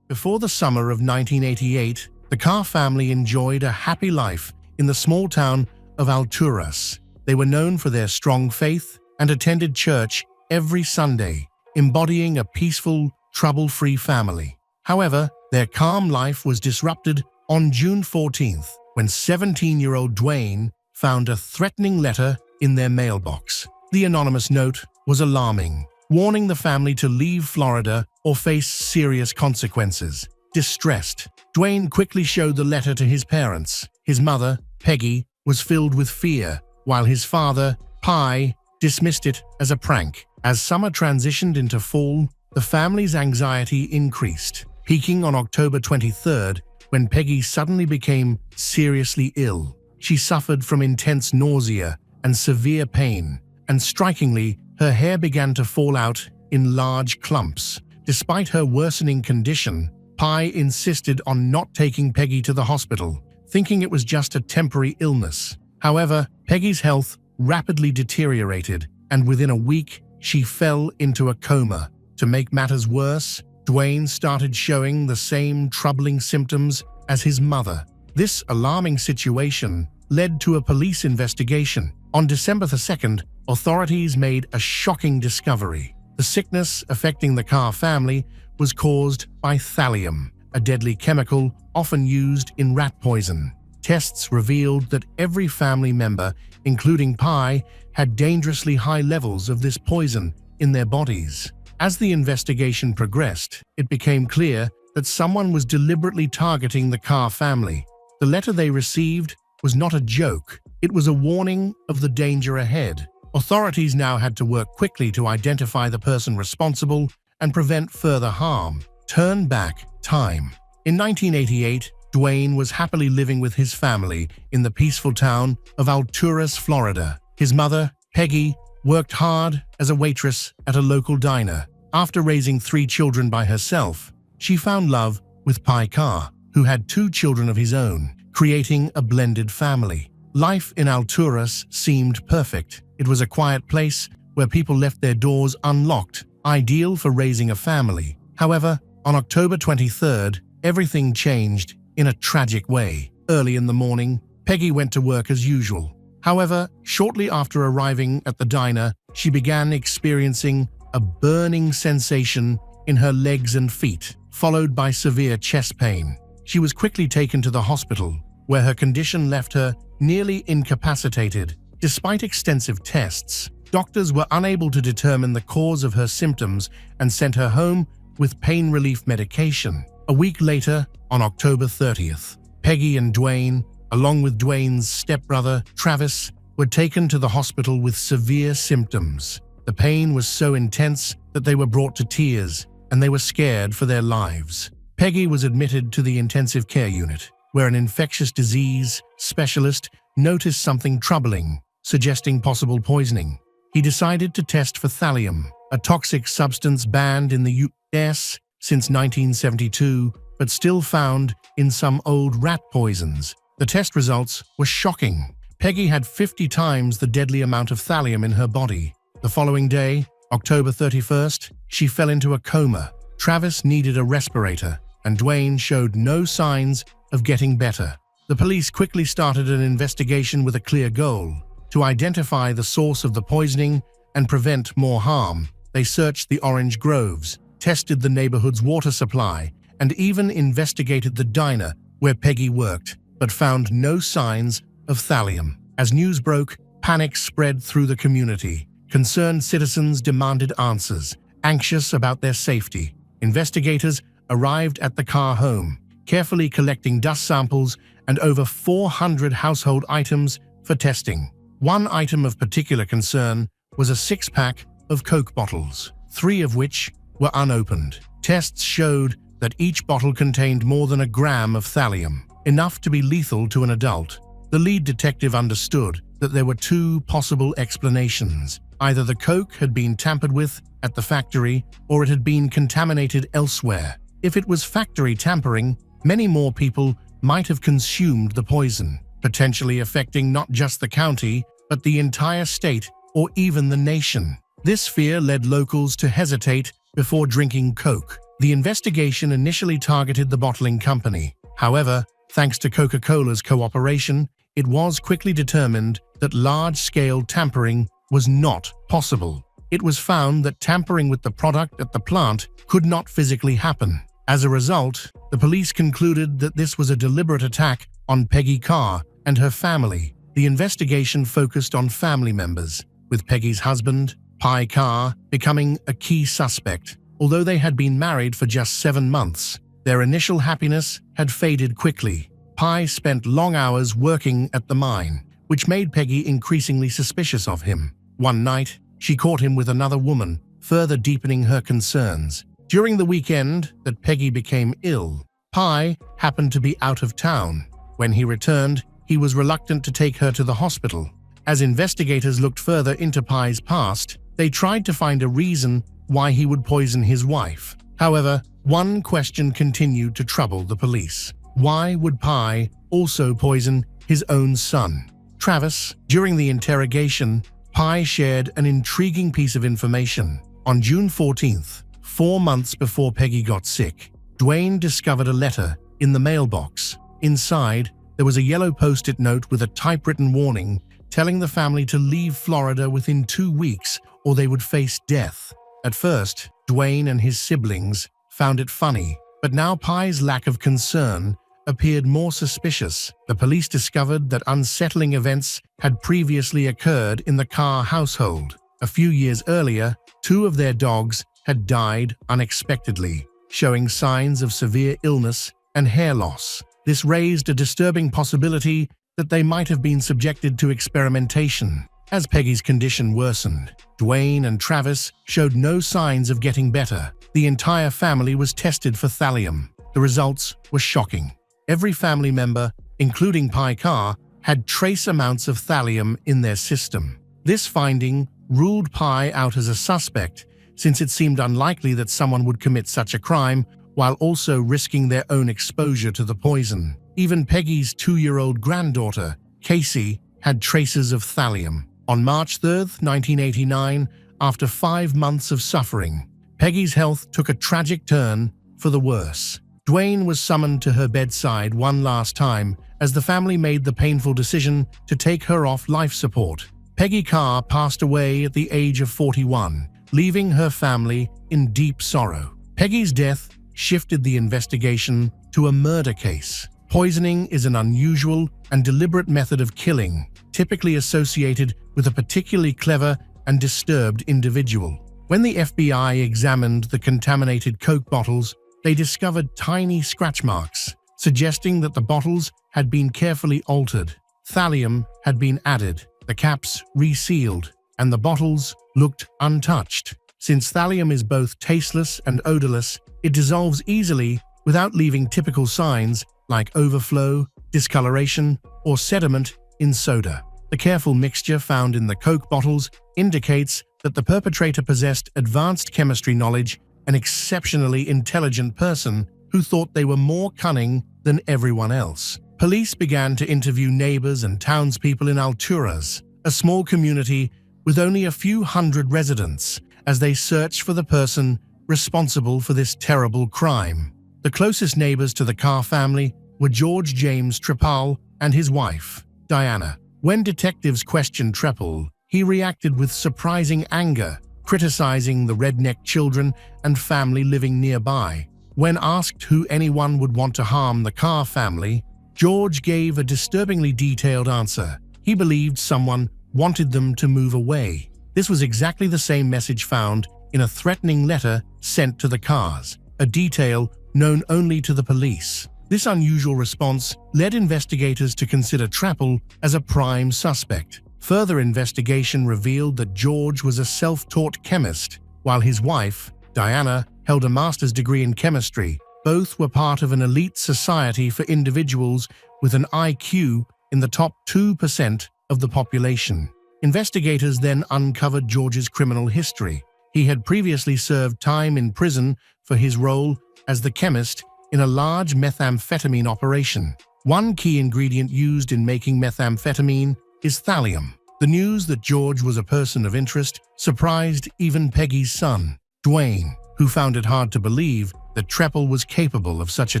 Before the summer of 1988, the Carr family enjoyed a happy life in the small town of Alturas. They were known for their strong faith and attended church every Sunday, embodying a peaceful, trouble-free family. However, their calm life was disrupted on June 14th, when 17-year-old Dwayne found a threatening letter in their mailbox. The anonymous note was alarming, warning the family to leave Florida or face serious consequences. Distressed, Dwayne quickly showed the letter to his parents. His mother, Peggy, was filled with fear, while his father, Pi, dismissed it as a prank. As summer transitioned into fall, the family's anxiety increased, peaking on October 23rd when Peggy suddenly became seriously ill. She suffered from intense nausea and severe pain, and strikingly, her hair began to fall out in large clumps. Despite her worsening condition, Pi insisted on not taking Peggy to the hospital, thinking it was just a temporary illness. However, Peggy's health rapidly deteriorated, and within a week, she fell into a coma. To make matters worse, Dwayne started showing the same troubling symptoms as his mother. This alarming situation led to a police investigation. On December 2nd, authorities made a shocking discovery. The sickness affecting the Carr family was caused by thallium, a deadly chemical often used in rat poison. Tests revealed that every family member, including Pi, had dangerously high levels of this poison in their bodies. As the investigation progressed, it became clear that someone was deliberately targeting the Carr family. The letter they received was not a joke. It was a warning of the danger ahead. Authorities now had to work quickly to identify the person responsible and prevent further harm. Turn back time. In 1988, Dwayne was happily living with his family in the peaceful town of Alturas, Florida. His mother, Peggy, worked hard as a waitress at a local diner. After raising 3 children by herself, she found love with Pi Carr, who had 2 children of his own, creating a blended family. Life in Alturas seemed perfect. It was a quiet place where people left their doors unlocked, ideal for raising a family. However, on October 23rd, everything changed in a tragic way. Early in the morning, Peggy went to work as usual. However, shortly after arriving at the diner, she began experiencing a burning sensation in her legs and feet. followed by severe chest pain. She was quickly taken to the hospital, where her condition left her nearly incapacitated. Despite extensive tests, doctors were unable to determine the cause of her symptoms and sent her home with pain relief medication. A week later, on October 30th, Peggy and Dwayne, along with Dwayne's stepbrother, Travis, were taken to the hospital with severe symptoms. The pain was so intense that they were brought to tears, and they were scared for their lives. Peggy was admitted to the intensive care unit, where an infectious disease specialist noticed something troubling, suggesting possible poisoning. He decided to test for thallium, a toxic substance banned in the U.S. since 1972, but still found in some old rat poisons. The test results were shocking. Peggy had 50 times the deadly amount of thallium in her body. The following day, October 31st, she fell into a coma. Travis needed a respirator, and Dwayne showed no signs of getting better. The police quickly started an investigation with a clear goal: to identify the source of the poisoning and prevent more harm. They searched the orange groves, tested the neighborhood's water supply, and even investigated the diner where Peggy worked, but found no signs of thallium. As news broke, panic spread through the community. Concerned citizens demanded answers, anxious about their safety. Investigators arrived at the Carr home, carefully collecting dust samples and over 400 household items for testing. One item of particular concern was a 6-pack of Coke bottles, 3 of which were unopened. Tests showed that each bottle contained more than a gram of thallium, enough to be lethal to an adult. The lead detective understood that there were 2 possible explanations. Either the Coke had been tampered with at the factory, or it had been contaminated elsewhere. If it was factory tampering, many more people might have consumed the poison, potentially affecting not just the county, but the entire state or even the nation. This fear led locals to hesitate before drinking Coke. The investigation initially targeted the bottling company. However, thanks to Coca-Cola's cooperation, it was quickly determined that large-scale tampering was not possible. It was found that tampering with the product at the plant could not physically happen. As a result, the police concluded that this was a deliberate attack on Peggy Carr and her family. The investigation focused on family members, with Peggy's husband, Pi Carr, becoming a key suspect. Although they had been married for just 7 months, their initial happiness had faded quickly. Pi spent long hours working at the mine, which made Peggy increasingly suspicious of him. One night, she caught him with another woman, further deepening her concerns. During the weekend that Peggy became ill, Pi happened to be out of town. When he returned, he was reluctant to take her to the hospital. As investigators looked further into Pi's past, they tried to find a reason why he would poison his wife. However, one question continued to trouble the police. Why would Pi also poison his own son, Travis? During the interrogation, Pi shared an intriguing piece of information. On June 14th, 4 months before Peggy got sick, Dwayne discovered a letter in the mailbox. Inside, there was a yellow post-it note with a typewritten warning telling the family to leave Florida within 2 weeks or they would face death. At first, Dwayne and his siblings found it funny, but now Pi's lack of concern appeared more suspicious. The police discovered that unsettling events had previously occurred in the Carr household. A few years earlier, 2 of their dogs had died unexpectedly, showing signs of severe illness and hair loss. This raised a disturbing possibility that they might have been subjected to experimentation. As Peggy's condition worsened, Dwayne and Travis showed no signs of getting better. The entire family was tested for thallium. The results were shocking. Every family member, including Pi Carr, had trace amounts of thallium in their system. This finding ruled Pi out as a suspect, since it seemed unlikely that someone would commit such a crime while also risking their own exposure to the poison. Even Peggy's 2-year-old granddaughter, Casey, had traces of thallium. On March 3, 1989, after 5 months of suffering, Peggy's health took a tragic turn for the worse. Dwayne was summoned to her bedside one last time as the family made the painful decision to take her off life support. Peggy Carr passed away at the age of 41, leaving her family in deep sorrow. Peggy's death shifted the investigation to a murder case. Poisoning is an unusual and deliberate method of killing, typically associated with a particularly clever and disturbed individual. When the FBI examined the contaminated Coke bottles, they discovered tiny scratch marks, suggesting that the bottles had been carefully altered. Thallium had been added, the caps resealed, and the bottles looked untouched. Since thallium is both tasteless and odorless, it dissolves easily without leaving typical signs like overflow, discoloration, or sediment in soda. The careful mixture found in the Coke bottles indicates that the perpetrator possessed advanced chemistry knowledge, an exceptionally intelligent person who thought they were more cunning than everyone else. Police began to interview neighbors and townspeople in Alturas, a small community with only a few hundred residents, as they searched for the person responsible for this terrible crime. The closest neighbors to the Carr family were George James Trappole and his wife, Diana. When detectives questioned Trappole, he reacted with surprising anger, criticizing the redneck children and family living nearby. When asked who anyone would want to harm the Carr family, George gave a disturbingly detailed answer. He believed someone wanted them to move away. This was exactly the same message found in a threatening letter sent to the Carrs, a detail known only to the police. This unusual response led investigators to consider Trappole as a prime suspect. Further investigation revealed that George was a self-taught chemist, while his wife, Diana, held a master's degree in chemistry. Both were part of an elite society for individuals with an IQ in the top 2% of the population. Investigators then uncovered George's criminal history. He had previously served time in prison for his role as the chemist in a large methamphetamine operation. One key ingredient used in making methamphetamine is thallium. The news that George was a person of interest surprised even Peggy's son, Dwayne, who found it hard to believe that Trappole was capable of such a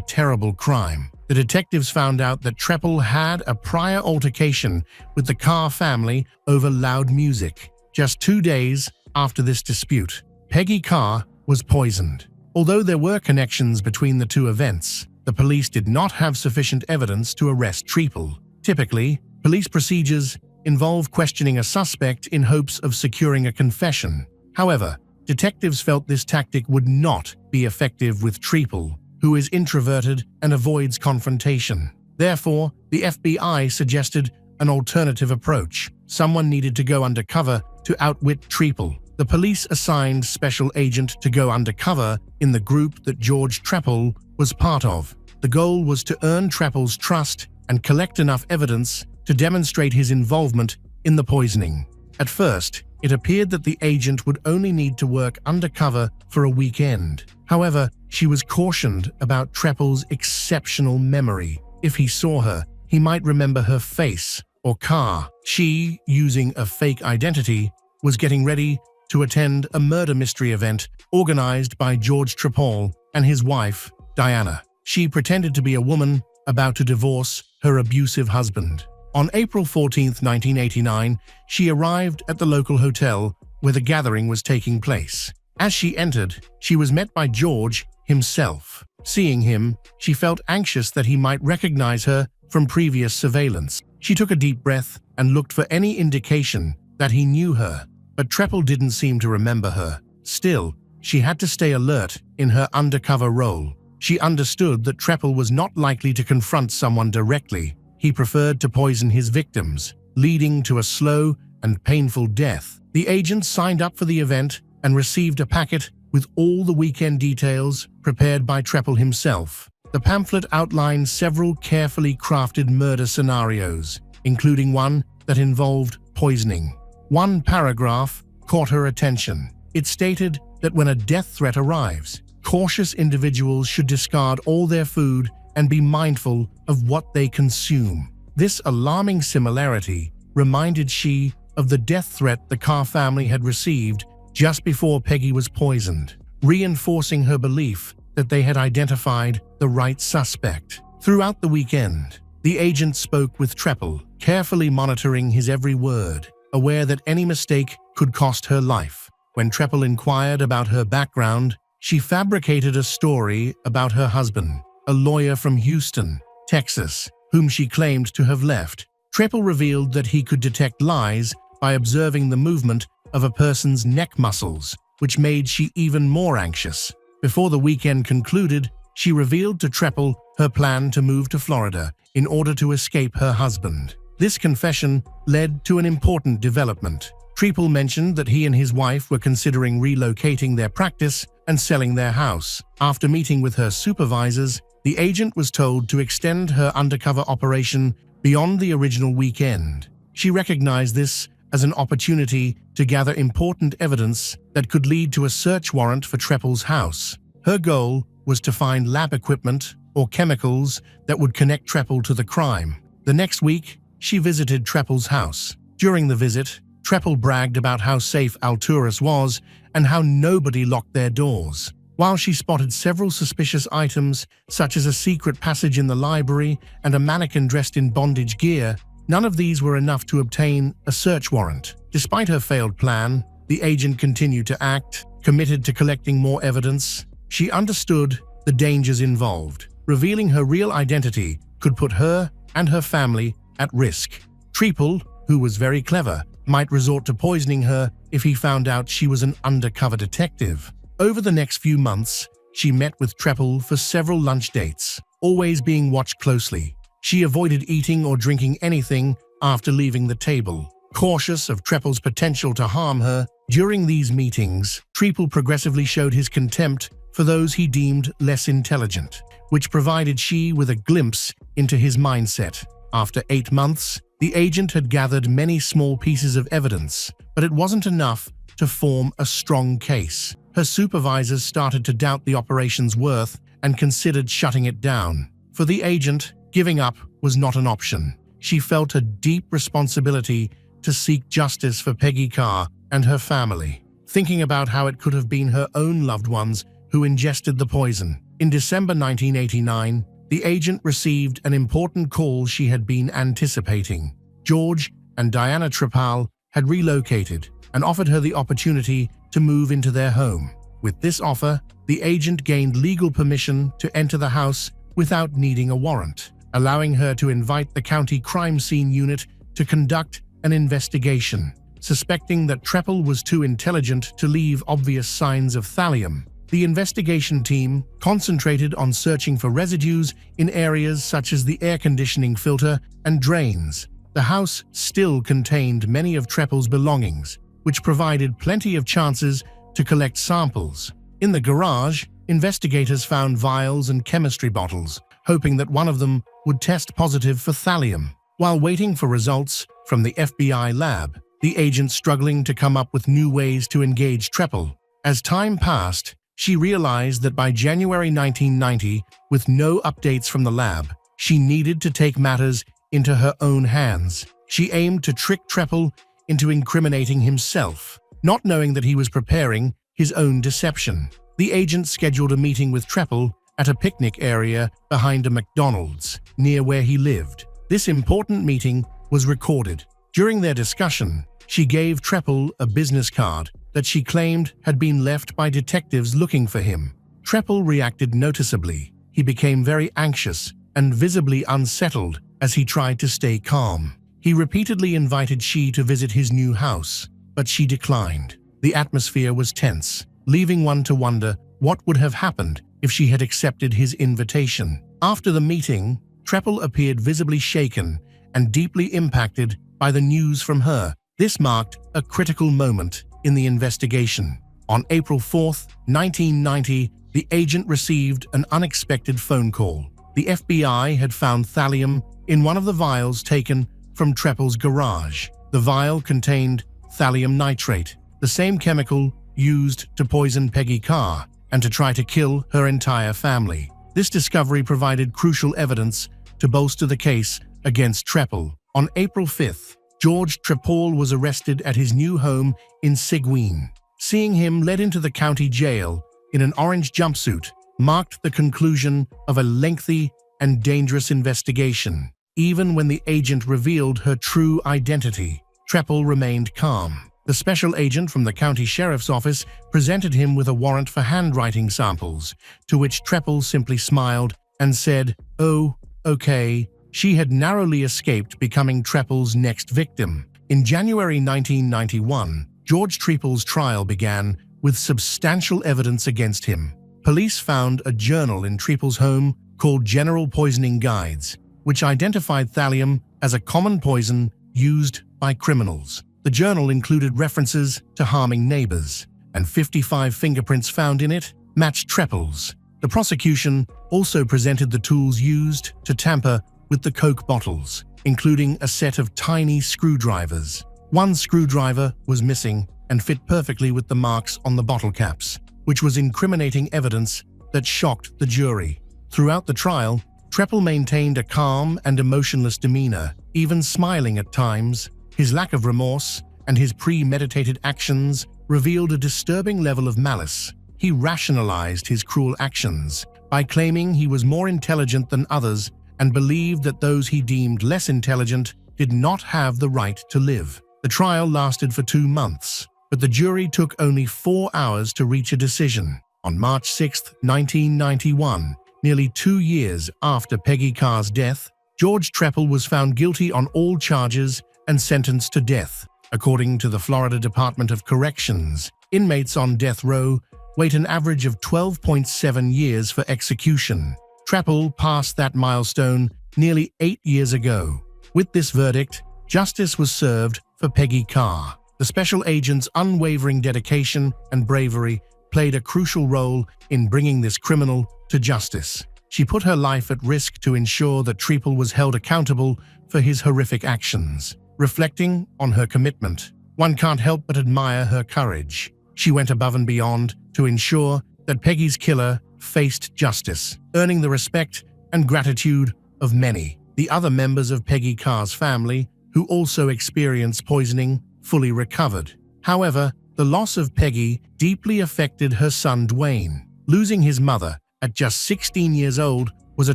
terrible crime. The detectives found out that Trappole had a prior altercation with the Carr family over loud music. Just 2 days after this dispute, Peggy Carr was poisoned. Although there were connections between the two events, the police did not have sufficient evidence to arrest Trappole. Typically, police procedures involve questioning a suspect in hopes of securing a confession. However, detectives felt this tactic would not be effective with Trappole, who is introverted and avoids confrontation. Therefore, the FBI suggested an alternative approach. Someone needed to go undercover to outwit Trappole. The police assigned Special Agent to go undercover in the group that George Trappole was part of. The goal was to earn Trappole's trust and collect enough evidence to demonstrate his involvement in the poisoning. At first, it appeared that the agent would only need to work undercover for a weekend. However, she was cautioned about Trappole's exceptional memory. If he saw her, he might remember her face or car. She, using a fake identity, was getting ready to attend a murder mystery event organized by George Trappole and his wife, Diana. She pretended to be a woman about to divorce her abusive husband. On April 14, 1989, she arrived at the local hotel where the gathering was taking place. As she entered, she was met by George himself. Seeing him, she felt anxious that he might recognize her from previous surveillance. She took a deep breath and looked for any indication that he knew her, but Trappole didn't seem to remember her. Still, she had to stay alert in her undercover role. She understood that Trappole was not likely to confront someone directly. He preferred to poison his victims, leading to a slow and painful death. The agent signed up for the event and received a packet with all the weekend details prepared by Trappole himself. The pamphlet outlined several carefully crafted murder scenarios, including one that involved poisoning. One paragraph caught her attention. It stated that when a death threat arrives, cautious individuals should discard all their food and be mindful of what they consume. This alarming similarity reminded she of the death threat the Carr family had received just before Peggy was poisoned, reinforcing her belief that they had identified the right suspect. Throughout the weekend, the agent spoke with Trappole, carefully monitoring his every word, aware that any mistake could cost her life. When Trappole inquired about her background, She fabricated a story about her husband, a lawyer from Houston, Texas, whom she claimed to have left. Trappole revealed that he could detect lies by observing the movement of a person's neck muscles, which made she even more anxious. Before the weekend concluded, she revealed to Trappole her plan to move to Florida in order to escape her husband. This confession led to an important development. Trappole mentioned that he and his wife were considering relocating their practice and selling their house. After meeting with her supervisors, the agent was told to extend her undercover operation beyond the original weekend. She recognized this as an opportunity to gather important evidence that could lead to a search warrant for Trappole's house. Her goal was to find lab equipment or chemicals that would connect Trappole to the crime. The next week, she visited Trappole's house. During the visit, Trappole bragged about how safe Alturas was and how nobody locked their doors. While she spotted several suspicious items, such as a secret passage in the library and a mannequin dressed in bondage gear, none of these were enough to obtain a search warrant. Despite her failed plan, the agent continued to act, committed to collecting more evidence. She understood the dangers involved. Revealing her real identity could put her and her family at risk. Trappole, who was very clever, might resort to poisoning her if he found out she was an undercover detective. Over the next few months, she met with Trappole for several lunch dates, always being watched closely. She avoided eating or drinking anything after leaving the table. Cautious of Trappole's potential to harm her, during these meetings, Trappole progressively showed his contempt for those he deemed less intelligent, which provided she with a glimpse into his mindset. After 8 months, the agent had gathered many small pieces of evidence, but it wasn't enough to form a strong case. Her supervisors started to doubt the operation's worth and considered shutting it down. For the agent, giving up was not an option. She felt a deep responsibility to seek justice for Peggy Carr and her family, thinking about how it could have been her own loved ones who ingested the poison. In December 1989, the agent received an important call she had been anticipating. George and Diana Trappole had relocated and offered her the opportunity to move into their home. With this offer, the agent gained legal permission to enter the house without needing a warrant, allowing her to invite the county crime scene unit to conduct an investigation. Suspecting that Trappole was too intelligent to leave obvious signs of thallium, the investigation team concentrated on searching for residues in areas such as the air conditioning filter and drains. The house still contained many of Trappole's belongings, which provided plenty of chances to collect samples. In the garage, investigators found vials and chemistry bottles, hoping that one of them would test positive for thallium. While waiting for results from the FBI lab, the agent struggling to come up with new ways to engage Trappole. As time passed, she realized that by January 1990, with no updates from the lab, she needed to take matters into her own hands. She aimed to trick Trappole into incriminating himself, not knowing that he was preparing his own deception. The agent scheduled a meeting with Trappole at a picnic area behind a McDonald's, near where he lived. This important meeting was recorded. During their discussion, she gave Trappole a business card that she claimed had been left by detectives looking for him. Trappole reacted noticeably. He became very anxious and visibly unsettled as he tried to stay calm. He repeatedly invited she to visit his new house, but she declined. The atmosphere was tense, leaving one to wonder what would have happened if she had accepted his invitation. After the meeting, Trappole appeared visibly shaken and deeply impacted by the news from her. This marked a critical moment in the investigation. On April 4, 1990, the agent received an unexpected phone call. The FBI had found thallium in one of the vials taken from Trappole's garage. The vial contained thallium nitrate, the same chemical used to poison Peggy Carr and to try to kill her entire family. This discovery provided crucial evidence to bolster the case against Trappole. On April 5th, George Trappole was arrested at his new home in Seguin. Seeing him led into the county jail in an orange jumpsuit marked the conclusion of a lengthy and dangerous investigation. Even when the agent revealed her true identity, Trappole remained calm. The special agent from the county sheriff's office presented him with a warrant for handwriting samples, to which Trappole simply smiled and said, "Oh, okay." She had narrowly escaped becoming Trappole's next victim. In January 1991, George Trappole's trial began with substantial evidence against him. Police found a journal in Trappole's home called General Poisoning Guides, which identified thallium as a common poison used by criminals. The journal included references to harming neighbors, and 55 fingerprints found in it matched Trappole's. The prosecution also presented the tools used to tamper with the Coke bottles, including a set of tiny screwdrivers. One screwdriver was missing and fit perfectly with the marks on the bottle caps, which was incriminating evidence that shocked the jury. Throughout the trial, Trappole maintained a calm and emotionless demeanor, even smiling at times. His lack of remorse and his premeditated actions revealed a disturbing level of malice. He rationalized his cruel actions by claiming he was more intelligent than others and believed that those he deemed less intelligent did not have the right to live. The trial lasted for 2 months, but the jury took only 4 hours to reach a decision. On March 6, 1991, nearly 2 years after Peggy Carr's death, George Trappole was found guilty on all charges and sentenced to death. According to the Florida Department of Corrections, inmates on death row wait an average of 12.7 years for execution. Trappole passed that milestone nearly 8 years ago. With this verdict, justice was served for Peggy Carr. The special agent's unwavering dedication and bravery played a crucial role in bringing this criminal to justice. She put her life at risk to ensure that Trappole was held accountable for his horrific actions. Reflecting on her commitment, one can't help but admire her courage. She went above and beyond to ensure that Peggy's killer faced justice, earning the respect and gratitude of many. The other members of Peggy Carr's family, who also experienced poisoning, fully recovered. However, the loss of Peggy deeply affected her son Dwayne. Losing his mother at just 16 years old was a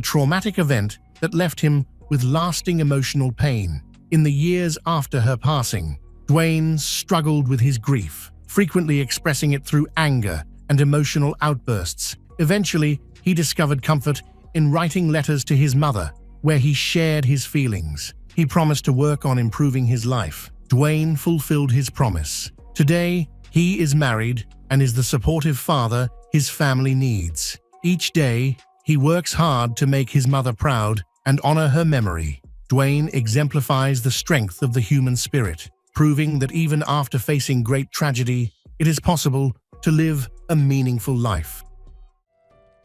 traumatic event that left him with lasting emotional pain. In the years after her passing, Dwayne struggled with his grief, frequently expressing it through anger and emotional outbursts. Eventually, he discovered comfort in writing letters to his mother, where he shared his feelings. He promised to work on improving his life. Dwayne fulfilled his promise. Today, he is married and is the supportive father his family needs. Each day, he works hard to make his mother proud and honor her memory. Dwayne exemplifies the strength of the human spirit, proving that even after facing great tragedy, it is possible to live a meaningful life.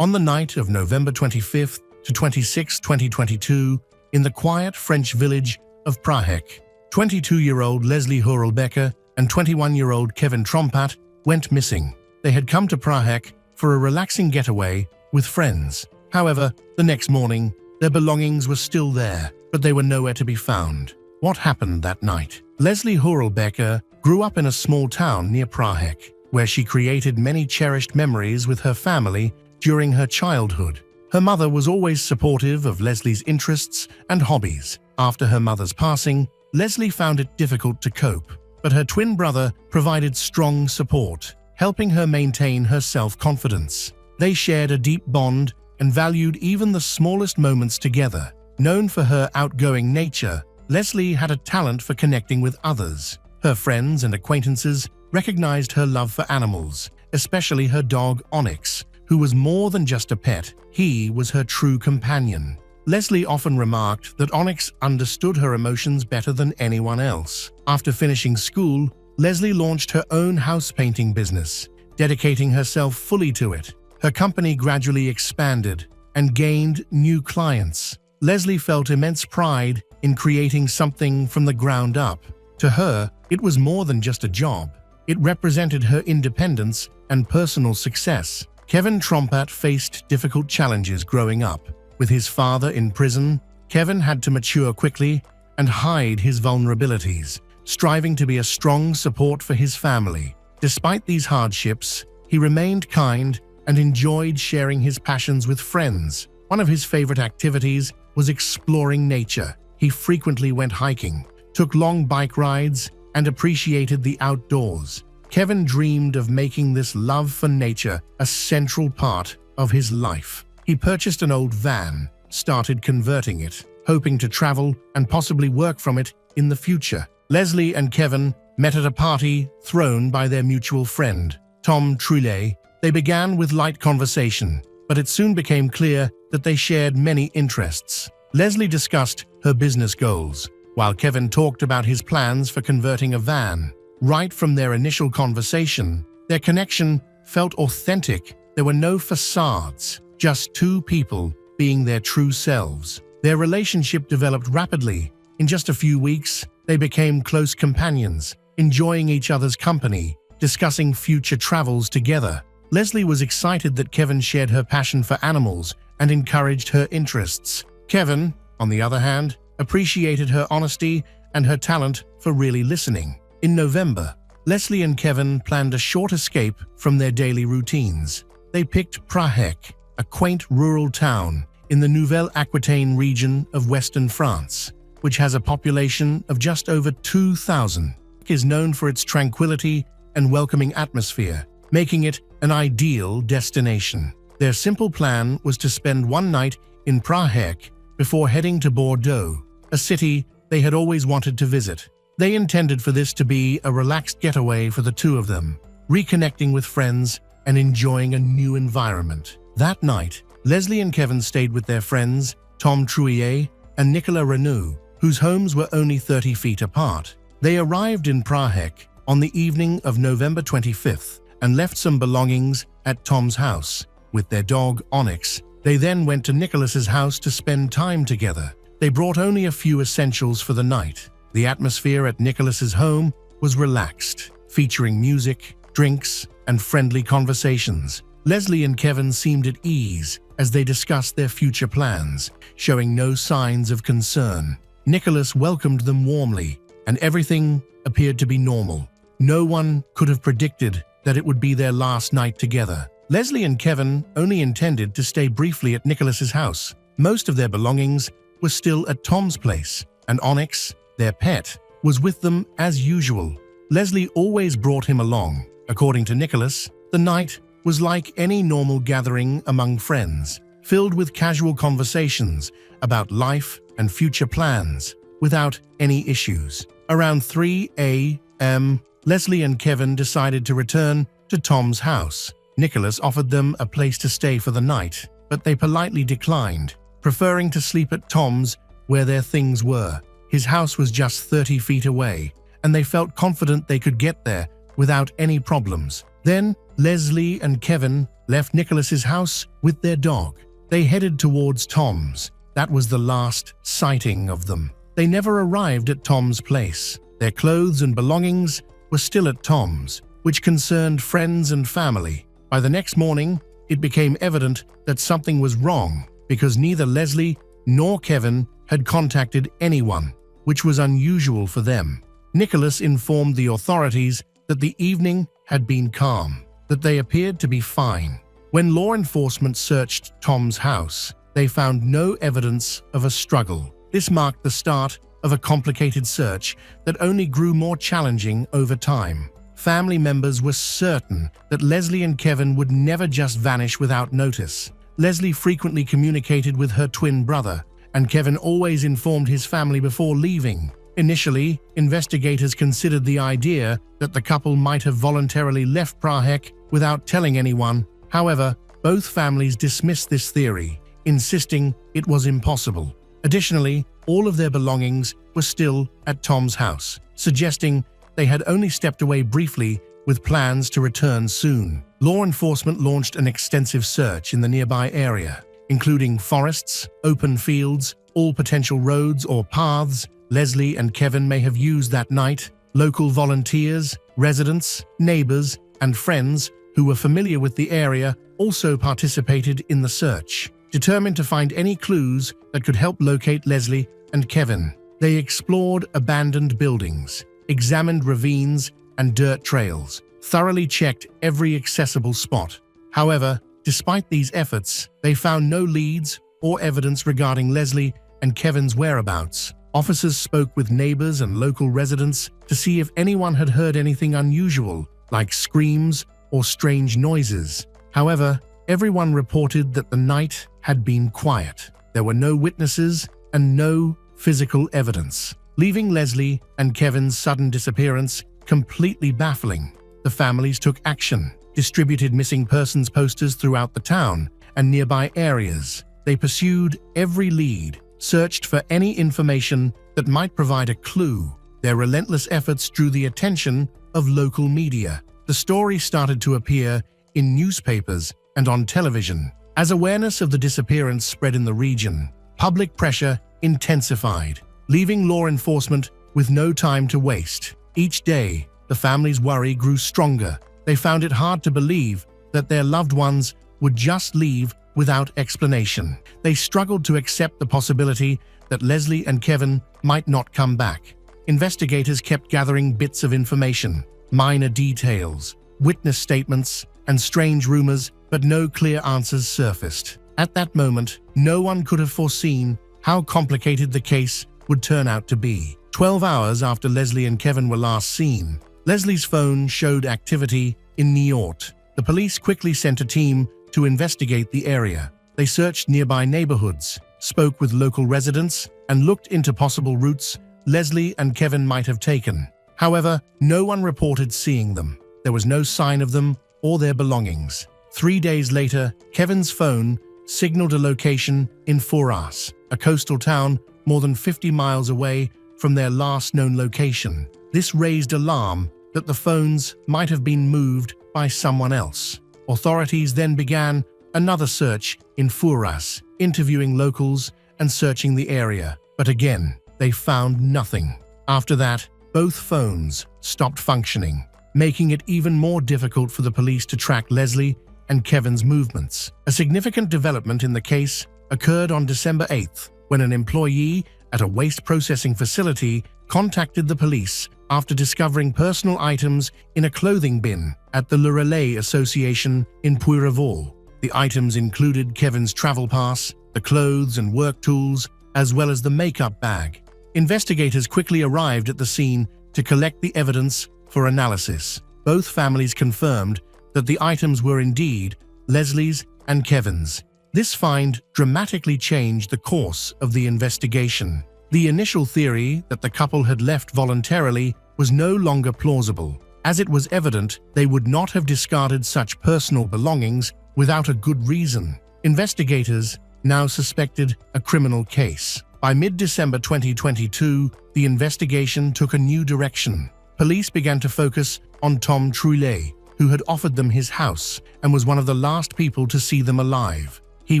On the night of November 25th to 26, 2022, in the quiet French village of Praheek, 22-year-old Leslie Hurlbecker and 21-year-old Kevin Trompat went missing. They had come to Praheek for a relaxing getaway with friends. However, the next morning, their belongings were still there, but they were nowhere to be found. What happened that night? Leslie Hurlbecker grew up in a small town near Praheek, where she created many cherished memories with her family during her childhood. Her mother was always supportive of Leslie's interests and hobbies. After her mother's passing, Leslie found it difficult to cope, but her twin brother provided strong support, helping her maintain her self-confidence. They shared a deep bond and valued even the smallest moments together. Known for her outgoing nature, Leslie had a talent for connecting with others. Her friends and acquaintances recognized her love for animals, especially her dog Onyx, who was more than just a pet. He was her true companion. Leslie often remarked that Onyx understood her emotions better than anyone else. After finishing school, Leslie launched her own house painting business, dedicating herself fully to it. Her company gradually expanded and gained new clients. Leslie felt immense pride in creating something from the ground up. To her, it was more than just a job. It represented her independence and personal success. Kevin Trompat faced difficult challenges growing up. With his father in prison, Kevin had to mature quickly and hide his vulnerabilities, striving to be a strong support for his family. Despite these hardships, he remained kind and enjoyed sharing his passions with friends. One of his favorite activities was exploring nature. He frequently went hiking, took long bike rides, and appreciated the outdoors. Kevin dreamed of making this love for nature a central part of his life. He purchased an old van, started converting it, hoping to travel and possibly work from it in the future. Leslie and Kevin met at a party thrown by their mutual friend, Tom Trullet. They began with light conversation, but it soon became clear that they shared many interests. Leslie discussed her business goals, while Kevin talked about his plans for converting a van. Right from their initial conversation, their connection felt authentic. There were no facades, just two people being their true selves. Their relationship developed rapidly. In just a few weeks, they became close companions, enjoying each other's company, discussing future travels together. Leslie was excited that Kevin shared her passion for animals and encouraged her interests. Kevin, on the other hand, appreciated her honesty and her talent for really listening. In November, Leslie and Kevin planned a short escape from their daily routines. They picked Praheek, a quaint rural town in the Nouvelle-Aquitaine region of western France, which has a population of just over 2,000. It is known for its tranquility and welcoming atmosphere, making it an ideal destination. Their simple plan was to spend one night in Praheek before heading to Bordeaux, a city they had always wanted to visit. They intended for this to be a relaxed getaway for the two of them, reconnecting with friends and enjoying a new environment. That night, Leslie and Kevin stayed with their friends, Tom Trullet and Nicolas Renaud, whose homes were only 30 feet apart. They arrived in Praheek on the evening of November 25th and left some belongings at Tom's house. With their dog, Onyx, they then went to Nicholas's house to spend time together. They brought only a few essentials for the night. The atmosphere at Nicholas's home was relaxed, featuring music, drinks, and friendly conversations. Leslie and Kevin seemed at ease as they discussed their future plans, showing no signs of concern. Nicholas welcomed them warmly, and everything appeared to be normal. No one could have predicted that it would be their last night together. Leslie and Kevin only intended to stay briefly at Nicholas's house. Most of their belongings were still at Tom's place, and Onyx, their pet, was with them as usual. Leslie always brought him along. According to Nicholas, the night was like any normal gathering among friends, filled with casual conversations about life and future plans, without any issues. Around 3 a.m., Leslie and Kevin decided to return to Tom's house. Nicholas offered them a place to stay for the night, but they politely declined, preferring to sleep at Tom's where their things were. His house was just 30 feet away, and they felt confident they could get there without any problems. Then, Leslie and Kevin left Nicholas's house with their dog. They headed towards Tom's. That was the last sighting of them. They never arrived at Tom's place. Their clothes and belongings were still at Tom's, which concerned friends and family. By the next morning, it became evident that something was wrong because neither Leslie nor Kevin had contacted anyone, which was unusual for them. Nicholas informed the authorities that the evening had been calm, that they appeared to be fine. When law enforcement searched Tom's house, they found no evidence of a struggle. This marked the start of a complicated search that only grew more challenging over time. Family members were certain that Leslie and Kevin would never just vanish without notice. Leslie frequently communicated with her twin brother, and Kevin always informed his family before leaving. Initially, investigators considered the idea that the couple might have voluntarily left Praheek without telling anyone. However, both families dismissed this theory, insisting it was impossible. Additionally, all of their belongings were still at Tom's house, suggesting they had only stepped away briefly with plans to return soon. Law enforcement launched an extensive search in the nearby area, including forests, open fields, all potential roads or paths Leslie and Kevin may have used that night. Local volunteers, residents, neighbors, and friends who were familiar with the area also participated in the search, determined to find any clues that could help locate Leslie and Kevin. They explored abandoned buildings, examined ravines and dirt trails, thoroughly checked every accessible spot. However, despite these efforts, they found no leads or evidence regarding Leslie and Kevin's whereabouts. Officers spoke with neighbors and local residents to see if anyone had heard anything unusual, like screams or strange noises. However, everyone reported that the night had been quiet. There were no witnesses and no physical evidence, leaving Leslie and Kevin's sudden disappearance completely baffling. The families took action, distributed missing persons posters throughout the town and nearby areas. They pursued every lead, searched for any information that might provide a clue. Their relentless efforts drew the attention of local media. The story started to appear in newspapers and on television. As awareness of the disappearance spread in the region, public pressure intensified, leaving law enforcement with no time to waste. Each day, the family's worry grew stronger. They found it hard to believe that their loved ones would just leave without explanation. They struggled to accept the possibility that Leslie and Kevin might not come back. Investigators kept gathering bits of information, minor details, witness statements, and strange rumors, but no clear answers surfaced. At that moment, no one could have foreseen how complicated the case would turn out to be. 12 hours after Leslie and Kevin were last seen, Leslie's phone showed activity in Niort. The police quickly sent a team to investigate the area. They searched nearby neighborhoods, spoke with local residents, and looked into possible routes Leslie and Kevin might have taken. However, no one reported seeing them. There was no sign of them or their belongings. 3 days later, Kevin's phone signaled a location in Fouras, a coastal town more than 50 miles away from their last known location. This raised alarm that the phones might have been moved by someone else. Authorities then began another search in Fouras, interviewing locals and searching the area. But again, they found nothing. After that, both phones stopped functioning, making it even more difficult for the police to track Leslie and Kevin's movements. A significant development in the case occurred on December 8th, when an employee at a waste processing facility contacted the police after discovering personal items in a clothing bin at the Le Relais Association in Puyraval. The items included Kevin's travel pass, the clothes and work tools, as well as the makeup bag. Investigators quickly arrived at the scene to collect the evidence for analysis. Both families confirmed that the items were indeed Leslie's and Kevin's. This find dramatically changed the course of the investigation. The initial theory that the couple had left voluntarily was no longer plausible, as it was evident they would not have discarded such personal belongings without a good reason. Investigators now suspected a criminal case. By mid-December 2022, the investigation took a new direction. Police began to focus on Tom Trullet, who had offered them his house and was one of the last people to see them alive. He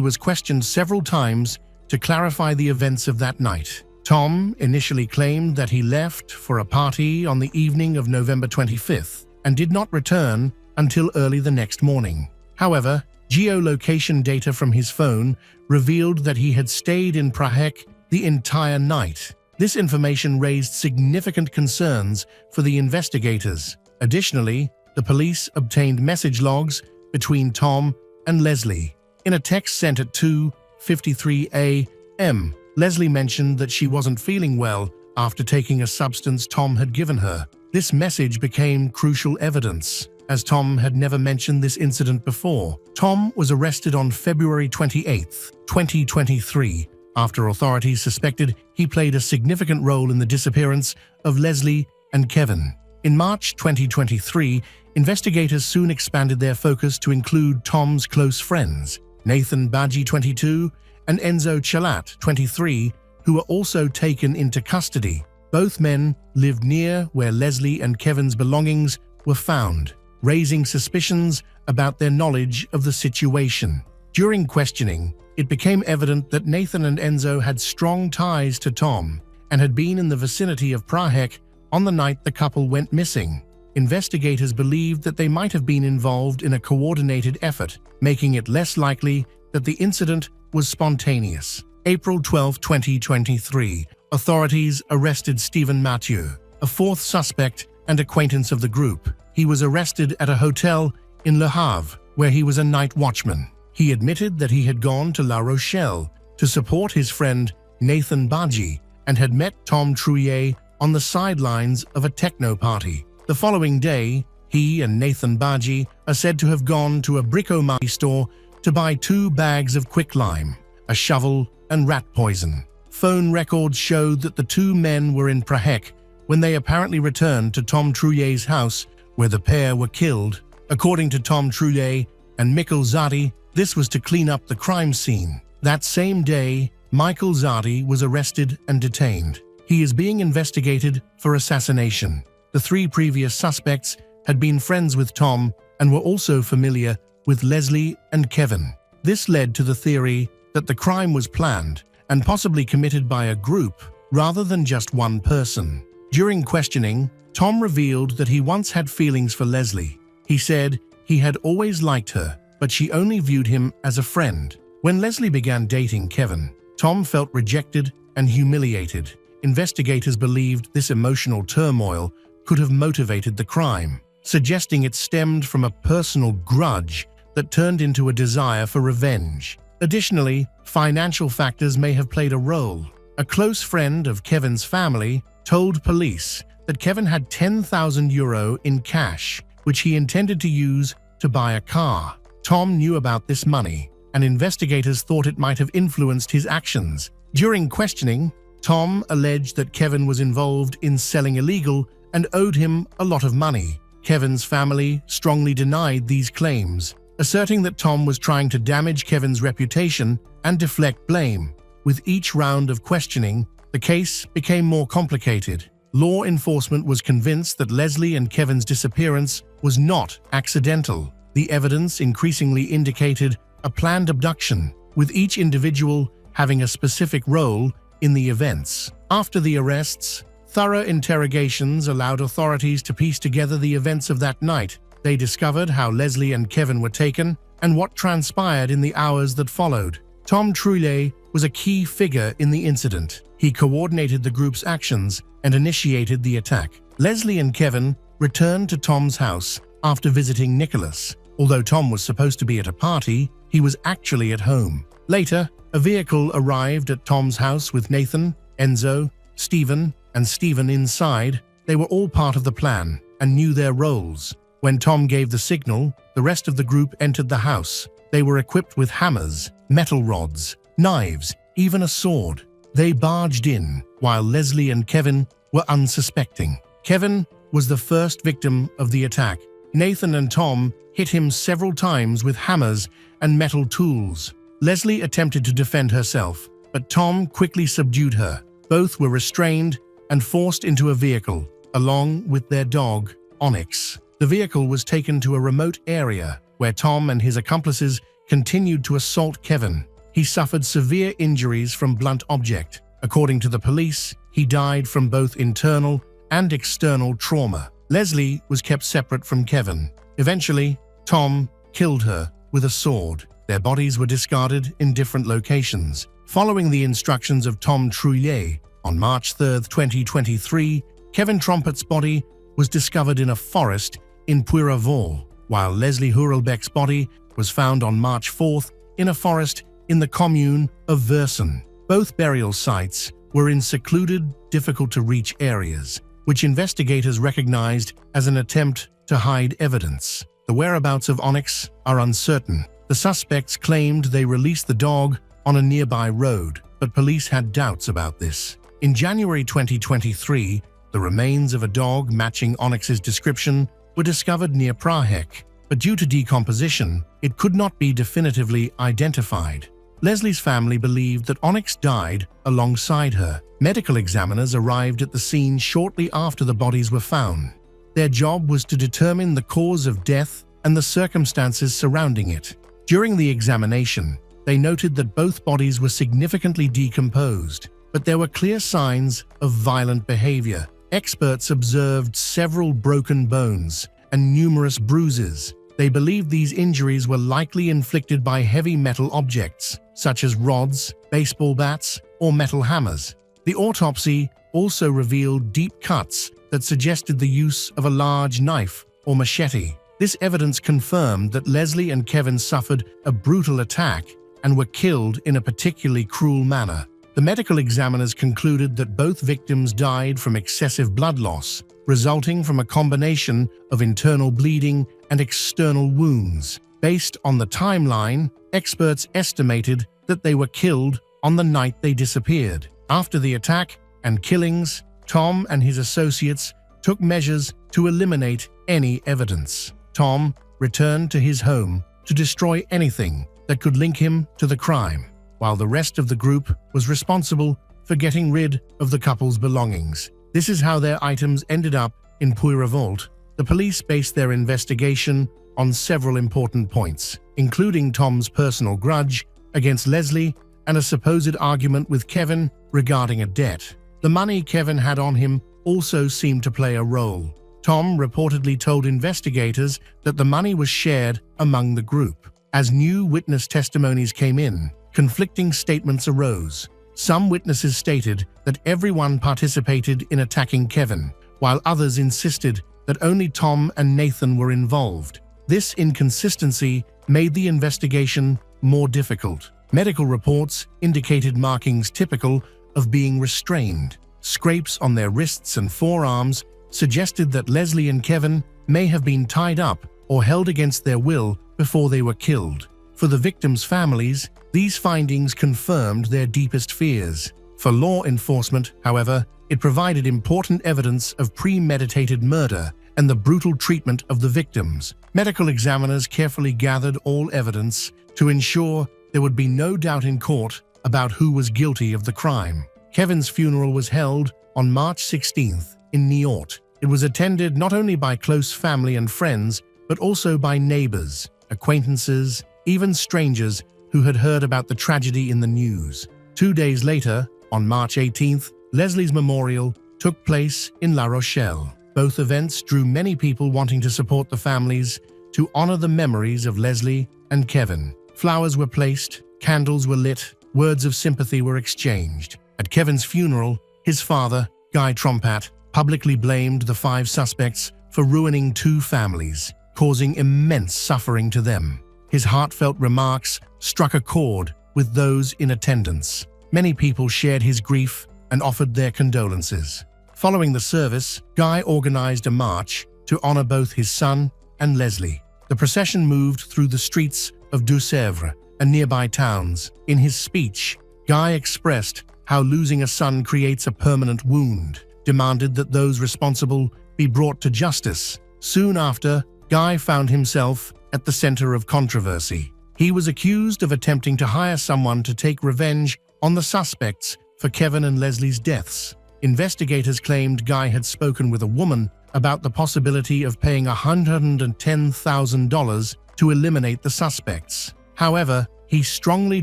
was questioned several times to clarify the events of that night. Tom initially claimed that he left for a party on the evening of November 25th and did not return until early the next morning. However, geolocation data from his phone revealed that he had stayed in Praheek the entire night. This information raised significant concerns for the investigators. Additionally, the police obtained message logs between Tom and Leslie. In a text sent at 2:53 a.m., Leslie mentioned that she wasn't feeling well after taking a substance Tom had given her. This message became crucial evidence, as Tom had never mentioned this incident before. Tom was arrested on February 28, 2023, after authorities suspected he played a significant role in the disappearance of Leslie and Kevin. In March 2023, investigators soon expanded their focus to include Tom's close friends, Nathan Baji, 22, and Enzo Chalat, 23, who were also taken into custody. Both men lived near where Leslie and Kevin's belongings were found, raising suspicions about their knowledge of the situation. During questioning, it became evident that Nathan and Enzo had strong ties to Tom and had been in the vicinity of Praheek on the night the couple went missing. Investigators believed that they might have been involved in a coordinated effort, making it less likely that the incident was spontaneous. April 12, 2023, authorities arrested Stephen Mathieu, a fourth suspect and acquaintance of the group. He was arrested at a hotel in Le Havre, where he was a night watchman. He admitted that he had gone to La Rochelle to support his friend Nathan Baji and had met Tom Truye on the sidelines of a techno party. The following day, he and Nathan Baji are said to have gone to a bric-a-brac store to buy 2 bags of quicklime, a shovel, and rat poison. Phone records showed that the 2 men were in Praheek when they apparently returned to Tom Truye's house where the pair were killed. According to Tom Truye and Mikkel Zadi, this was to clean up the crime scene. That same day, Michael Zadi was arrested and detained. He is being investigated for assassination. The 3 previous suspects had been friends with Tom and were also familiar with Leslie and Kevin. This led to the theory that the crime was planned and possibly committed by a group rather than just one person. During questioning, Tom revealed that he once had feelings for Leslie. He said he had always liked her, but she only viewed him as a friend. When Leslie began dating Kevin, Tom felt rejected and humiliated. Investigators believed this emotional turmoil could have motivated the crime, suggesting it stemmed from a personal grudge that turned into a desire for revenge. Additionally, financial factors may have played a role. A close friend of Kevin's family told police that Kevin had €10,000 in cash, which he intended to use to buy a car. Tom knew about this money, and investigators thought it might have influenced his actions. During questioning, Tom alleged that Kevin was involved in selling illegal and owed him a lot of money. Kevin's family strongly denied these claims, asserting that Tom was trying to damage Kevin's reputation and deflect blame. With each round of questioning, the case became more complicated. Law enforcement was convinced that Leslie and Kevin's disappearance was not accidental. The evidence increasingly indicated a planned abduction, with each individual having a specific role in the events. After the arrests, thorough interrogations allowed authorities to piece together the events of that night. They discovered how Leslie and Kevin were taken and what transpired in the hours that followed. Tom Truye was a key figure in the incident. He coordinated the group's actions and initiated the attack. Leslie and Kevin returned to Tom's house after visiting Nicholas. Although Tom was supposed to be at a party, he was actually at home. Later, a vehicle arrived at Tom's house with Nathan, Enzo, Stephen, and Stephen inside. They were all part of the plan and knew their roles. When Tom gave the signal, the rest of the group entered the house. They were equipped with hammers, metal rods, knives, even a sword. They barged in, while Leslie and Kevin were unsuspecting. Kevin was the first victim of the attack. Nathan and Tom hit him several times with hammers and metal tools. Leslie attempted to defend herself, but Tom quickly subdued her. Both were restrained and forced into a vehicle, along with their dog, Onyx. The vehicle was taken to a remote area where Tom and his accomplices continued to assault Kevin. He suffered severe injuries from blunt object. According to the police, he died from both internal and external trauma. Leslie was kept separate from Kevin. Eventually, Tom killed her with a sword. Their bodies were discarded in different locations. Following the instructions of Tom Truye, on March 3, 2023, Kevin Trompett's body was discovered in a forest in Puiraval, while Leslie Hurlbeck's body was found on March 4th in a forest in the commune of Versen. Both burial sites were in secluded, difficult-to-reach areas, which investigators recognized as an attempt to hide evidence. The whereabouts of Onyx are uncertain. The suspects claimed they released the dog on a nearby road, but police had doubts about this. In January 2023, the remains of a dog matching Onyx's description were discovered near Praheek, but due to decomposition, it could not be definitively identified. Leslie's family believed that Onyx died alongside her. Medical examiners arrived at the scene shortly after the bodies were found. Their job was to determine the cause of death and the circumstances surrounding it. During the examination, they noted that both bodies were significantly decomposed, but there were clear signs of violent behavior. Experts observed several broken bones and numerous bruises. They believed these injuries were likely inflicted by heavy metal objects, such as rods, baseball bats, or metal hammers. The autopsy also revealed deep cuts that suggested the use of a large knife or machete. This evidence confirmed that Leslie and Kevin suffered a brutal attack and were killed in a particularly cruel manner. The medical examiners concluded that both victims died from excessive blood loss, resulting from a combination of internal bleeding and external wounds. Based on the timeline, experts estimated that they were killed on the night they disappeared. After the attack and killings, Tom and his associates took measures to eliminate any evidence. Tom returned to his home to destroy anything that could link him to the crime, while the rest of the group was responsible for getting rid of the couple's belongings. This is how their items ended up in Puira Vault. The police based their investigation on several important points, including Tom's personal grudge against Leslie and a supposed argument with Kevin regarding a debt. The money Kevin had on him also seemed to play a role. Tom reportedly told investigators that the money was shared among the group. As new witness testimonies came in, conflicting statements arose. Some witnesses stated that everyone participated in attacking Kevin, while others insisted that only Tom and Nathan were involved. This inconsistency made the investigation more difficult. Medical reports indicated markings typical of being restrained. Scrapes on their wrists and forearms suggested that Leslie and Kevin may have been tied up or held against their will before they were killed. For the victims' families, these findings confirmed their deepest fears. For law enforcement, however, it provided important evidence of premeditated murder and the brutal treatment of the victims. Medical examiners carefully gathered all evidence to ensure there would be no doubt in court about who was guilty of the crime. Kevin's funeral was held on March 16th in Niort. It was attended not only by close family and friends, but also by neighbors, acquaintances, even strangers who had heard about the tragedy in the news. 2 days later, on March 18th, Leslie's memorial took place in La Rochelle. Both events drew many people wanting to support the families to honor the memories of Leslie and Kevin. Flowers were placed, candles were lit, words of sympathy were exchanged. At Kevin's funeral, his father, Guy Trompat, publicly blamed the 5 suspects for ruining 2 families, causing immense suffering to them. His heartfelt remarks struck a chord with those in attendance. Many people shared his grief and offered their condolences. Following the service, Guy organized a march to honor both his son and Leslie. The procession moved through the streets of Deux-Sèvres and nearby towns. In his speech, Guy expressed how losing a son creates a permanent wound, demanded that those responsible be brought to justice. Soon after, Guy found himself at the center of controversy. He was accused of attempting to hire someone to take revenge on the suspects for Kevin and Leslie's deaths. Investigators claimed Guy had spoken with a woman about the possibility of paying $110,000 to eliminate the suspects. However, he strongly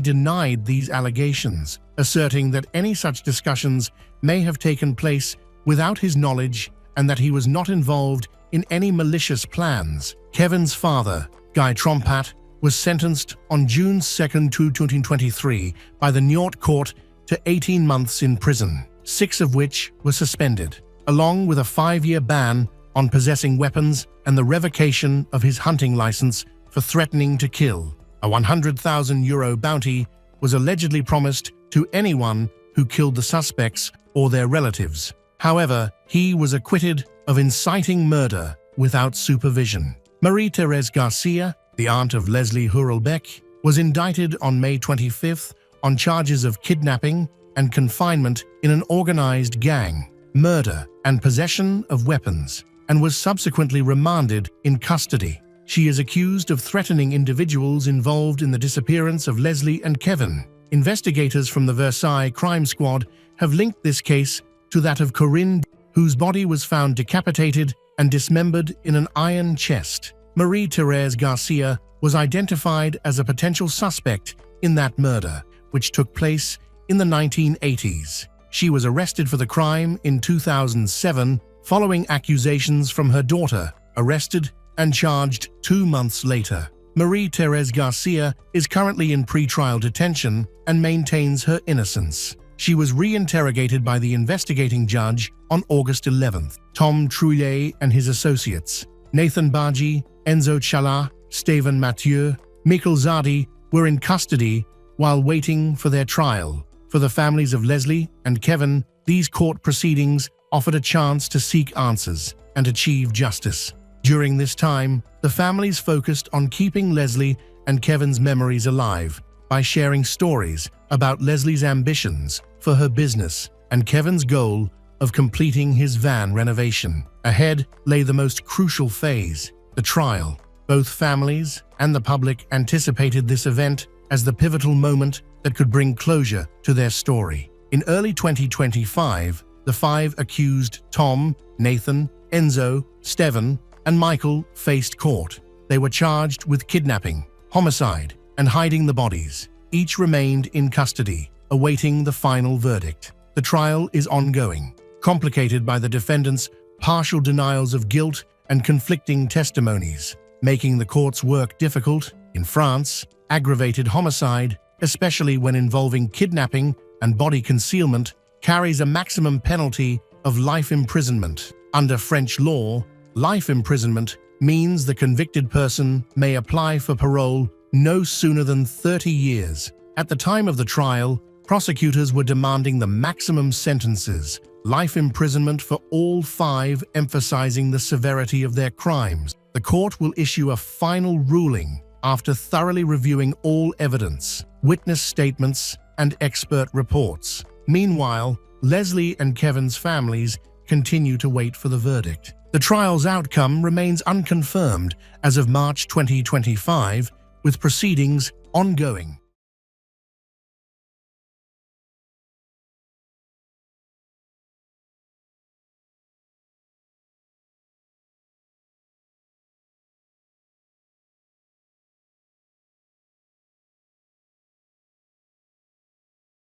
denied these allegations, asserting that any such discussions may have taken place without his knowledge and that he was not involved in any malicious plans. Kevin's father, Guy Trompat, was sentenced on June 2, 2023 by the Niort court to 18 months in prison, 6 of which were suspended, along with a 5-year ban on possessing weapons and the revocation of his hunting license for threatening to kill. A €100,000 bounty was allegedly promised to anyone who killed the suspects or their relatives. However, he was acquitted of inciting murder without supervision. Marie-Thérèse Garcia, the aunt of Leslie Hurlbeck, was indicted on May 25th on charges of kidnapping and confinement in an organized gang, murder, and possession of weapons, and was subsequently remanded in custody. She is accused of threatening individuals involved in the disappearance of Leslie and Kevin. Investigators from the Versailles Crime Squad have linked this case to that of Corinne, whose body was found decapitated and dismembered in an iron chest. Marie-Thérèse Garcia was identified as a potential suspect in that murder, which took place in the 1980s. She was arrested for the crime in 2007 following accusations from her daughter, arrested and charged 2 months later. Marie-Thérèse Garcia is currently in pretrial detention and maintains her innocence. She was reinterrogated by the investigating judge on August 11th. Tom Trouillet and his associates, Nathan Baji, Enzo Chala, Steven Mathieu, Mikkel Zadi, were in custody while waiting for their trial. For For the families of Leslie and Kevin, these court proceedings offered a chance to seek answers and achieve justice. During this time, the families focused on keeping Leslie and Kevin's memories alive by sharing stories about Leslie's ambitions for her business and Kevin's goal of completing his van renovation. Ahead lay the most crucial phase, the trial. Both families and the public anticipated this event as the pivotal moment that could bring closure to their story. In early 2025, the 5 accused, Tom, Nathan, Enzo, Steven, and Michael, faced court. They were charged with kidnapping, homicide, and hiding the bodies. Each remained in custody, awaiting the final verdict. The trial is ongoing, complicated by the defendants' partial denials of guilt and conflicting testimonies, making the court's work difficult. In France, aggravated homicide, especially when involving kidnapping and body concealment, carries a maximum penalty of life imprisonment. Under French law, life imprisonment means the convicted person may apply for parole no sooner than 30 years. At the time of the trial, prosecutors were demanding the maximum sentences, life imprisonment for all 5, emphasizing the severity of their crimes. The court will issue a final ruling after thoroughly reviewing all evidence, witness statements, and expert reports. Meanwhile, Leslie and Kevin's families continue to wait for the verdict. The trial's outcome remains unconfirmed as of March 2025, with proceedings ongoing.